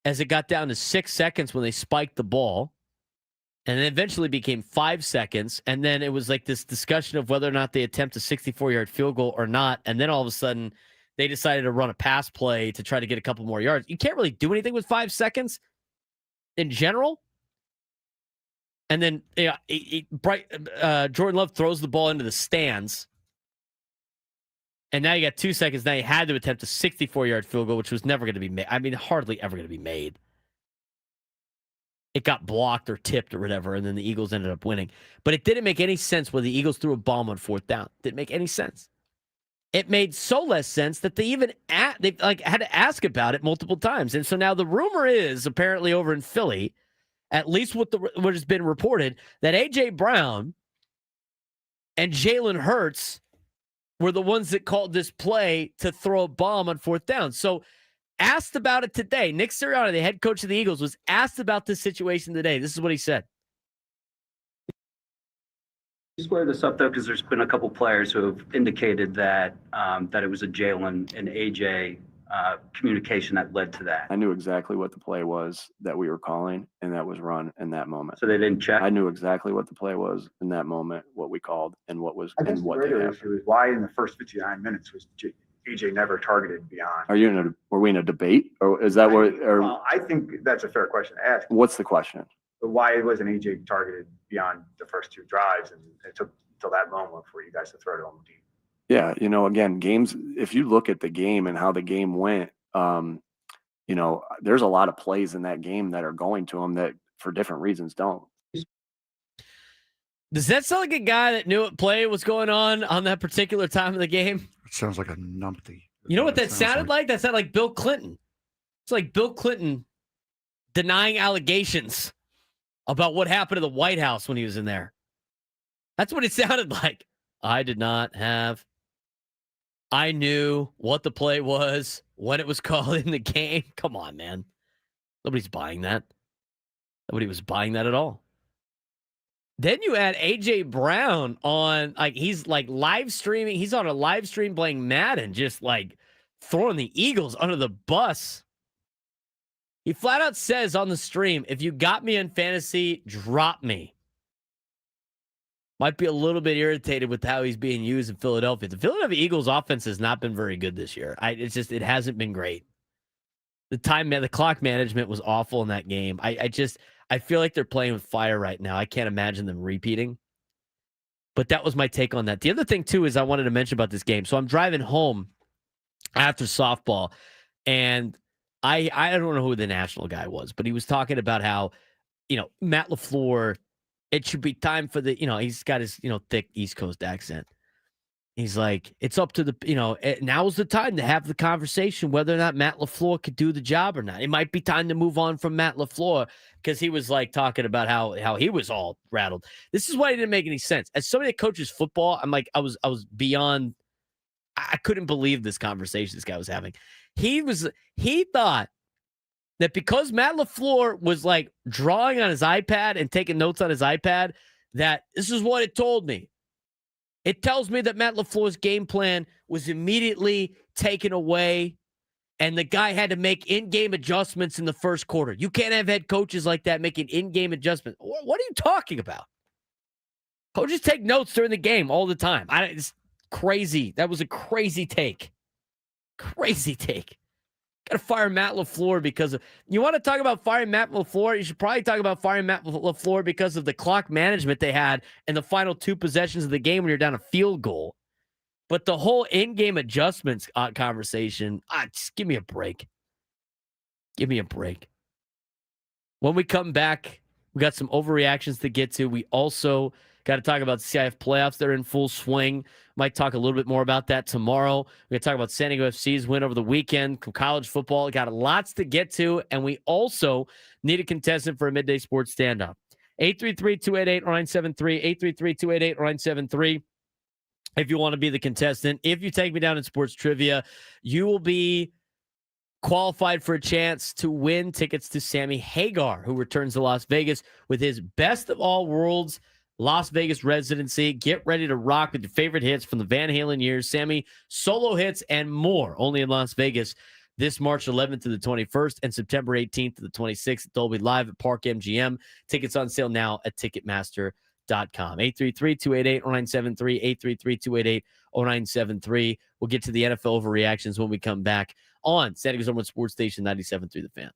as it got down to 6 seconds when they spiked the ball. And it eventually became 5 seconds. And then it was like this discussion of whether or not they attempt a 64-yard field goal or not. And then all of a sudden, they decided to run a pass play to try to get a couple more yards. You can't really do anything with 5 seconds in general. And then Jordan Love throws the ball into the stands. And now you got 2 seconds. Now you had to attempt a 64-yard field goal, which was never going to be made. I mean, hardly ever going to be made. It got blocked or tipped or whatever, and then the Eagles ended up winning. But it didn't make any sense when the Eagles threw a bomb on 4th down. Didn't make any sense. It made so less sense that they even had to ask about it multiple times. And so now the rumor is, apparently over in Philly, at least what has been reported, that A.J. Brown and Jalen Hurts were the ones that called this play to throw a bomb on 4th down. So asked about it today, Nick Sirianni, the head coach of the Eagles, was asked about this situation today. This is what he said. Square this up, though, because there's been a couple players who have indicated that that it was a Jalen and AJ communication that led to that. I knew exactly what the play was that we were calling, and that was run in that moment. So they didn't check? I knew exactly what the play was in that moment, what we called, and what was I guess and what the did greater happen. issue is why in the first 59 minutes was AJ never targeted beyond. Were we in a debate, or is that what? Or Well, I think that's a fair question to ask. what's the question? But why wasn't AJ targeted beyond the first 2 drives, and it took until that moment for you guys to throw to him deep? Yeah, again, games. If you look at the game and how the game went, there's a lot of plays in that game that are going to him that, for different reasons, don't. Does that sound like a guy that knew what play was going on that particular time of the game? It sounds like a numpty. You know what that sounded like? That sounded like Bill Clinton. It's like Bill Clinton denying allegations about what happened to the White House when he was in there. That's what it sounded like. I did not have. I knew what the play was, when it was called in the game. Come on, man. Nobody's buying that. Nobody was buying that at all. Then you add A.J. Brown on, he's live streaming. He's on a live stream playing Madden, just throwing the Eagles under the bus. He flat out says on the stream, if you got me in fantasy, drop me. Might be a little bit irritated with how he's being used in Philadelphia. The Philadelphia Eagles offense has not been very good this year. It hasn't been great. The clock management was awful in that game. I feel like they're playing with fire right now. I can't imagine them repeating. But that was my take on that. The other thing, too, is I wanted to mention about this game. So I'm driving home after softball, and I don't know who the national guy was, but he was talking about how, Matt LaFleur it should be time for the, he's got his, thick East Coast accent. He's like, it's up to the, now's the time to have the conversation whether or not Matt LaFleur could do the job or not. It might be time to move on from Matt LaFleur because he was like talking about how he was all rattled. This is why it didn't make any sense. As somebody that coaches football, I'm like, I was beyond, I couldn't believe this conversation this guy was having. He thought that because Matt LaFleur was like drawing on his iPad and taking notes on his iPad, that this is what it told me. It tells me that Matt LaFleur's game plan was immediately taken away, and the guy had to make in-game adjustments in the first quarter. You can't have head coaches like that making in-game adjustments. What are you talking about? Coaches take notes during the game all the time. It's crazy. That was a crazy take. Crazy take. Got to fire Matt LaFleur because of... You want to talk about firing Matt LaFleur? You should probably talk about firing Matt LaFleur because of the clock management they had in the final 2 possessions of the game when you're down a field goal. But the whole in-game adjustments conversation, just give me a break. Give me a break. When we come back, we got some overreactions to get to. We also got to talk about the CIF playoffs. They're in full swing. Might talk a little bit more about that tomorrow. We're going to talk about San Diego FC's win over the weekend, college football. Got lots to get to, and we also need a contestant for a midday sports stand-up. 833-288-0973, 833-288-0973. If you want to be the contestant, if you take me down in sports trivia, you will be qualified for a chance to win tickets to Sammy Hagar, who returns to Las Vegas with his Best of All Worlds Las Vegas residency. Get ready to rock with your favorite hits from the Van Halen years, Sammy solo hits, and more. Only in Las Vegas this March 11th to the 21st and September 18th to the 26th at Dolby Live at Park MGM. Tickets on sale now at Ticketmaster.com. 833-288-0973, 833-288-0973. We'll get to the NFL overreactions when we come back on San Diego's #1 Sports Station 97.3 The Fan.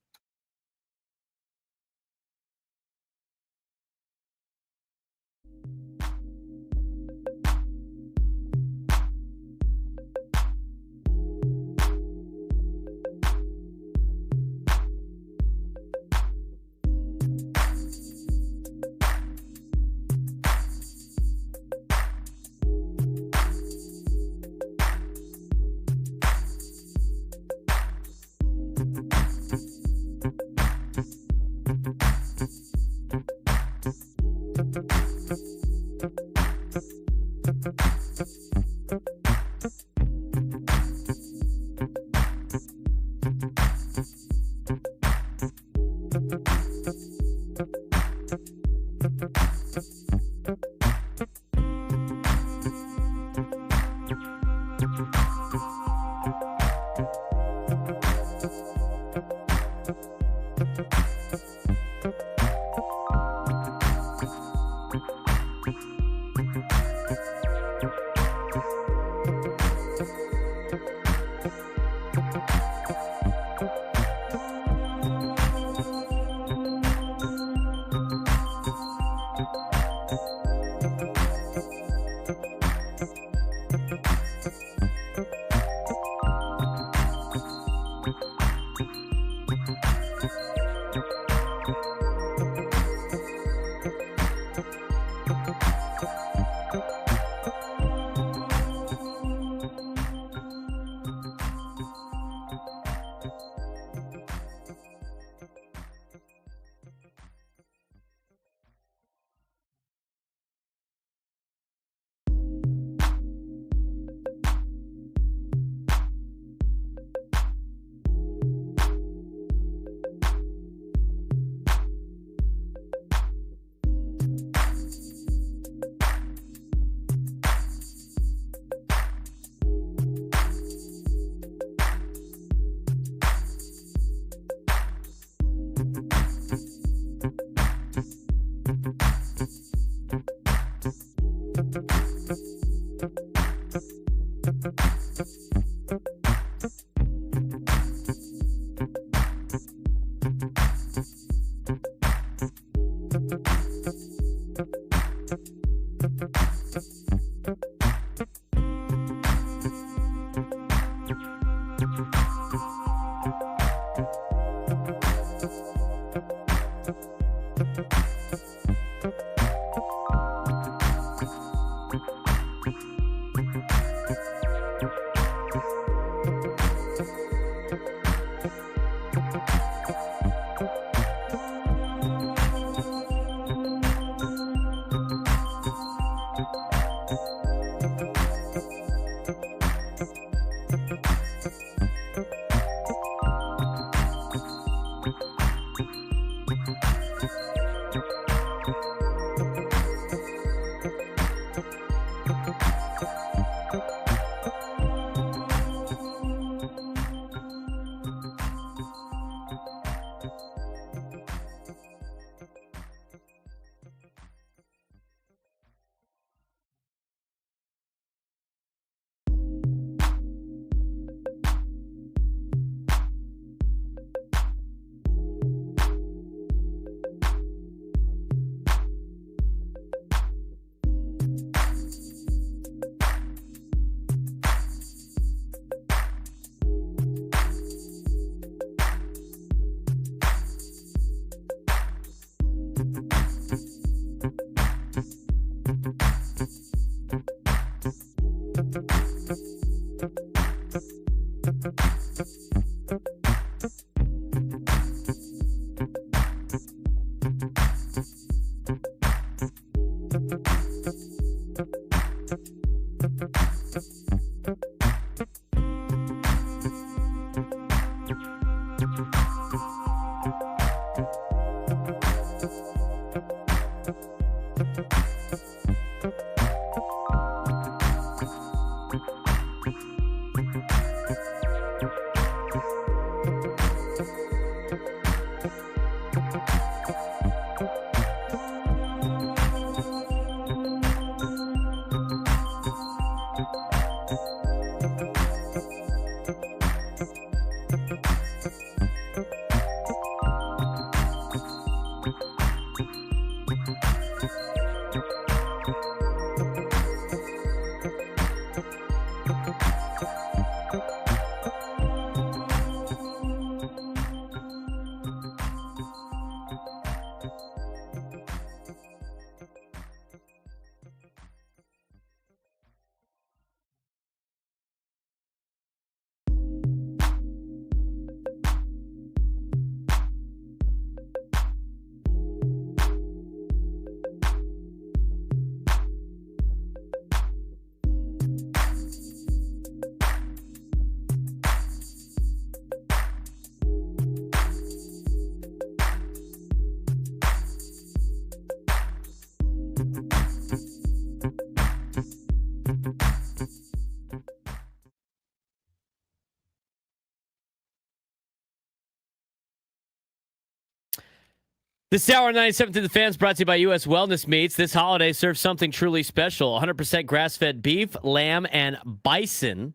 This hour 97 to the fans brought to you by U.S. Wellness Meats. This holiday serves something truly special. 100% grass-fed beef, lamb, and bison,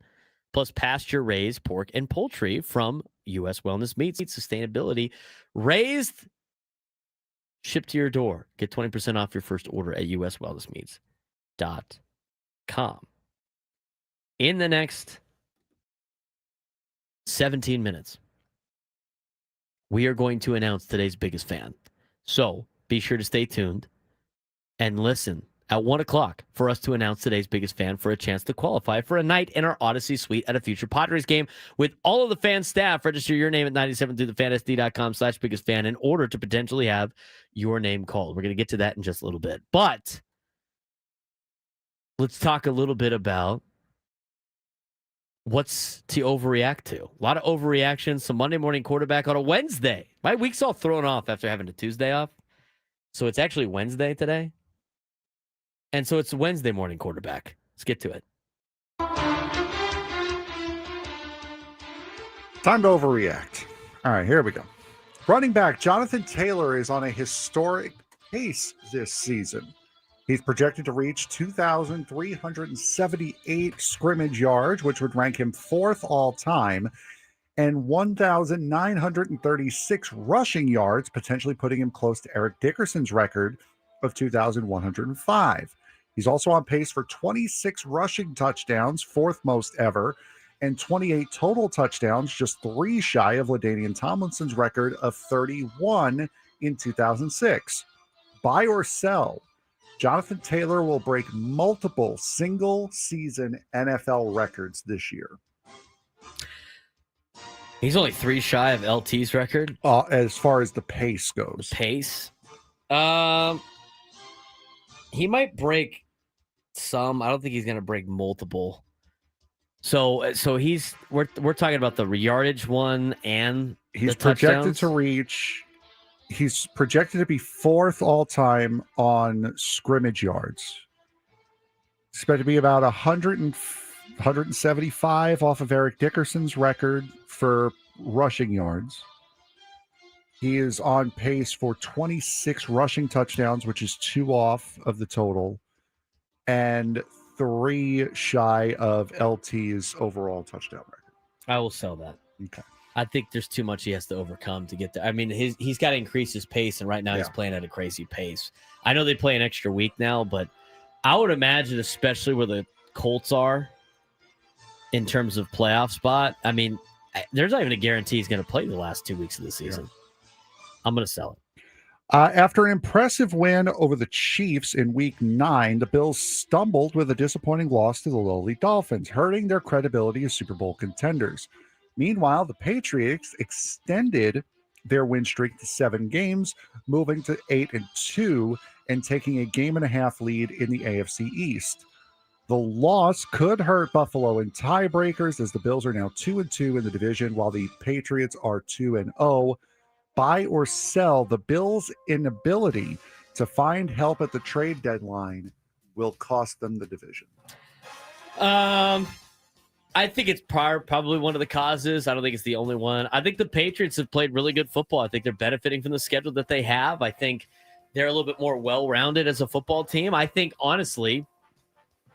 plus pasture-raised pork and poultry from U.S. Wellness Meats. Sustainability raised, shipped to your door. Get 20% off your first order at uswellnessmeats.com. In the next 17 minutes, we are going to announce today's biggest fan. So be sure to stay tuned and listen at 1 o'clock for us to announce today's biggest fan for a chance to qualify for a night in our Odyssey suite at a future Padres game with all of the fan staff. Register your name at 97throughthefansd.com/biggest fan in order to potentially have your name called. We're going to get to that in just a little bit. But let's talk a little bit about what's to overreact to. A lot of overreaction. Some Monday morning quarterback on a Wednesday. My week's all thrown off after having a Tuesday off. So it's actually Wednesday today. And so it's a Wednesday morning quarterback. Let's get to it. Time to overreact. All right, here we go. Running back Jonathan Taylor is on a historic pace this season. He's projected to reach 2,378 scrimmage yards, which would rank him fourth all time, and 1,936 rushing yards, potentially putting him close to Eric Dickerson's record of 2,105. He's also on pace for 26 rushing touchdowns, fourth most ever, and 28 total touchdowns, just 3 shy of LaDainian Tomlinson's record of 31 in 2006. Buy or sell, Jonathan Taylor will break multiple single-season NFL records this year. He's only 3 shy of LT's record. As far as the pace goes. The pace? He might break some. I don't think he's going to break multiple. So we're talking about the yardage one and he's the projected touchdowns? to reach. He's projected to be fourth all time on scrimmage yards. He's expected to be about 175 off of Eric Dickerson's record for rushing yards. He is on pace for 26 rushing touchdowns, which is 2 off of the total, and 3 shy of LT's overall touchdown record. I will sell that. Okay. I think there's too much he has to overcome to get there. I mean, he's got to increase his pace, and right now he's playing at a crazy pace. I know they play an extra week now, but I would imagine, especially where the Colts are in terms of playoff spot, I mean, there's not even a guarantee he's going to play the last 2 weeks of the season. Yeah. I'm going to sell it. After an impressive win over the Chiefs in Week 9, the Bills stumbled with a disappointing loss to the lowly Dolphins, hurting their credibility as Super Bowl contenders. Meanwhile, the Patriots extended their win streak to 7 games, moving to 8-2 and taking a 1.5 game lead in the AFC East. The loss could hurt Buffalo in tiebreakers as the Bills are now 2-2 in the division, while the Patriots are 2-0. Buy or sell, the Bills' inability to find help at the trade deadline will cost them the division. I think it's probably one of the causes. I don't think it's the only one. I think the Patriots have played really good football. I think they're benefiting from the schedule that they have. I think they're a little bit more well-rounded as a football team. I think, honestly,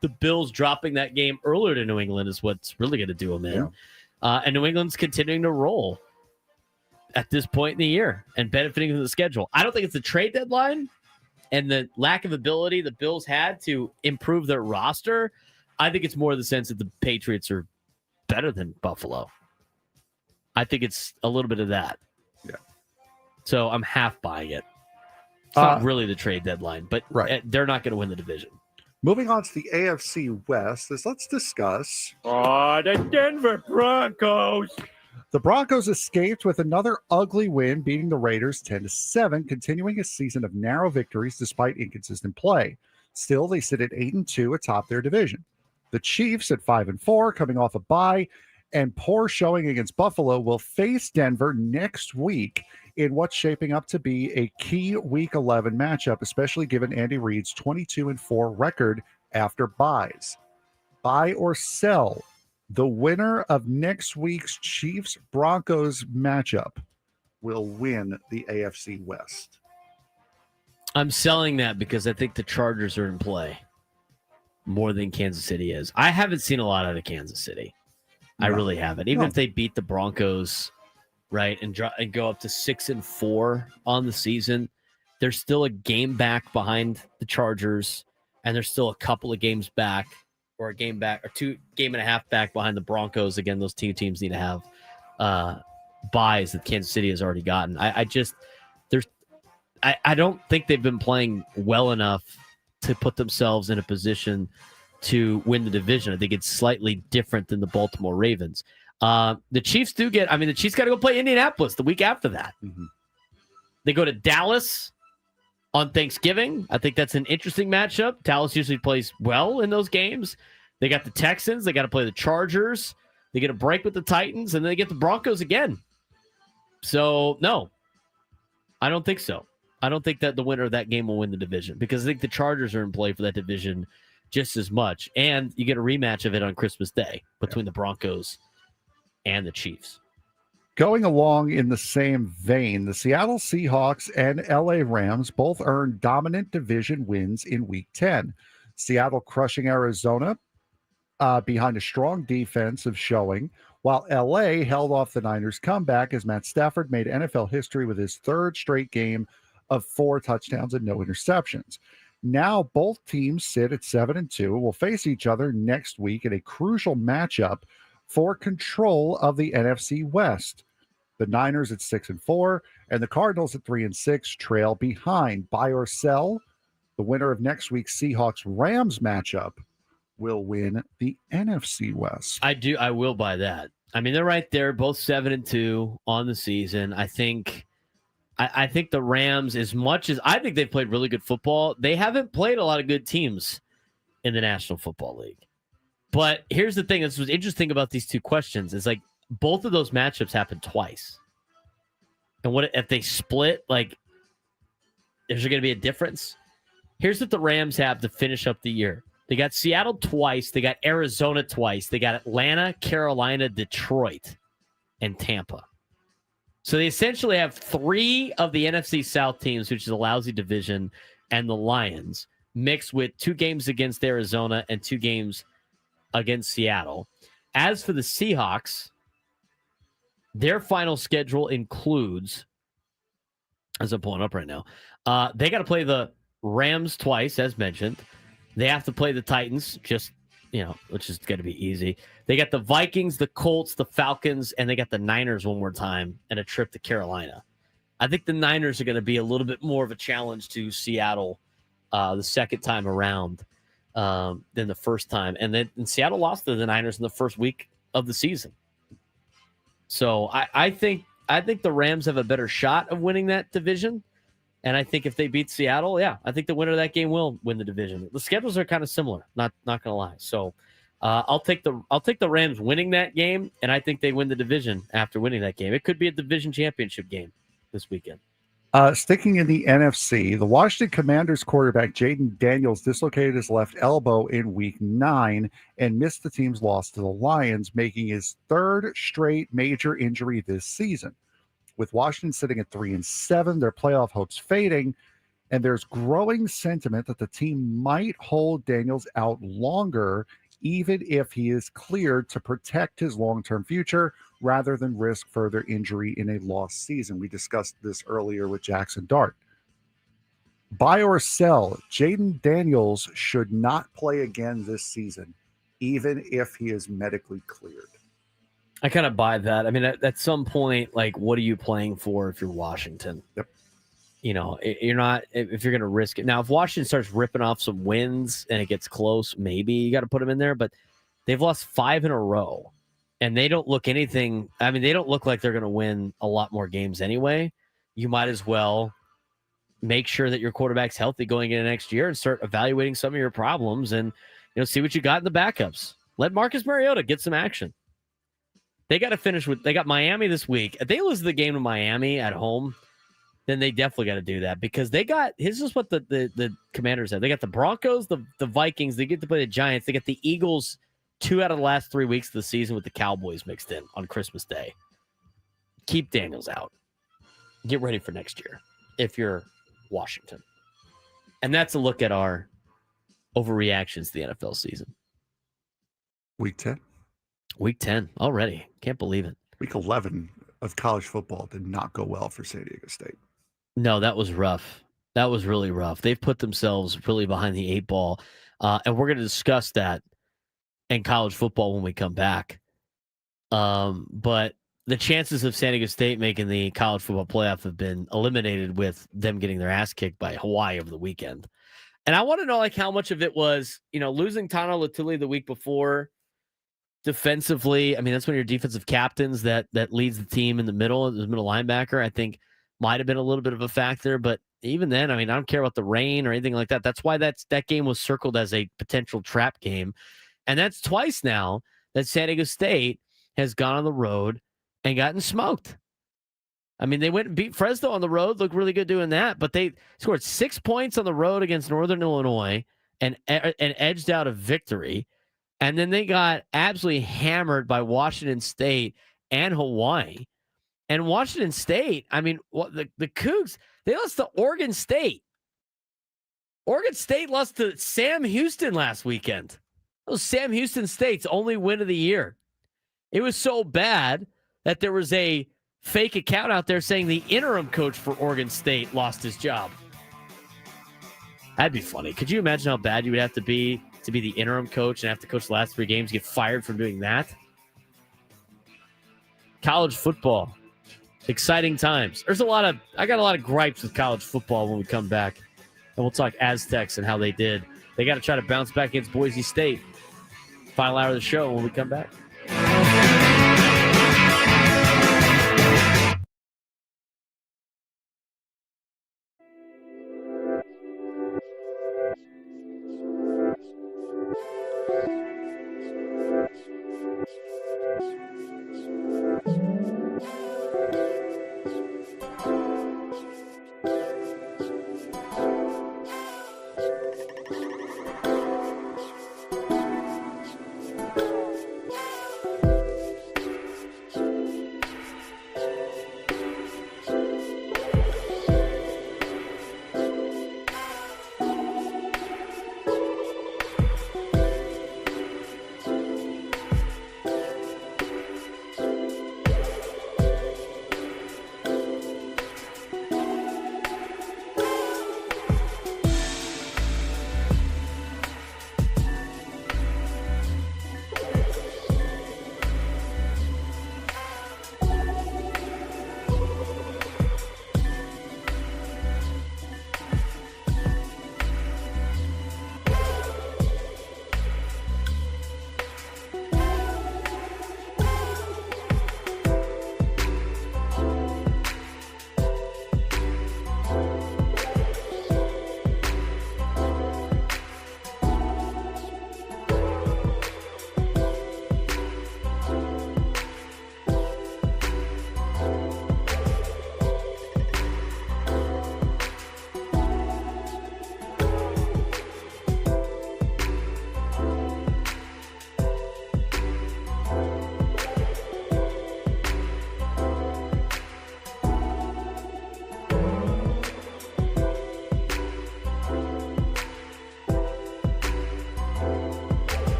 the Bills dropping that game earlier to New England is what's really going to do them in. Yeah. And New England's continuing to roll at this point in the year and benefiting from the schedule. I don't think it's the trade deadline and the lack of ability the Bills had to improve their roster. I think it's more the sense that the Patriots are better than Buffalo. I think it's a little bit of that. Yeah. So I'm half buying it. It's not really the trade deadline, but they're not going to win the division. Moving on to the AFC West, let's discuss the Denver Broncos. The Broncos escaped with another ugly win, beating the Raiders 10-7, continuing a season of narrow victories despite inconsistent play. Still, they sit at 8-2 atop their division. The Chiefs at 5-4, coming off a bye and poor showing against Buffalo, will face Denver next week in what's shaping up to be a key Week 11 matchup, especially given Andy Reid's 22-4 record after byes. Buy or sell, the winner of next week's Chiefs-Broncos matchup will win the AFC West. I'm selling that because I think the Chargers are in play more than Kansas City is. I haven't seen a lot out of Kansas City. I really haven't. Even if they beat the Broncos, right, and go up to 6-4 on the season, they're still a game back behind the Chargers, and they're still a couple of games back, or a game back, or 2 game and a half back behind the Broncos. Again, those two teams need to have buys that Kansas City has already gotten. I don't think they've been playing well enough to put themselves in a position to win the division. I think it's slightly different than the Baltimore Ravens. The Chiefs the Chiefs got to go play Indianapolis the week after that. Mm-hmm. They go to Dallas on Thanksgiving. I think that's an interesting matchup. Dallas usually plays well in those games. They got the Texans. They got to play the Chargers. They get a break with the Titans, and then they get the Broncos again. So, no, I don't think so. I don't think that the winner of that game will win the division, because I think the Chargers are in play for that division just as much. And you get a rematch of it on Christmas Day between the Broncos and the Chiefs. Going along in the same vein, the Seattle Seahawks and LA Rams both earned dominant division wins in Week 10. Seattle crushing Arizona behind a strong defensive showing, while LA held off the Niners' comeback as Matt Stafford made NFL history with his 3rd straight game of 4 touchdowns and no interceptions. Now both teams sit at 7-2 and will face each other next week in a crucial matchup for control of the NFC West. The Niners at 6-4 and the Cardinals at 3-6 trail behind. Buy or sell, the winner of next week's Seahawks-Rams matchup will win the NFC West. I will buy that. I mean, they're right there, both 7-2 on the season. I think the Rams, as much as I think they've played really good football, they haven't played a lot of good teams in the National Football League. But here's the thing. This was interesting about these two questions. Is like both of those matchups happened twice. And what if they split? Like, is there going to be a difference? Here's what the Rams have to finish up the year. They got Seattle twice. They got Arizona twice. They got Atlanta, Carolina, Detroit, and Tampa. So they essentially have 3 of the NFC South teams, which is a lousy division, and the Lions, mixed with 2 games against Arizona and 2 games against Seattle. As for the Seahawks, their final schedule includes, as I'm pulling up right now, they got to play the Rams twice, as mentioned. They have to play the Titans, which is going to be easy. They got the Vikings, the Colts, the Falcons, and they got the Niners one more time and a trip to Carolina. I think the Niners are going to be a little bit more of a challenge to Seattle the second time around than the first time. And Seattle lost to the Niners in the first week of the season. So I think the Rams have a better shot of winning that division. And I think if they beat Seattle, I think the winner of that game will win the division. The schedules are kind of similar, not gonna lie. So I'll take the Rams winning that game, and I think they win the division after winning that game. It could be a division championship game this weekend. Sticking in the NFC, the Washington Commanders quarterback Jaden Daniels dislocated his left elbow in Week 9 and missed the team's loss to the Lions, making his third straight major injury this season. With Washington sitting at 3-7, their playoff hopes fading, and there's growing sentiment that the team might hold Daniels out longer, even if he is cleared to protect his long-term future rather than risk further injury in a lost season. We discussed this earlier with Jackson Dart. Buy or sell, Jaden Daniels should not play again this season, even if he is medically cleared. I kind of buy that. I mean, at some point, like, what are you playing for if you're Washington? Yep. You know, you're not, if you're going to risk it. Now, if Washington starts ripping off some wins and it gets close, maybe you got to put them in there, but they've lost 5 in a row and they don't look anything. I mean, they don't look like they're going to win a lot more games anyway. You might as well make sure that your quarterback's healthy going into next year and start evaluating some of your problems and, see what you got in the backups. Let Marcus Mariota get some action. They got to finish they got Miami this week. If they lose the game to Miami at home, then they definitely got to do that because this is what the Commanders have. They got the Broncos, the Vikings. They get to play the Giants. They got the Eagles 2 out of the last 3 weeks of the season with the Cowboys mixed in on Christmas Day. Keep Daniels out. Get ready for next year if you're Washington. And that's a look at our overreactions to the NFL season. Week 10. Week 10 already. Can't believe it. Week 11 of college football did not go well for San Diego State. No, that was rough. That was really rough. They've put themselves really behind the 8 ball. And we're going to discuss that in college football when we come back. But the chances of San Diego State making the college football playoff have been eliminated with them getting their ass kicked by Hawaii over the weekend. And I want to know how much of it was, losing Tano Latuli the week before. Defensively, I mean, that's one of your defensive captains that leads the team in the middle linebacker, I think might have been a little bit of a factor. But even then, I mean, I don't care about the rain or anything like that. That's why that game was circled as a potential trap game. And that's twice now that San Diego State has gone on the road and gotten smoked. I mean, they went and beat Fresno on the road, looked really good doing that, but they scored 6 points on the road against Northern Illinois and edged out a victory. And then they got absolutely hammered by Washington State and Hawaii. And Washington State, I mean, the Cougs, they lost to Oregon State. Oregon State lost to Sam Houston last weekend. That was Sam Houston State's only win of the year. It was so bad that there was a fake account out there saying the interim coach for Oregon State lost his job. That'd be funny. Could you imagine how bad you would have to be the interim coach and have to coach the last 3 games, get fired from doing that? College football. Exciting times. I got a lot of gripes with college football when we come back. And we'll talk Aztecs and how they did. They got to try to bounce back against Boise State. Final hour of the show when we come back.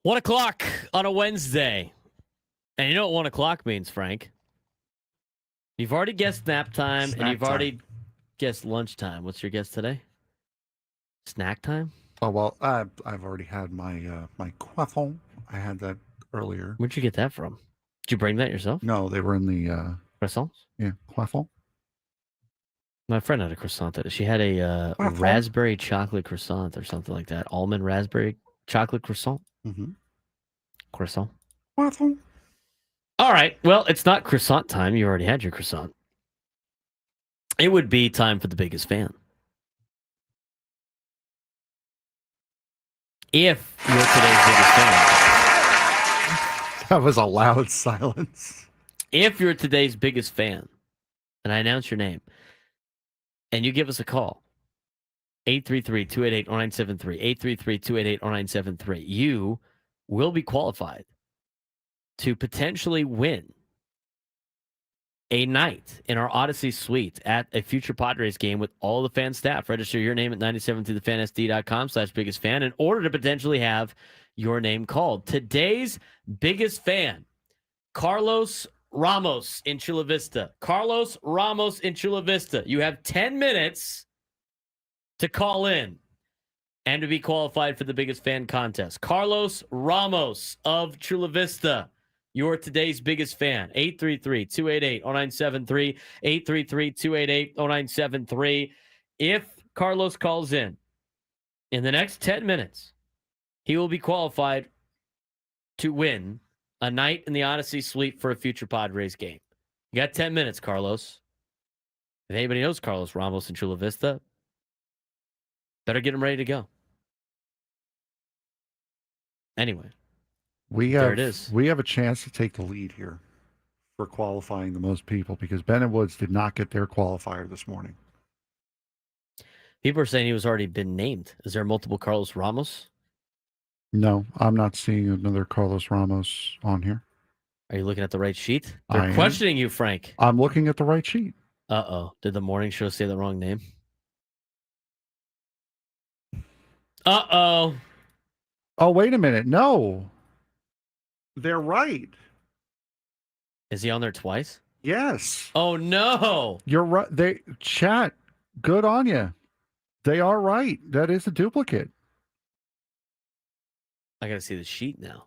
1 o'clock on a Wednesday. And you know what 1 o'clock means, Frank? You've already guessed nap time, and you've already guessed lunchtime. What's your guess today? Snack time? Oh, well, I've already had my my croissant. I had that earlier. Where'd you get that from? Did you bring that yourself? No, they were in the Croissants? yeah, croissant. My friend had a croissant. She had a raspberry chocolate croissant or something like that. Almond raspberry chocolate croissant. Mm-hmm. Croissant. Croissant. All right. Well, it's not croissant time. You already had your croissant. It would be time for the biggest fan. If you're today's biggest fan. That was a loud silence. If you're today's biggest fan, and I announce your name, and you give us a call, 833-288-0973, 833-288-0973, you will be qualified to potentially win a night in our Odyssey suite at a future Padres game with all the fan staff. Register your name at 972thefansd.com/biggest fan in order to potentially have your name called. Today's biggest fan, Carlos Ramos in Chula Vista. Carlos Ramos in Chula Vista. You have 10 minutes to call in and to be qualified for the biggest fan contest. Carlos Ramos of Chula Vista. You're today's biggest fan. 833-288-0973. 833-288-0973. If Carlos calls in the next 10 minutes, he will be qualified to win a night in the Odyssey suite for a future Padres game. You got 10 minutes, Carlos. If anybody knows Carlos Ramos in Chula Vista, better get him ready to go. Anyway. There it is. We have a chance to take the lead here for qualifying the most people because Ben and Woods did not get their qualifier this morning. People are saying he was already been named. Is there multiple Carlos Ramos? No, I'm not seeing another Carlos Ramos on here. Are you looking at the right sheet? They're questioning you, Frank. I'm looking at the right sheet. Uh-oh. Did the morning show say the wrong name? Uh-oh. Oh, wait a minute. No. They're right. Is he on there twice? Yes. Oh, no. You're right. Chat. Good on you. They are right. That is a duplicate. I got to see the sheet now.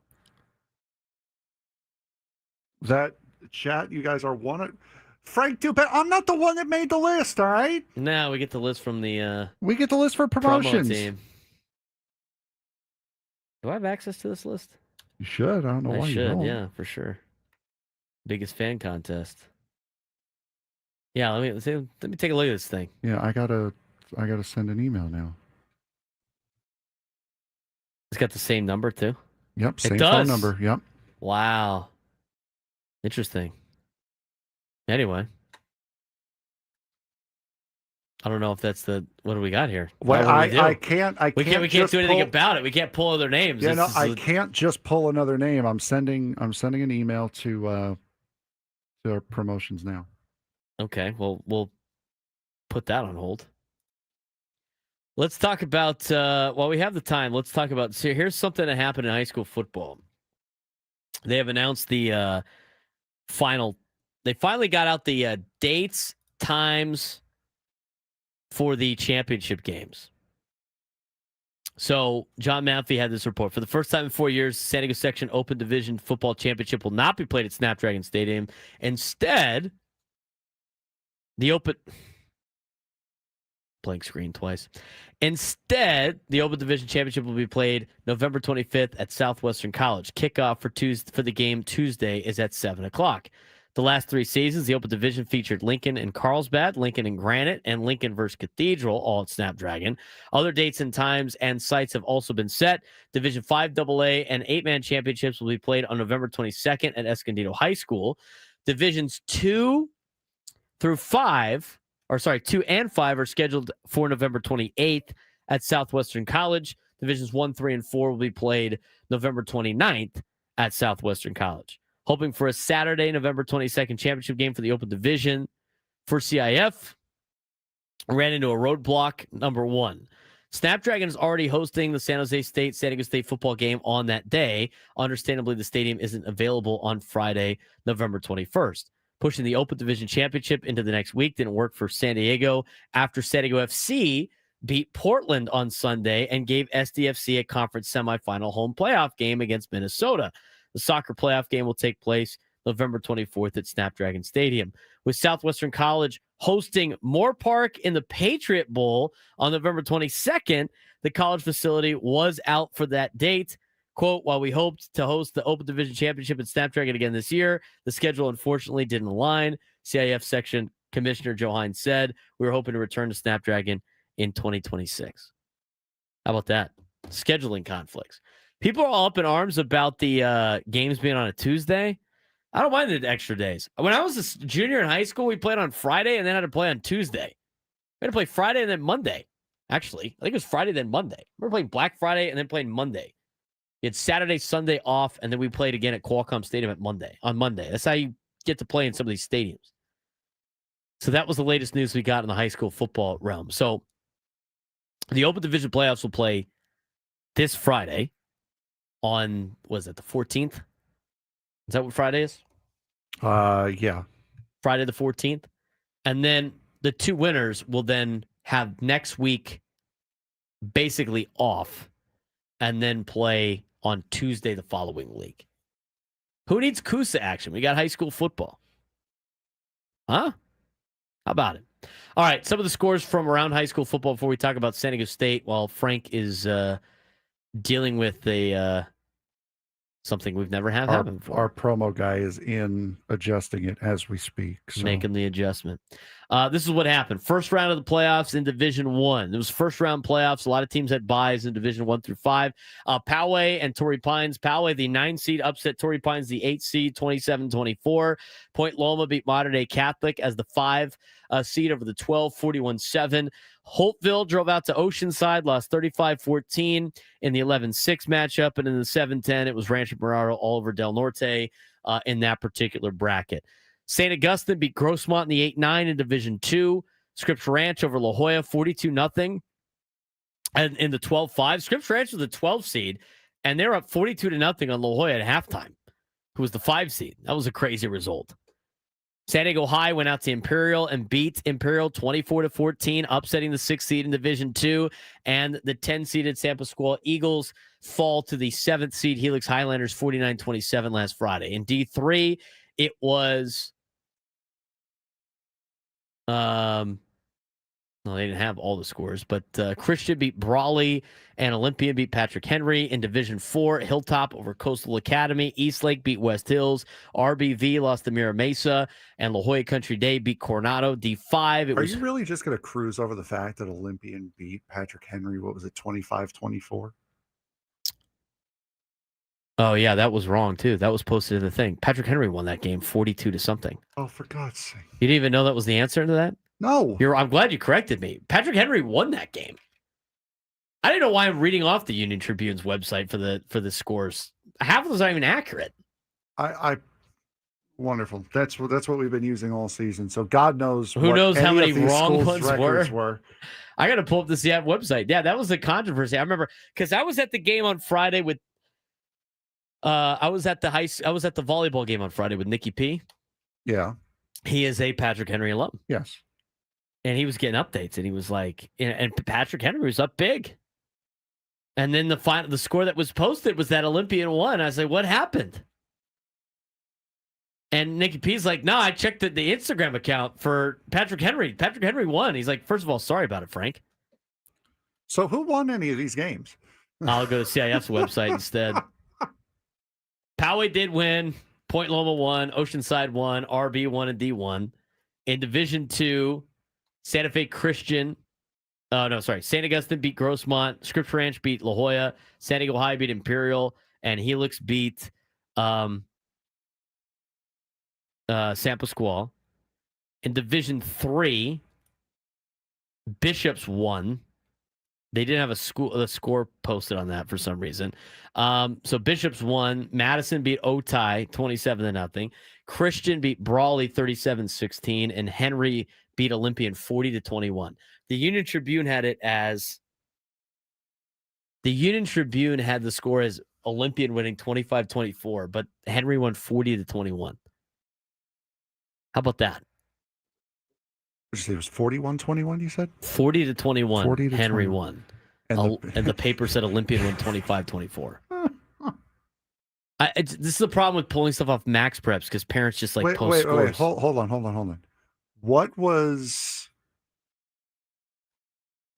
That chat, you guys are Frank Dupet. I'm not the one that made the list, all right? No, we get the list from the we get the list for promotions. Promo team. Do I have access to this list? You should. I don't know why you don't. Yeah, for sure. Biggest fan contest. Yeah, let me take a look at this thing. Yeah, I gotta send an email now. It's got the same number too. Yep, same phone number. Yep. Wow. Interesting. Anyway. I don't know if that's what do we got here? Well, I can't we can't do anything about it. We can't pull other names. Yeah, I can't just pull another name. I'm sending an email to our promotions now. Okay, well, we'll put that on hold. Let's talk about while we have the time, let's talk about here's something that happened in high school football. They have announced the they finally got out the dates, times for the championship games. So John Maffey had this report. For the first time in 4 years, San Diego Section Open Division Football Championship will not be played at Snapdragon Stadium. Instead, the Open... Blank screen twice. Instead, the Open Division Championship will be played November 25th at Southwestern College. Kickoff for the game Tuesday is at 7 o'clock. The last 3 seasons, the Open Division featured Lincoln and Carlsbad, Lincoln and Granite, and Lincoln versus Cathedral, all at Snapdragon. Other dates and times and sites have also been set. Division 5 AA and 8-man championships will be played on November 22nd at Escondido High School. Divisions 2 and 5 are scheduled for November 28th at Southwestern College. Divisions 1, 3, and 4 will be played November 29th at Southwestern College. Hoping for a Saturday, November 22nd championship game for the Open Division for CIF. Ran into a roadblock, number 1. Snapdragon is already hosting the San Jose State-San Diego State football game on that day. Understandably, the stadium isn't available on Friday, November 21st. Pushing the Open Division Championship into the next week didn't work for San Diego after San Diego FC beat Portland on Sunday and gave SDFC a conference semifinal home playoff game against Minnesota. The soccer playoff game will take place November 24th at Snapdragon Stadium. With Southwestern College hosting Moore Park in the Patriot Bowl on November 22nd, the college facility was out for that date. Quote, while we hoped to host the Open Division Championship at Snapdragon again this year, the schedule unfortunately didn't align. CIF section Commissioner Joe Hines said, we were hoping to return to Snapdragon in 2026. How about that? Scheduling conflicts. People are all up in arms about the games being on a Tuesday. I don't mind the extra days. When I was a junior in high school, we played on Friday and then had to play on Tuesday. We had to play Friday and then Monday. Actually, I think it was Friday, then Monday. We were playing Black Friday and then playing Monday. You had Saturday, Sunday off, and then we played again at Qualcomm Stadium on Monday. That's how you get to play in some of these stadiums. So that was the latest news we got in the high school football realm. So the Open Division playoffs will play this Friday on, was it the 14th? Is that what Friday is? Yeah. Friday the 14th. And then the two winners will then have next week basically off and then play on Tuesday the following week. Who needs Kusa action? We got high school football. Huh? How about it? All right, some of the scores from around high school football before we talk about San Diego State while Frank is dealing with something we've never had happen before. Our promo guy is in adjusting it as we speak. So. Making the adjustment. This is what happened. First round of the playoffs in Division 1. It was first round playoffs. A lot of teams had buys in Division 1 through 5. Poway and Torrey Pines. Poway, the 9 seed, upset Torrey Pines, the 8 seed, 27-24. Point Loma beat Mater Dei Catholic as the 5 seed over the 12, 41-7. Holtville drove out to Oceanside, lost 35-14 in the 11-6 matchup. And in the 7-10, it was Rancho Mirado all over Del Norte in that particular bracket. St. Augustine beat Grossmont in the 8-9 in Division 2. Scripps Ranch over La Jolla, 42-0. And in the 12-5, Scripps Ranch was the 12 seed, and they're up 42-0 on La Jolla at halftime, who was the 5 seed. That was a crazy result. San Diego High went out to Imperial and beat Imperial 24-14, upsetting the 6th seed in Division 2. And the 10-seeded San Pasqual Eagles fall to the 7th seed Helix Highlanders 49-27 last Friday. In D3, it was... well, they didn't have all the scores, but Christian beat Brawley and Olympia beat Patrick Henry. In Division 4, Hilltop over Coastal Academy. Eastlake beat West Hills. RBV lost to Mira Mesa. And La Jolla Country Day beat Coronado. D5. Are you really just going to cruise over the fact that Olympian beat Patrick Henry? What was it, 25-24? Oh, yeah, that was wrong, too. That was posted in the thing. Patrick Henry won that game 42-something. Oh, for God's sake. You didn't even know that was the answer to that? No. I'm glad you corrected me. Patrick Henry won that game. I didn't know why I'm reading off the Union Tribune's website for the scores. Half of those aren't even accurate. I wonderful. That's what we've been using all season. So God knows who knows how many wrong ones were. I got to pull up the CF website. Yeah, that was the controversy. I remember because I was at the game on Friday with. I was at the volleyball game on Friday with Nikki P. Yeah, he is a Patrick Henry alum. Yes. And he was getting updates, and he was like, and Patrick Henry was up big. And then the score that was posted was that Olympian won. I was like, what happened? And Nikki P's like, no, I checked the Instagram account for Patrick Henry. Patrick Henry won. He's like, first of all, sorry about it, Frank. So who won any of these games? I'll go to CIF's website instead. Poway did win. Point Loma won. Oceanside won. RB won and D won. In Division 2, Santa Fe Christian. St. Augustine beat Grossmont. Scripps Ranch beat La Jolla. San Diego High beat Imperial. And Helix beat San Pasqual. In Division 3, Bishops won. They didn't have a score posted on that for some reason. So Bishops won. Madison beat Otay 27-0. Christian beat Brawley 37-16. And Henry beat Olympian 40-21. The Union Tribune had it as The Union Tribune had the score as Olympian winning 25-24, but Henry won 40-21. How about that? What did you say? It was 41-21, you said? 40-21, 40 to Henry 21. won. And And the paper said Olympian won 25-24. This is the problem with pulling stuff off Max Preps because parents just like post scores. Wait. Hold on. What was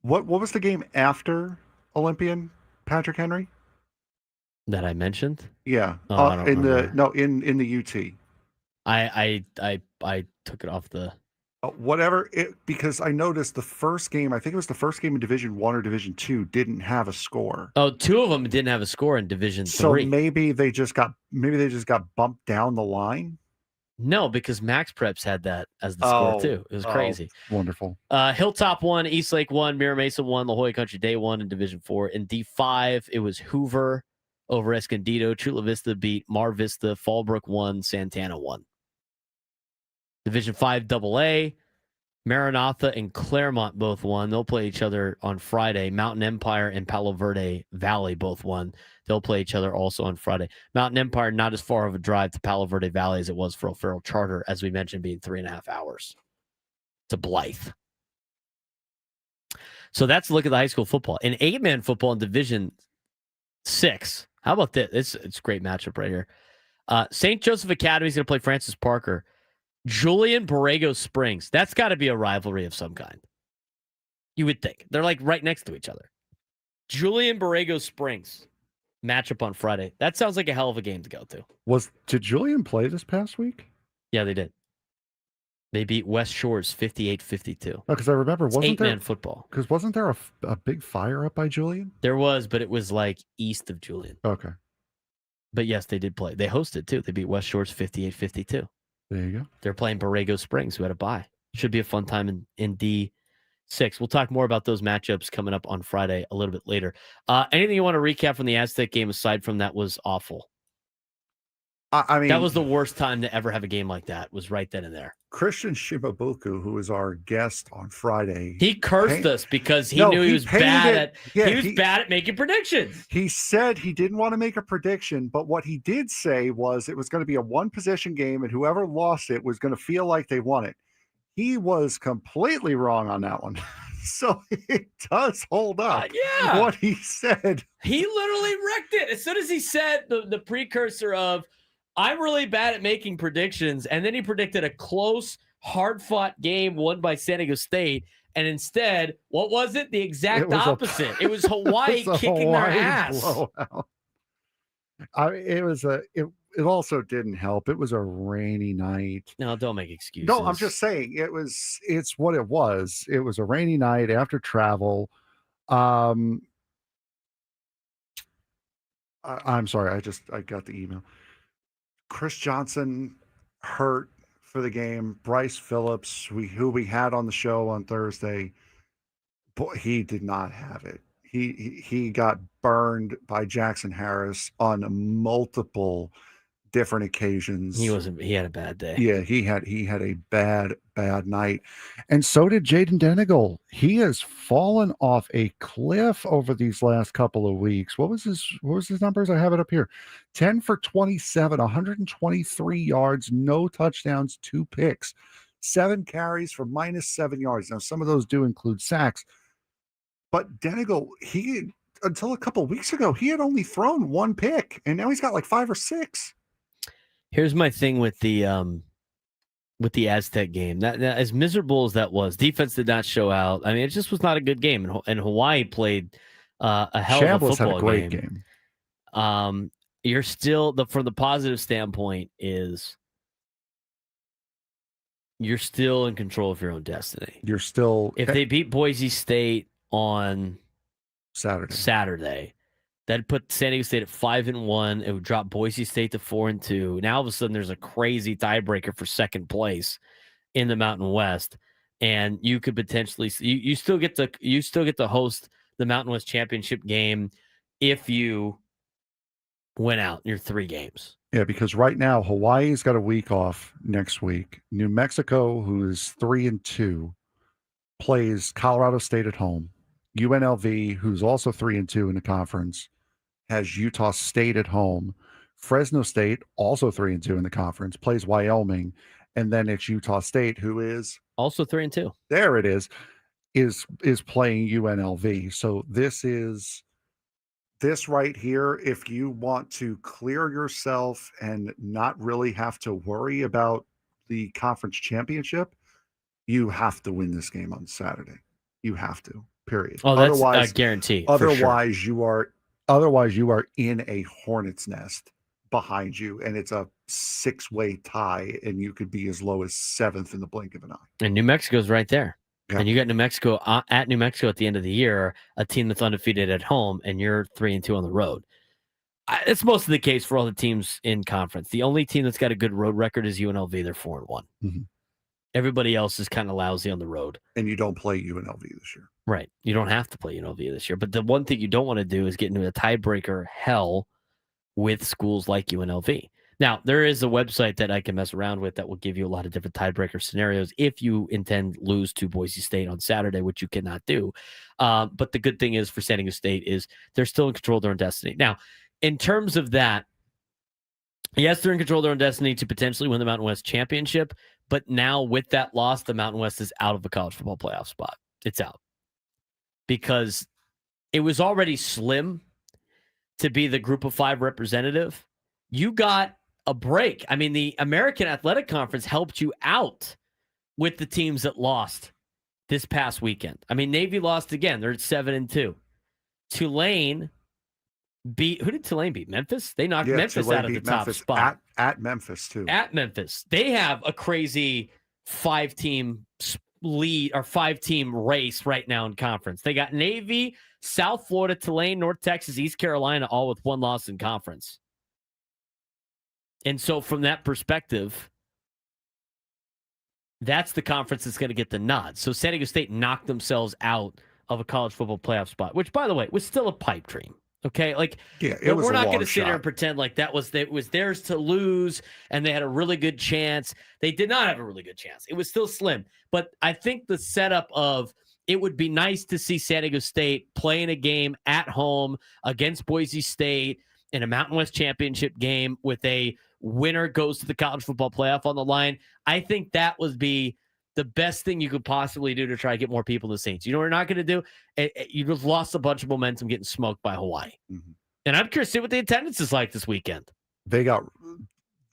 the game after Olympian Patrick Henry? That I mentioned? Yeah. Oh, I don't remember. In the UT. I took it off the Because I noticed the first game, I think it was the first game in Division 1 or Division 2, didn't have a score. Oh, two of them didn't have a score in Division 3. So maybe they just got bumped down the line. No, because Max Preps had that as the score too. It was crazy. Wonderful. Hilltop won, Eastlake won, Mira Mesa won, La Jolla Country Day won in Division 4. In D5, it was Hoover over Escondido. Chula Vista beat Mar Vista. Fallbrook won. Santana won. Division 5 AA, Maranatha and Claremont both won. They'll play each other on Friday. Mountain Empire and Palo Verde Valley both won. They'll play each other also on Friday. Mountain Empire, not as far of a drive to Palo Verde Valley as it was for O'Farrell Charter, as we mentioned, being 3.5 hours to Blythe. So that's a look at the high school football. In 8-man football in Division 6, how about this? It's a great matchup right here. St. Joseph Academy is going to play Francis Parker. Julian Borrego Springs. That's got to be a rivalry of some kind. You would think. They're like right next to each other. Julian Borrego Springs matchup on Friday. That sounds like a hell of a game to go to. Did Julian play this past week? Yeah, they did. They beat West Shores 58-52. No, because I remember, wasn't there 8-man football? Because wasn't there a big fire up by Julian? There was, but it was like east of Julian. Okay. But yes, they did play. They hosted too. They beat West Shores 58-52. There you go. They're playing Borrego Springs, who had a bye. Should be a fun time in D6. We'll talk more about those matchups coming up on Friday a little bit later. Anything you want to recap from the Aztec game aside from that was awful? I mean, that was the worst time to ever have a game like that, was right then and there. Christian Shimabuku, who was our guest on Friday, he cursed us because he knew he was bad at making predictions. He said he didn't want to make a prediction, but what he did say was it was going to be a one-possession game, and whoever lost it was going to feel like they won it. He was completely wrong on that one. So it does hold up. Yeah. What he said. He literally wrecked it. As soon as he said the precursor of, I'm really bad at making predictions, and then he predicted a close, hard-fought game won by San Diego State, and instead, what was it? The exact opposite. It was Hawaii kicking their ass. Blowout. It also didn't help. It was a rainy night. No, don't make excuses. No, I'm just saying it's what it was. It was a rainy night after travel. I'm sorry. I got the email. Chris Johnson hurt for the game. Bryce Phillips, who we had on the show on Thursday, boy, he did not have it. He got burned by Jackson Harris on multiple different occasions. He had a bad day. Yeah, he had a bad night. And so did Jaden Denegal. He has fallen off a cliff over these last couple of weeks. What was his numbers? I have it up here. 10 for 27, 123 yards, no touchdowns, 2 picks, 7 carries for -7 yards. Now, some of those do include sacks. But Denegal, until a couple of weeks ago, he had only thrown 1 pick, and now he's got like 5 or 6. Here's my thing with the Aztec game. That as miserable as that was, defense did not show out. I mean, it just was not a good game. And Hawaii played a hell of a football had a great game. You're still from the positive standpoint is you're still in control of your own destiny. You're still if they beat Boise State on Saturday. That'd put San Diego State at 5-1. It would drop Boise State to 4-2. Now all of a sudden there's a crazy tiebreaker for second place in the Mountain West, and you could potentially you still get to host the Mountain West Championship game if you win out your 3 games. Yeah, because right now Hawaii's got a week off next week. New Mexico, who is 3-2, plays Colorado State at home. UNLV, who's also 3-2 in the conference, has Utah State at home. Fresno State, also 3-2 in the conference, plays Wyoming, and then it's Utah State, who is also 3-2. There it is playing UNLV. So this right here, if you want to clear yourself and not really have to worry about the conference championship, you have to win this game on Saturday. You have to. Period. Oh, that's a guarantee. Otherwise, you are in a hornet's nest behind you, and it's a 6-way tie, and you could be as low as 7th in the blink of an eye. And New Mexico's right there. Yeah. And you got New Mexico at New Mexico at the end of the year, a team that's undefeated at home, and you're 3-2 on the road. It's mostly the case for all the teams in conference. The only team that's got a good road record is UNLV. They're 4-1. Mm-hmm. Everybody else is kind of lousy on the road. And you don't play UNLV this year. Right. You don't have to play UNLV this year. But the one thing you don't want to do is get into a tiebreaker hell with schools like UNLV. Now, there is a website that I can mess around with that will give you a lot of different tiebreaker scenarios if you intend lose to Boise State on Saturday, which you cannot do. But the good thing is for San Diego State is they're still in control of their own destiny. Now, in terms of that, yes, they're in control of their own destiny to potentially win the Mountain West Championship. But now with that loss, the Mountain West is out of the college football playoff spot. It's out. Because it was already slim to be the group of 5 representative. You got a break. I mean, the American Athletic Conference helped you out with the teams that lost this past weekend. I mean, Navy lost again. They're at 7-2. Tulane beat, who did Tulane beat? Memphis? They knocked Memphis Tulane out of the top Memphis spot. At Memphis, too. At Memphis. They have a crazy 5-team lead or 5-team race right now in conference. They got Navy, South Florida, Tulane, North Texas, East Carolina, all with 1 loss in conference. And so from that perspective, that's the conference that's going to get the nod. So San Diego State knocked themselves out of a college football playoff spot, which, by the way, was still a pipe dream. Okay, like we're not going to sit here and pretend like it was theirs to lose and they had a really good chance. They did not have a really good chance. It was still slim. But I think the setup of it would be nice to see San Diego State playing a game at home against Boise State in a Mountain West Championship game with a winner goes to the college football playoff on the line. I think that would be the best thing you could possibly do to try to get more people to the Saints. You know what we're not going to do? You just lost a bunch of momentum getting smoked by Hawaii. Mm-hmm. And I'm curious to see what the attendance is like this weekend. They got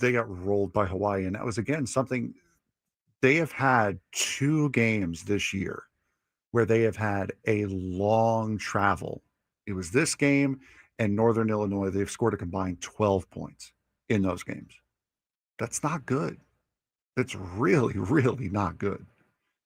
rolled by Hawaii, and that was, again, something they have had 2 games this year where they have had a long travel. It was this game and Northern Illinois. They've scored a combined 12 points in those games. That's not good. It's really, really not good.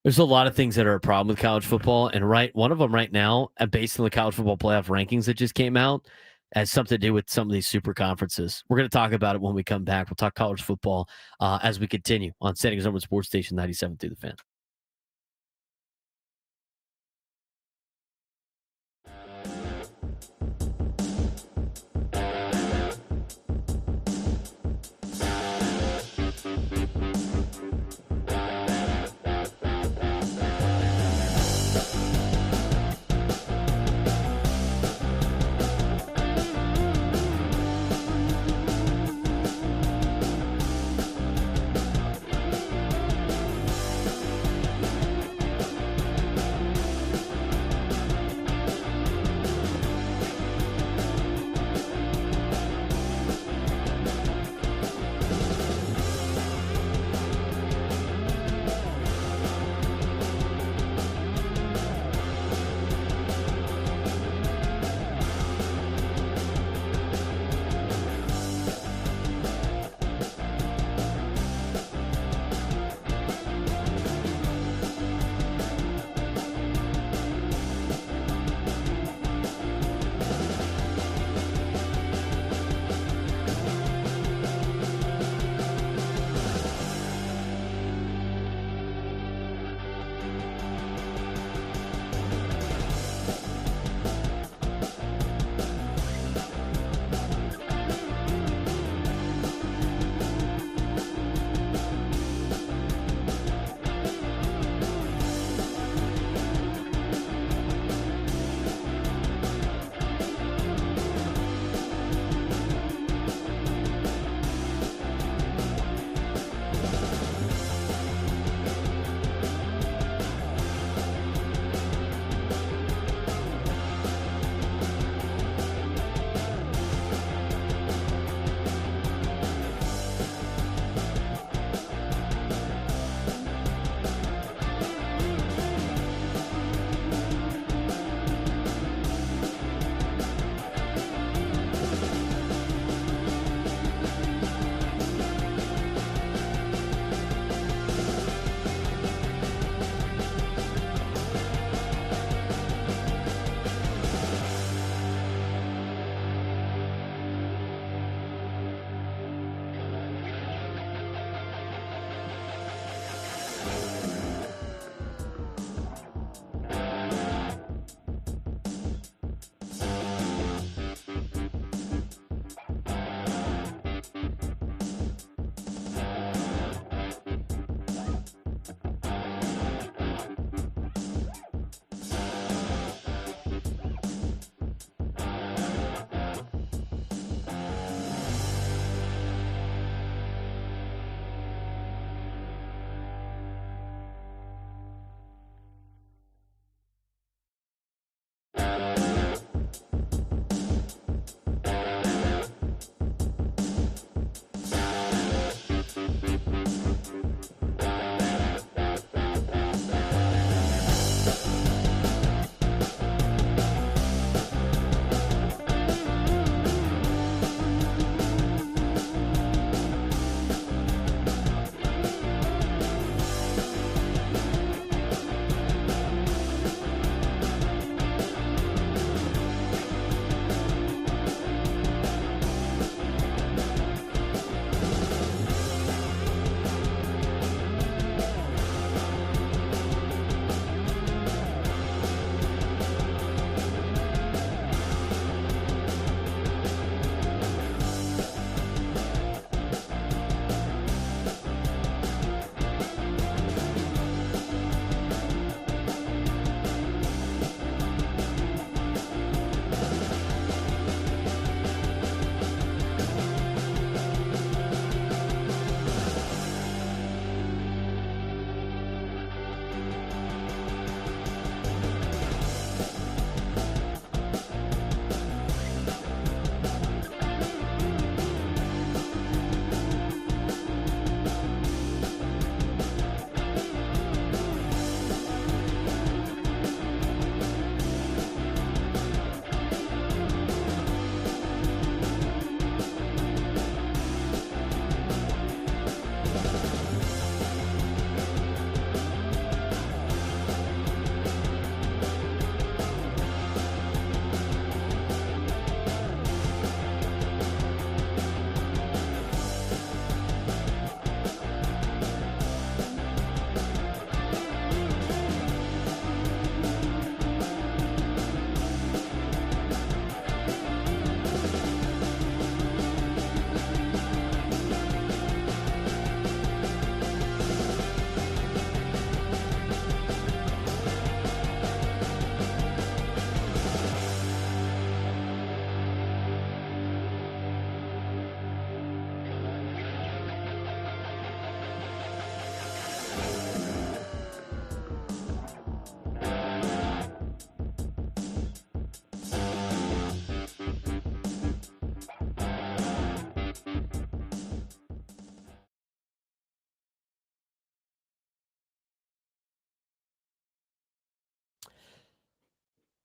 There's a lot of things that are a problem with college football, and one of them right now, based on the college football playoff rankings that just came out, has something to do with some of these super conferences. We're going to talk about it when we come back. We'll talk college football as we continue on San Diego's number sports station 97 through the Fan.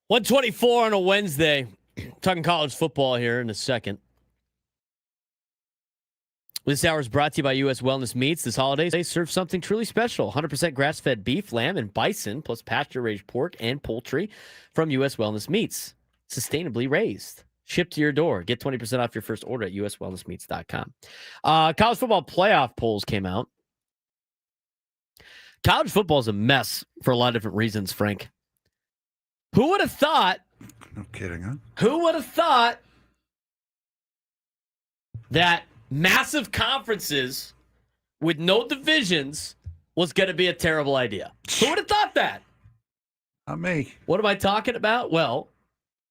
$124 on a Wednesday. Talking college football here in a second. This hour is brought to you by U.S. Wellness Meats. This holiday, they serve something truly special. 100% grass-fed beef, lamb, and bison, plus pasture-raised pork and poultry from U.S. Wellness Meats. Sustainably raised. Shipped to your door. Get 20% off your first order at uswellnessmeats.com. College football playoff polls came out. College football is a mess for a lot of different reasons, Frank. Who would have thought? No kidding, huh? Who would have thought that massive conferences with no divisions was going to be a terrible idea? Who would have thought that? Not me. What am I talking about? Well,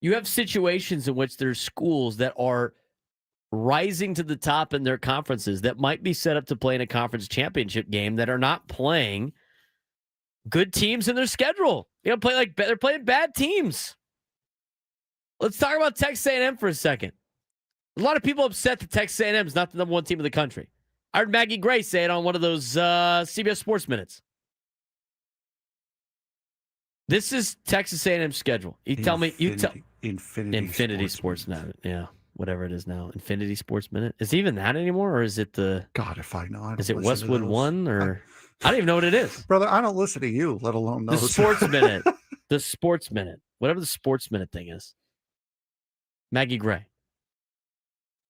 you have situations in which there's schools that are rising to the top in their conferences that might be set up to play in a conference championship game that are not playing good teams in their schedule. They're playing bad teams. Let's talk about Texas A&M for a second. A lot of people upset that Texas A&M is not the number one team in the country. I heard Maggie Gray say it on one of those CBS Sports Minutes. This is Texas A&M's schedule. Infinity Sports Minute. Yeah, whatever it is now. Infinity Sports Minute. Is it even that anymore, or is it the? God, if I know. Is it Westwood One, or I don't even know what it is. Brother, I don't listen to you, let alone those. The Sports Minute. The Sports Minute. Whatever the Sports Minute thing is. Maggie Gray.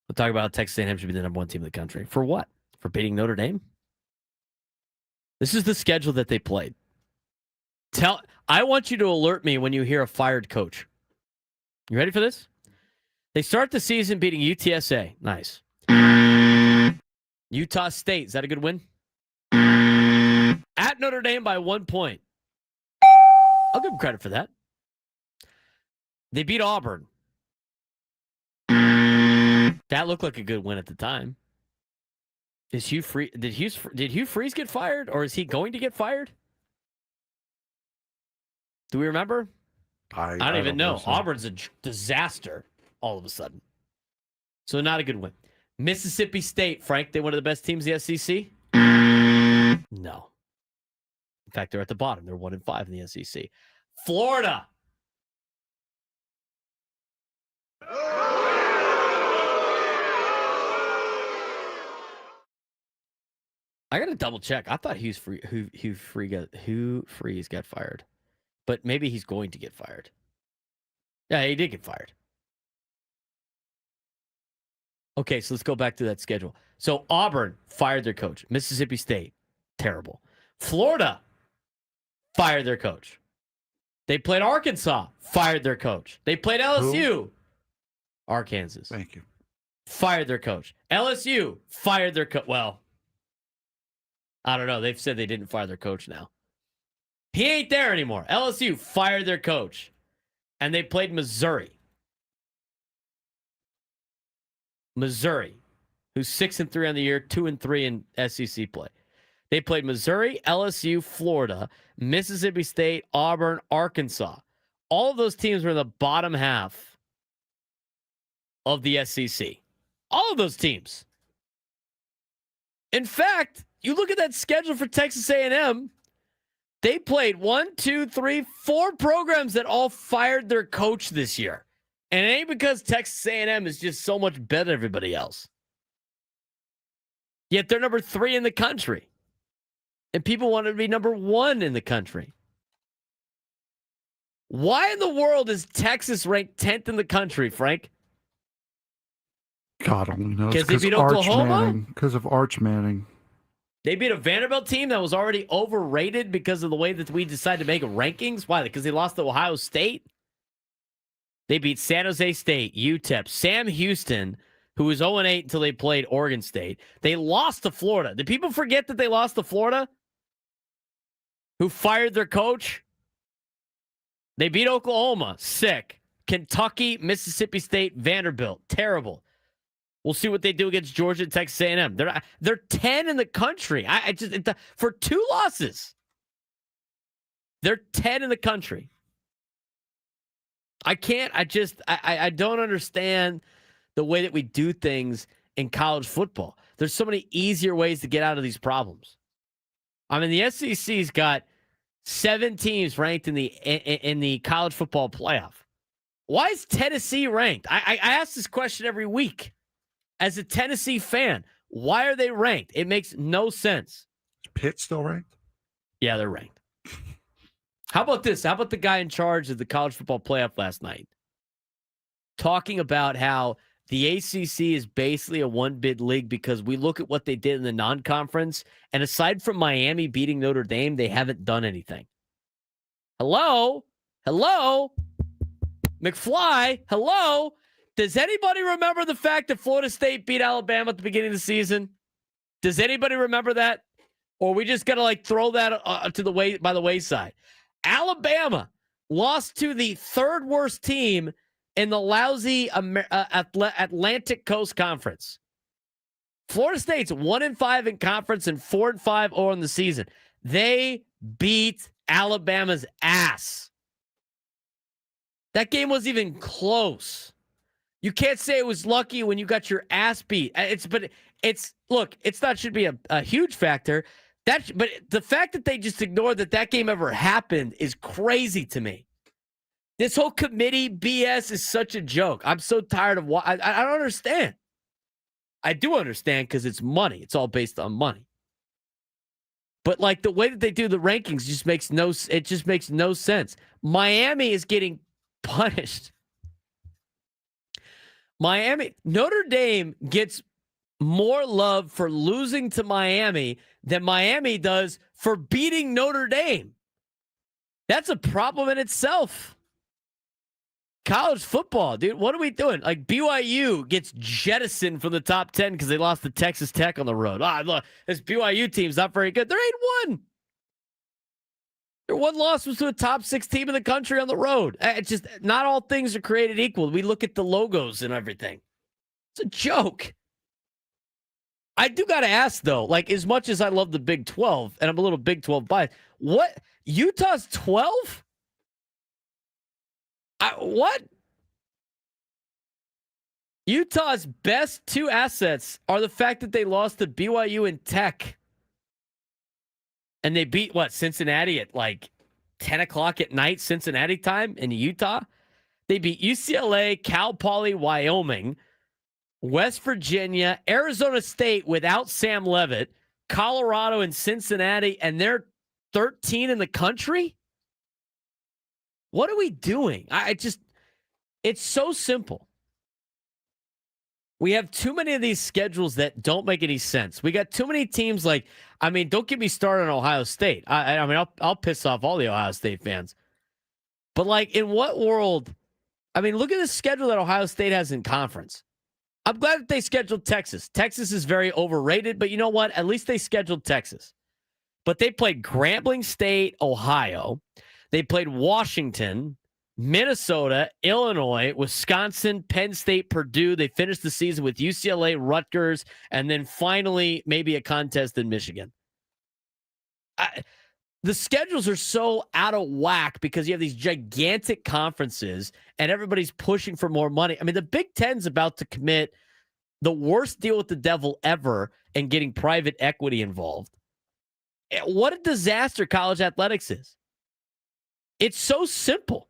We'll talk about Texas A&M should be the number one team in the country. For what? For beating Notre Dame? This is the schedule that they played. I want you to alert me when you hear a fired coach. You ready for this? They start the season beating UTSA. Nice. Utah State. Is that a good win? At Notre Dame by 1 point. I'll give them credit for that. They beat Auburn. That looked like a good win at the time. Did Hugh Freeze get fired, or is he going to get fired? Do we remember? I don't even know. Auburn's a disaster all of a sudden. So not a good win. Mississippi State, Frank, they one of the best teams in the SEC? No. In fact, they're at the bottom. They're 1-5 in the SEC. Florida. I got to double check. I thought Hugh Freeze got fired. But maybe he's going to get fired. Yeah, he did get fired. Okay, so let's go back to that schedule. So Auburn fired their coach. Mississippi State, terrible. Florida fired their coach. They played Arkansas, fired their coach. They played LSU, Who? Arkansas. Thank you. Fired their coach. LSU fired their coach. Well, I don't know. They've said they didn't fire their coach now. He ain't there anymore. LSU fired their coach. And they played Missouri. Missouri, who's 6-3 on the year, 2-3 in SEC play. They played Missouri, LSU, Florida, Mississippi State, Auburn, Arkansas. All of those teams were in the bottom half of the SEC. All of those teams. In fact, you look at that schedule for Texas A&M, they played 4 programs that all fired their coach this year. And it ain't because Texas A&M is just so much better than everybody else. Yet they're number 3 in the country. And people wanted to be number 1 in the country. Why in the world is Texas ranked 10th in the country, Frank? God only knows. Because they beat Oklahoma? Because of Arch Manning. They beat a Vanderbilt team that was already overrated because of the way that we decided to make rankings. Why? Because they lost to Ohio State? They beat San Jose State, UTEP, Sam Houston, who was 0-8 until they played Oregon State. They lost to Florida. Did people forget that they lost to Florida? Who fired their coach? They beat Oklahoma. Sick. Kentucky, Mississippi State, Vanderbilt. Terrible. We'll see what they do against Georgia and Texas A&M. They're 10 in the country. For 2 losses. They're 10 in the country. I don't understand the way that we do things in college football. There's so many easier ways to get out of these problems. I mean, the SEC's got 7 teams ranked in the college football playoff. Why is Tennessee ranked? I ask this question every week. As a Tennessee fan, why are they ranked? It makes no sense. Is Pitt still ranked? Yeah, they're ranked. How about this? How about the guy in charge of the college football playoff last night talking about how the ACC is basically a one-bid league because we look at what they did in the non-conference, and aside from Miami beating Notre Dame, they haven't done anything. Hello? McFly? Hello? Does anybody remember the fact that Florida State beat Alabama at the beginning of the season? Does anybody remember that? Or we just got to throw that by the wayside? Alabama lost to the 3rd worst team in the lousy Atlantic Coast Conference. Florida State's 1-5 in conference and 4-5 on the season. They beat Alabama's ass. That game wasn't even close. You can't say it was lucky when you got your ass beat. It's not should be a huge factor. But the fact that they just ignored that game ever happened is crazy to me. This whole committee BS is such a joke. I'm so tired of I don't understand. I do understand because it's money. It's all based on money. But the way that they do the rankings just makes no sense. Miami is getting punished. Notre Dame gets more love for losing to Miami than Miami does for beating Notre Dame. That's a problem in itself. College football, dude, what are we doing? BYU gets jettisoned from the top 10 because they lost to Texas Tech on the road. Look, this BYU team's not very good. They're 8-1. Their one loss was to a top 6 team in the country on the road. It's just not all things are created equal. We look at the logos and everything. It's a joke. I do got to ask, though, as much as I love the Big 12, and I'm a little Big 12 biased, what? Utah's 12? What? Utah's best 2 assets are the fact that they lost to BYU and Tech. And they beat, Cincinnati at 10 o'clock at night, Cincinnati time in Utah? They beat UCLA, Cal Poly, Wyoming, West Virginia, Arizona State without Sam Leavitt, Colorado and Cincinnati, and they're 13 in the country? What are we doing? It's so simple. We have too many of these schedules that don't make any sense. We got too many teams don't get me started on Ohio State. I'll piss off all the Ohio State fans. But in what world? Look at the schedule that Ohio State has in conference. I'm glad that they scheduled Texas. Texas is very overrated, but you know what? At least they scheduled Texas. But they played Grambling State, Ohio. They played Washington, Minnesota, Illinois, Wisconsin, Penn State, Purdue. They finished the season with UCLA, Rutgers, and then finally maybe a contest in Michigan. The schedules are so out of whack because you have these gigantic conferences and everybody's pushing for more money. I mean, the Big Ten's about to commit the worst deal with the devil ever and getting private equity involved. What a disaster college athletics is. It's so simple.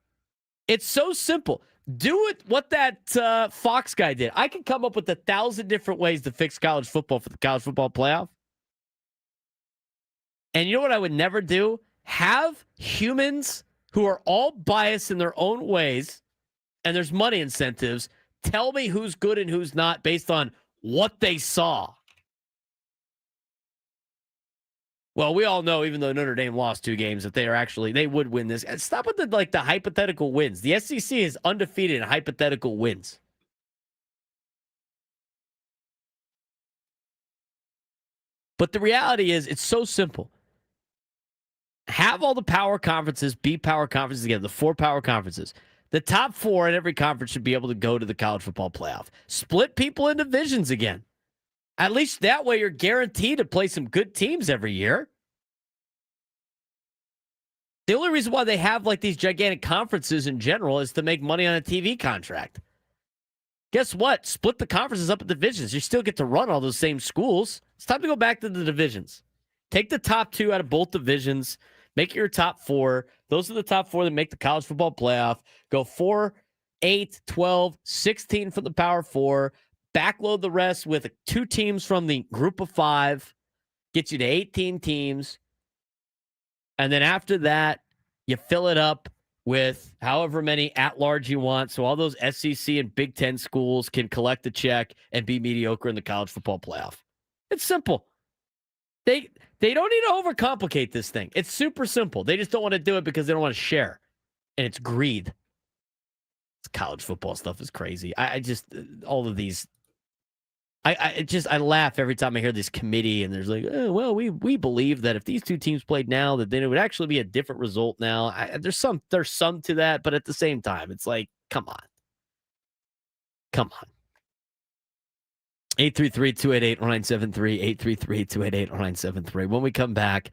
It's so simple. Do it what that Fox guy did. I can come up with 1,000 different ways to fix college football for the college football playoff. And you know what I would never do? Have humans who are all biased in their own ways, and there's money incentives, tell me who's good and who's not based on what they saw. Well, we all know, even though Notre Dame lost 2 games, that they would win this. And stop with the hypothetical wins. The SEC is undefeated in hypothetical wins. But the reality is, it's so simple. Have all the power conferences be power conferences together, the 4 power conferences. The top 4 in every conference should be able to go to the college football playoff. Split people in divisions again. At least that way you're guaranteed to play some good teams every year. The only reason why they have these gigantic conferences in general is to make money on a TV contract. Guess what? Split the conferences up in divisions. You still get to run all those same schools. It's time to go back to the divisions. Take the top 2 out of both divisions. Make your top 4. Those are the top 4 that make the college football playoff. Go 4, 8, 12, 16 for the Power 4. Backload the rest with 2 teams from the group of 5. Get you to 18 teams. And then after that, you fill it up with however many at-large you want. So all those SEC and Big Ten schools can collect a check and be mediocre in the college football playoff. It's simple. They don't need to overcomplicate this thing. It's super simple. They just don't want to do it because they don't want to share. And it's greed. This college football stuff is crazy. I just, all of these, I laugh every time I hear this committee and there's we believe that if these 2 teams played now, that then it would actually be a different result now. There's some to that, but at the same time, it's come on. 833-288-0973, 833-288-0973. When we come back,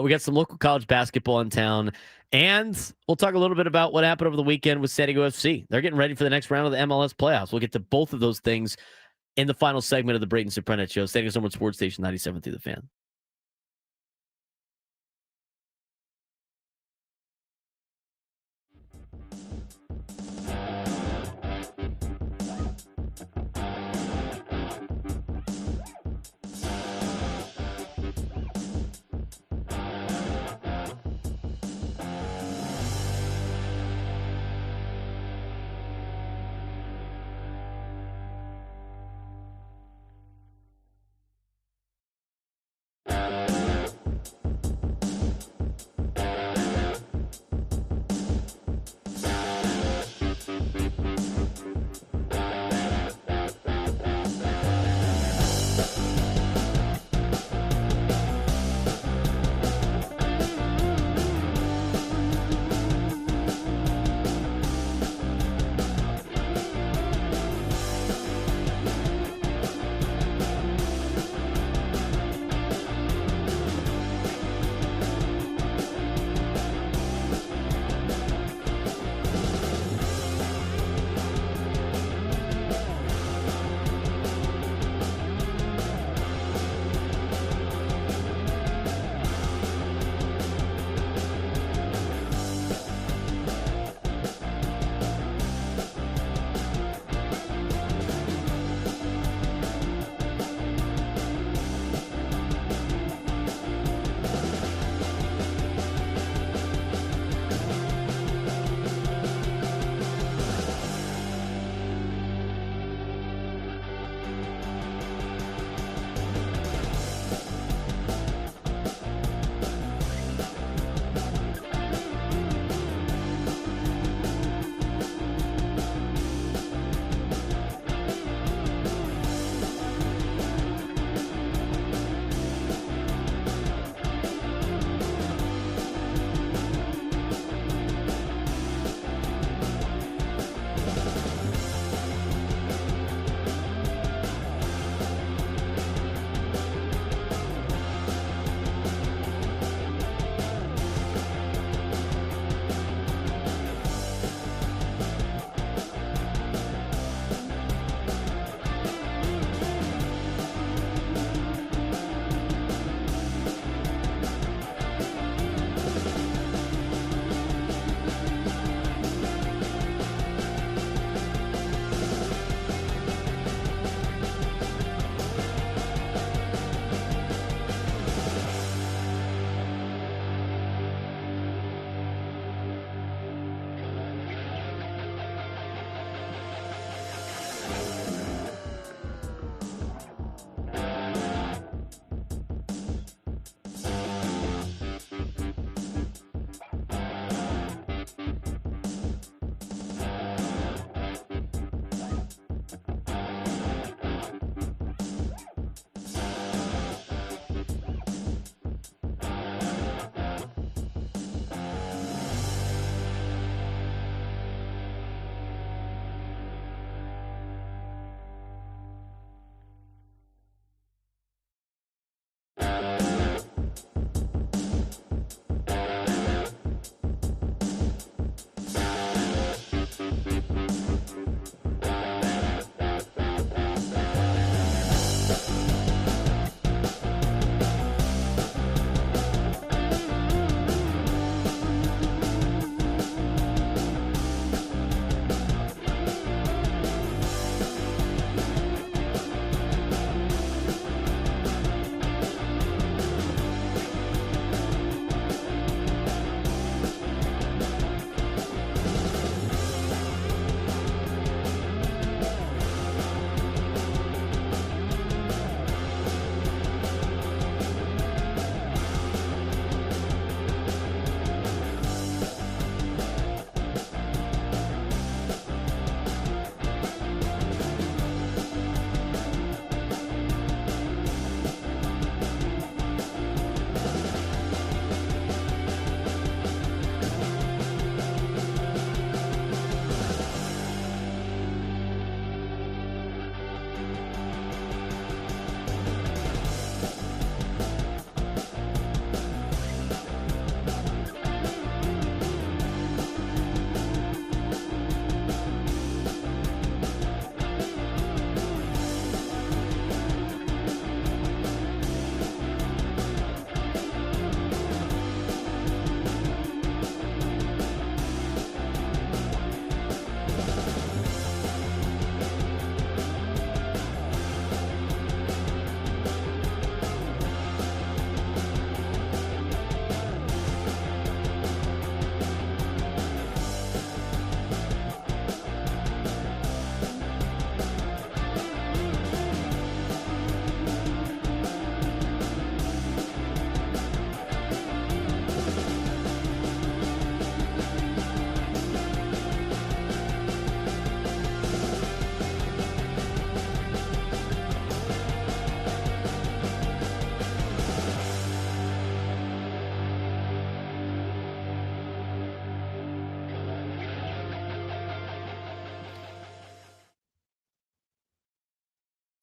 we got some local college basketball in town, and we'll talk a little bit about what happened over the weekend with San Diego FC. They're getting ready for the next round of the MLS playoffs. We'll get to both of those things in the final segment of the Braden Surprenant Show. San Diego Summer Sports Station 97 through the Fan.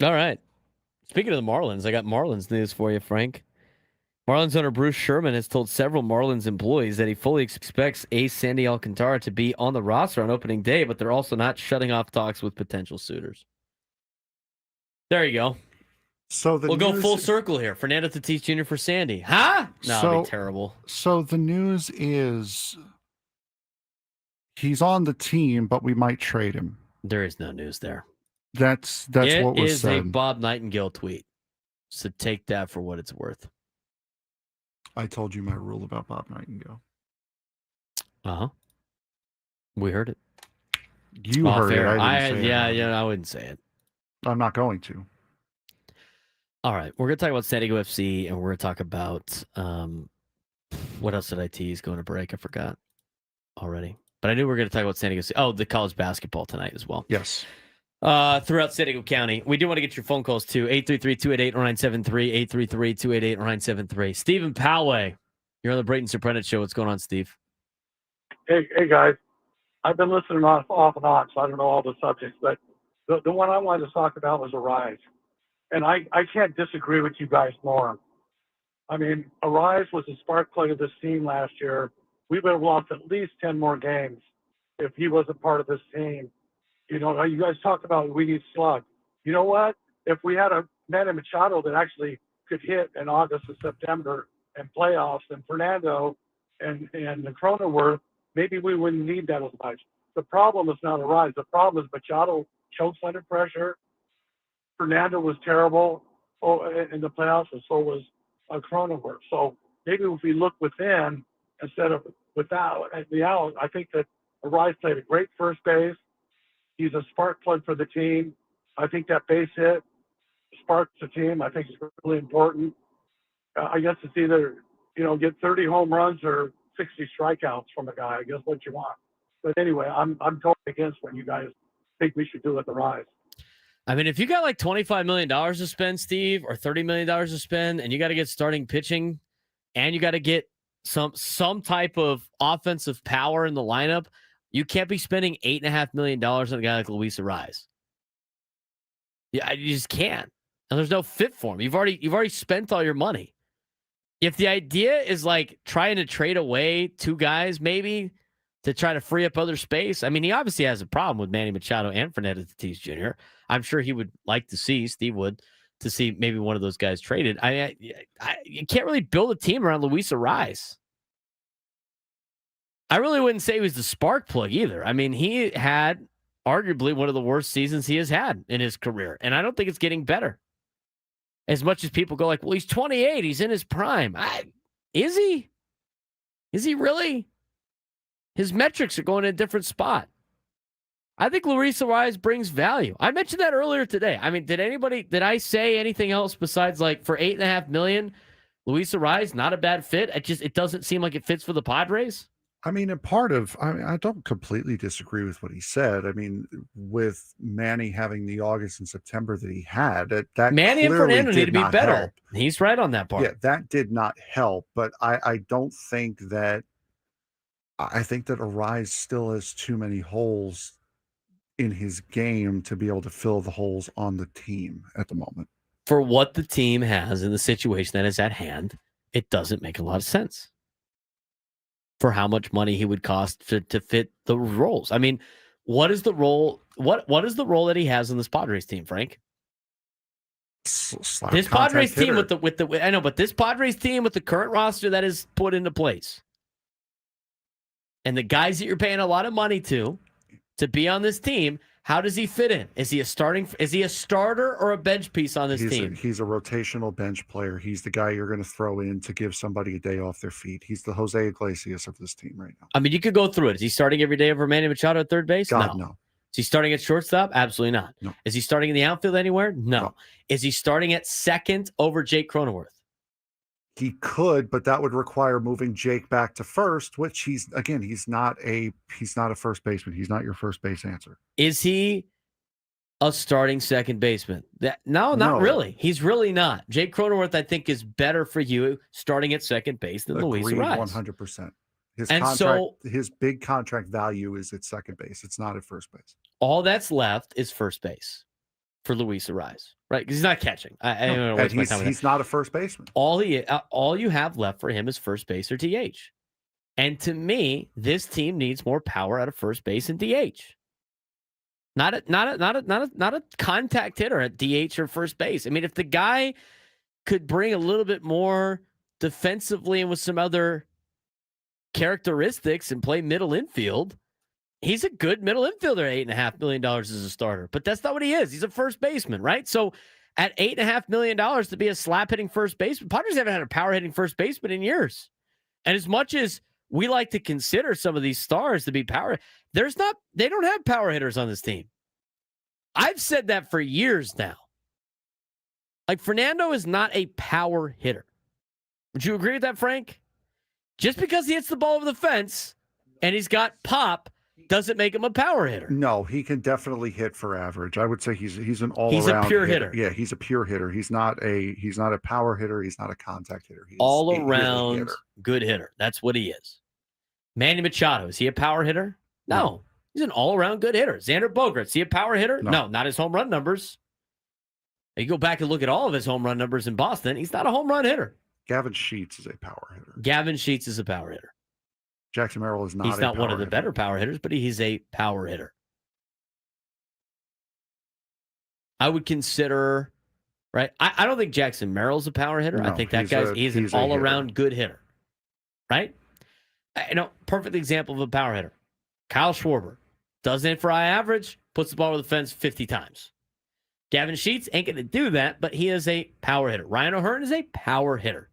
All right. Speaking of the Marlins, I got Marlins news for you, Frank. Marlins owner Bruce Sherman has told several Marlins employees that he fully expects Ace Sandy Alcantara to be on the roster on opening day, but they're also not shutting off talks with potential suitors. There you go. So We'll go full circle here. Fernando Tatis Jr. for Sandy. Huh? No, that'd be terrible. So the news is he's on the team, but we might trade him. There is no news there. That's what was is said. a Bob Nightingale tweet. So take that for what it's worth. I told you my rule about Bob Nightingale. Uh-huh. We heard it. You heard it. I didn't say it. I wouldn't say it. I'm not going to. All right. We're going to talk about San Diego FC, and we're going to talk about what else did I tease going to break? I forgot already. But I knew we were going to talk about San Diego FC. Oh, the college basketball tonight as well. Yes. Throughout San Diego County. We do want to get your phone calls too. 833-288-0973, 833-288-0973. Stephen Poway, you're on the Braden Surprenant show. What's going on, Steve? Hey guys. I've been listening off and on, so I don't know all the subjects, but the one I wanted to talk about was Arise. And I can't disagree with you guys more. I mean, Arise was a spark plug of this team last year. We would have lost at least 10 more games if he wasn't part of this team. You know, you guys talked about we need slug. You know what? If we had a Manny Machado that actually could hit in August and September and playoffs, and Fernando and the Cronenworth, maybe we wouldn't need that as much. The problem is not Arise. The problem is Machado chokes under pressure. Fernando was terrible in the playoffs, and so was Cronenworth. So maybe if we look within instead of without the out, I think that Arise played a great first base. He's a spark plug for the team. I think that base hit sparks the team. I think it's really important. I guess it's either, get 30 home runs or 60 strikeouts from a guy. I guess what you want. But anyway, I'm totally against what you guys think we should do with the Rise. I mean, if you got like $25 million to spend, Steve, or $30 million to spend, and you got to get starting pitching, and you got to get some type of offensive power in the lineup, you can't be spending $8.5 million on a guy like Luis Arise. Yeah, you just can't. And there's no fit for him. You've already spent all your money. If the idea is like trying to trade away two guys, maybe to try to free up other space. I mean, he obviously has a problem with Manny Machado and Fernando Tatis Jr. I'm sure he would like to see, Steve would, to see maybe one of those guys traded. You can't really build a team around Luis Arise. I really wouldn't say he was the spark plug either. I mean, he had arguably one of the worst seasons he has had in his career, and I don't think it's getting better. As much as people go like, well, he's 28, he's in his prime. Is he? Is he really? His metrics are going in a different spot. I think Luis Arise brings value. I mentioned that earlier today. I mean, did I say anything else besides like for $8.5 million, Luis Arise, not a bad fit? It doesn't seem like it fits for the Padres. I mean, I don't completely disagree with what he said. I mean, with Manny having the August and September that he had, that Manny and Fernando need to be better. Help. He's right on that part. Yeah, that did not help. But I don't think that. I think that Arise still has too many holes in his game to be able to fill the holes on the team at the moment. For what the team has in the situation that is at hand, it doesn't make a lot of sense. For how much money he would cost to fit the roles. I mean, what is the role? What is the role that he has in this Padres team, Frank? This Padres team with the I know, but this Padres team with the current roster that is put into place, and the guys that you're paying a lot of money to be on this team, how does he fit in? Is he a starter or a bench piece on this team? He's a rotational bench player. He's the guy you're going to throw in to give somebody a day off their feet. He's the Jose Iglesias of this team right now. I mean, you could go through it. Is he starting every day over Manny Machado at third base? God, no. Is he starting at shortstop? Absolutely not. No. Is he starting in the outfield anywhere? No. Is he starting at second over Jake Cronenworth? He could, but that would require moving Jake back to first, which he's not a first baseman. He's not your first base answer. Is he a starting second baseman? No, not really. He's really not. Jake Cronenworth, I think, is better for you starting at second base than Luis Arise. 100%. His big contract value is at second base. It's not at first base. All that's left is first base for Luis Arraez, right? Because he's not catching. I don't know. And he's not a first baseman. All you have left for him is first base or DH. And to me, this team needs more power out of first base and DH. Not a contact hitter at DH or first base. I mean, if the guy could bring a little bit more defensively and with some other characteristics and play middle infield, he's a good middle infielder. $8.5 million as a starter, but that's not what he is. He's a first baseman, right? So at $8.5 million to be a slap hitting first baseman, Padres haven't had a power hitting first baseman in years. And as much as we like to consider some of these stars to be power, they don't have power hitters on this team. I've said that for years now. Like, Fernando is not a power hitter. Would you agree with that, Frank? Just because he hits the ball over the fence and he's got pop doesn't make him a power hitter. No, he can definitely hit for average. I would say he's an all-around. He's a pure hitter. Yeah, he's a pure hitter. He's not a power hitter. He's not a contact hitter. He's all-around good hitter. That's what he is. Manny Machado, is he a power hitter? No. He's an all-around good hitter. Xander Bogaerts, is he a power hitter? No, not his home run numbers. You go back and look at all of his home run numbers in Boston, he's not a home run hitter. Gavin Sheets is a power hitter. Gavin Sheets is a power hitter. Jackson Merrill is not. He's not one of the better power hitters, but he's a power hitter. I would consider, right? I don't think Jackson Merrill's a power hitter. No, I think he's an all-around good hitter, right? Perfect example of a power hitter. Kyle Schwarber doesn't hit for high average, puts the ball over the fence 50 times. Gavin Sheets ain't going to do that, but he is a power hitter. Ryan O'Hearn is a power hitter.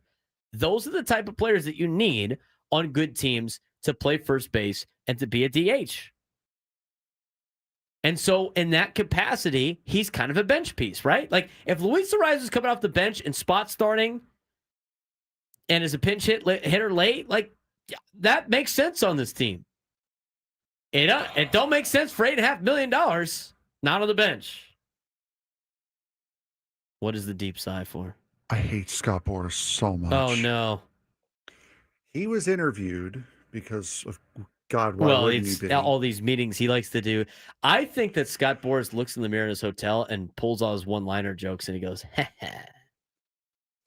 Those are the type of players that you need on good teams to play first base and to be a DH. And so in that capacity, he's kind of a bench piece, right? Like, if Luis Arraez is coming off the bench and spot starting and is a pinch hitter late, like, that makes sense on this team. It don't make sense for $8.5 million not on the bench. What is the deep sigh for? I hate Scott Boras so much. Oh, no. He was interviewed because of God. Why wouldn't he be? All these meetings he likes to do. I think that Scott Boras looks in the mirror in his hotel and pulls all his one-liner jokes and he goes, ha ha.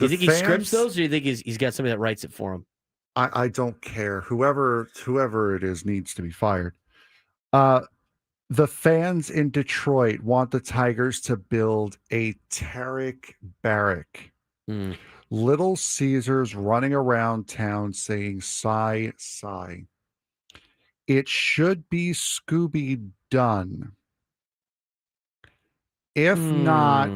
Do you think he scripts those, or do you think he's got somebody that writes it for him? I don't care. Whoever it is needs to be fired. The fans in Detroit want the Tigers to build a Tarek barrack. Little Caesars running around town saying, sigh, sigh. It should be Scooby done. If not,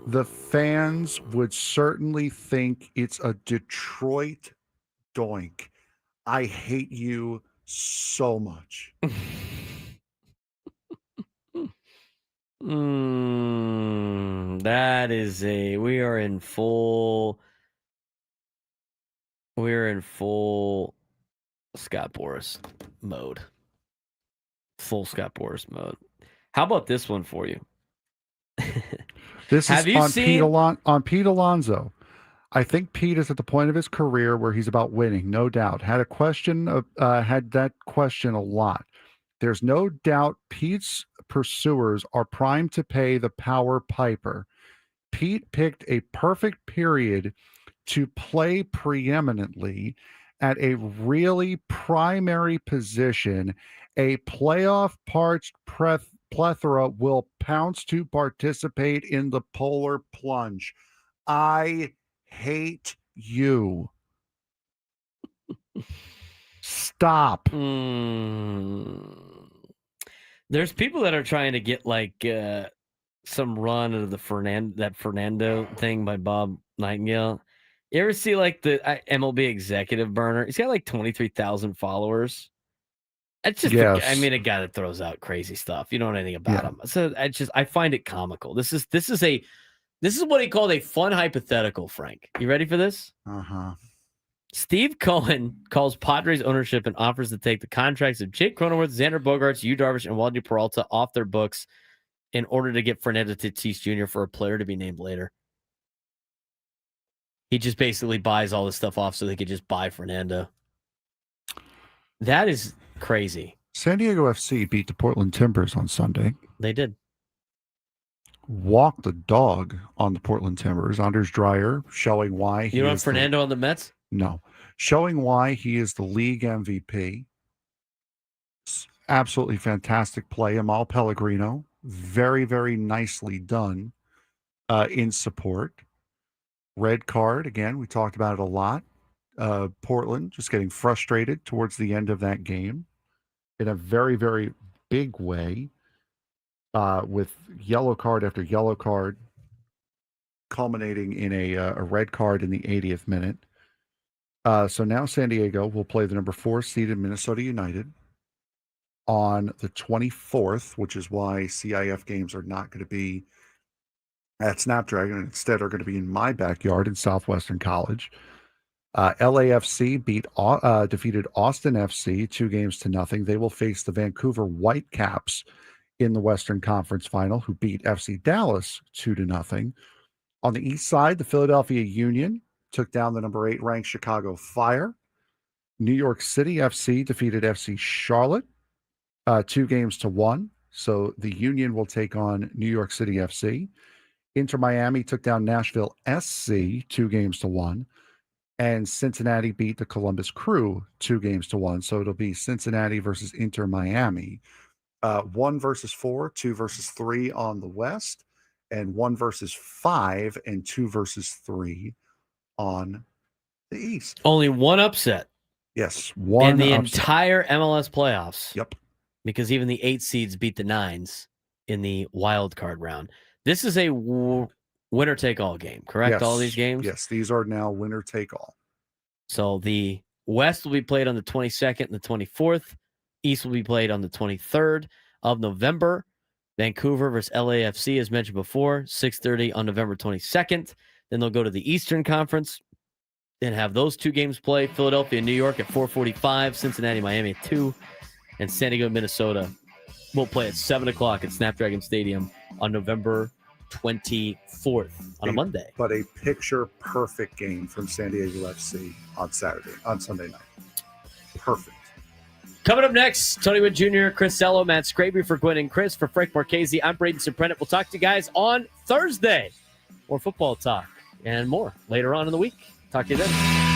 the fans would certainly think it's a Detroit doink. I hate you so much. That is we are in full Scott Boras mode. Full Scott Boras mode. How about this one for you? This is on Pete Alonso. I think Pete is at the point of his career where he's about winning, no doubt. Had that question a lot. There's no doubt Pete's pursuers are primed to pay the power piper. Pete picked a perfect period to play preeminently at a really primary position. A playoff parched plethora will pounce to participate in the polar plunge. I hate you. Stop. There's people that are trying to get like some run of the Fernando thing by Bob Nightingale. You ever see like the MLB executive burner? He's got like 23,000 followers. It's just, a guy that throws out crazy stuff. You don't know anything about him. So I find it comical. This is what he called a fun hypothetical, Frank. You ready for this? Uh-huh. Steve Cohen calls Padres ownership and offers to take the contracts of Jake Cronenworth, Xander Bogaerts, Yu Darvish, and Waldy Peralta off their books in order to get Fernando Tatis Jr. for a player to be named later. He just basically buys all this stuff off so they could just buy Fernando. That is crazy. San Diego FC beat the Portland Timbers on Sunday. They did. walked the dog on the Portland Timbers. Anders Dreyer showing why he You don't have is Fernando on the Mets? no. Showing why he is the league MVP. Absolutely fantastic play. Amal Pellegrino, very, very nicely done in support. Red card, again, we talked about it a lot. Portland just getting frustrated towards the end of that game in a very, very big way with yellow card after yellow card, culminating in a red card in the 80th minute. So now San Diego will play the number 4 seeded Minnesota United on the 24th, which is why CIF games are not going to be at Snapdragon and instead are going to be in my backyard in Southwestern College. LAFC defeated Austin FC 2-0. They will face the Vancouver Whitecaps in the Western Conference Final, who beat FC Dallas 2-0. On the east side, the Philadelphia Union took down the number 8 ranked Chicago Fire. New York City FC defeated FC Charlotte 2-1. So the Union will take on New York City FC. Inter Miami took down Nashville SC 2-1. And Cincinnati beat the Columbus Crew 2-1. So it'll be Cincinnati versus Inter Miami. 1 versus 4, 2 versus 3 on the West, and 1 versus 5 and 2 versus 3 on the East. Only one upset. Yes, one in the upset. entire MLS playoffs. Yep. Because even the 8 seeds beat the 9s in the wild card round. This is a winner take all game, correct? Yes. All these games? Yes, these are now winner take all. So the West will be played on the 22nd and the 24th. East will be played on the 23rd of November. Vancouver versus LAFC, as mentioned before, 6:30 on November 22nd. Then they'll go to the Eastern Conference and have those 2 games play. Philadelphia, New York at 4:45, Cincinnati, Miami at 2, and San Diego, Minnesota will play at 7 o'clock at Snapdragon Stadium on November 24th on a Monday. But a picture-perfect game from San Diego FC on Sunday night. Perfect. Coming up next, Tony Wood Jr., Chris Zello, Matt Scraby for Gwen and Chris. For Frank Marchese, I'm Braden Surprenant. We'll talk to you guys on Thursday. More football talk and more later on in the week. Talk to you then.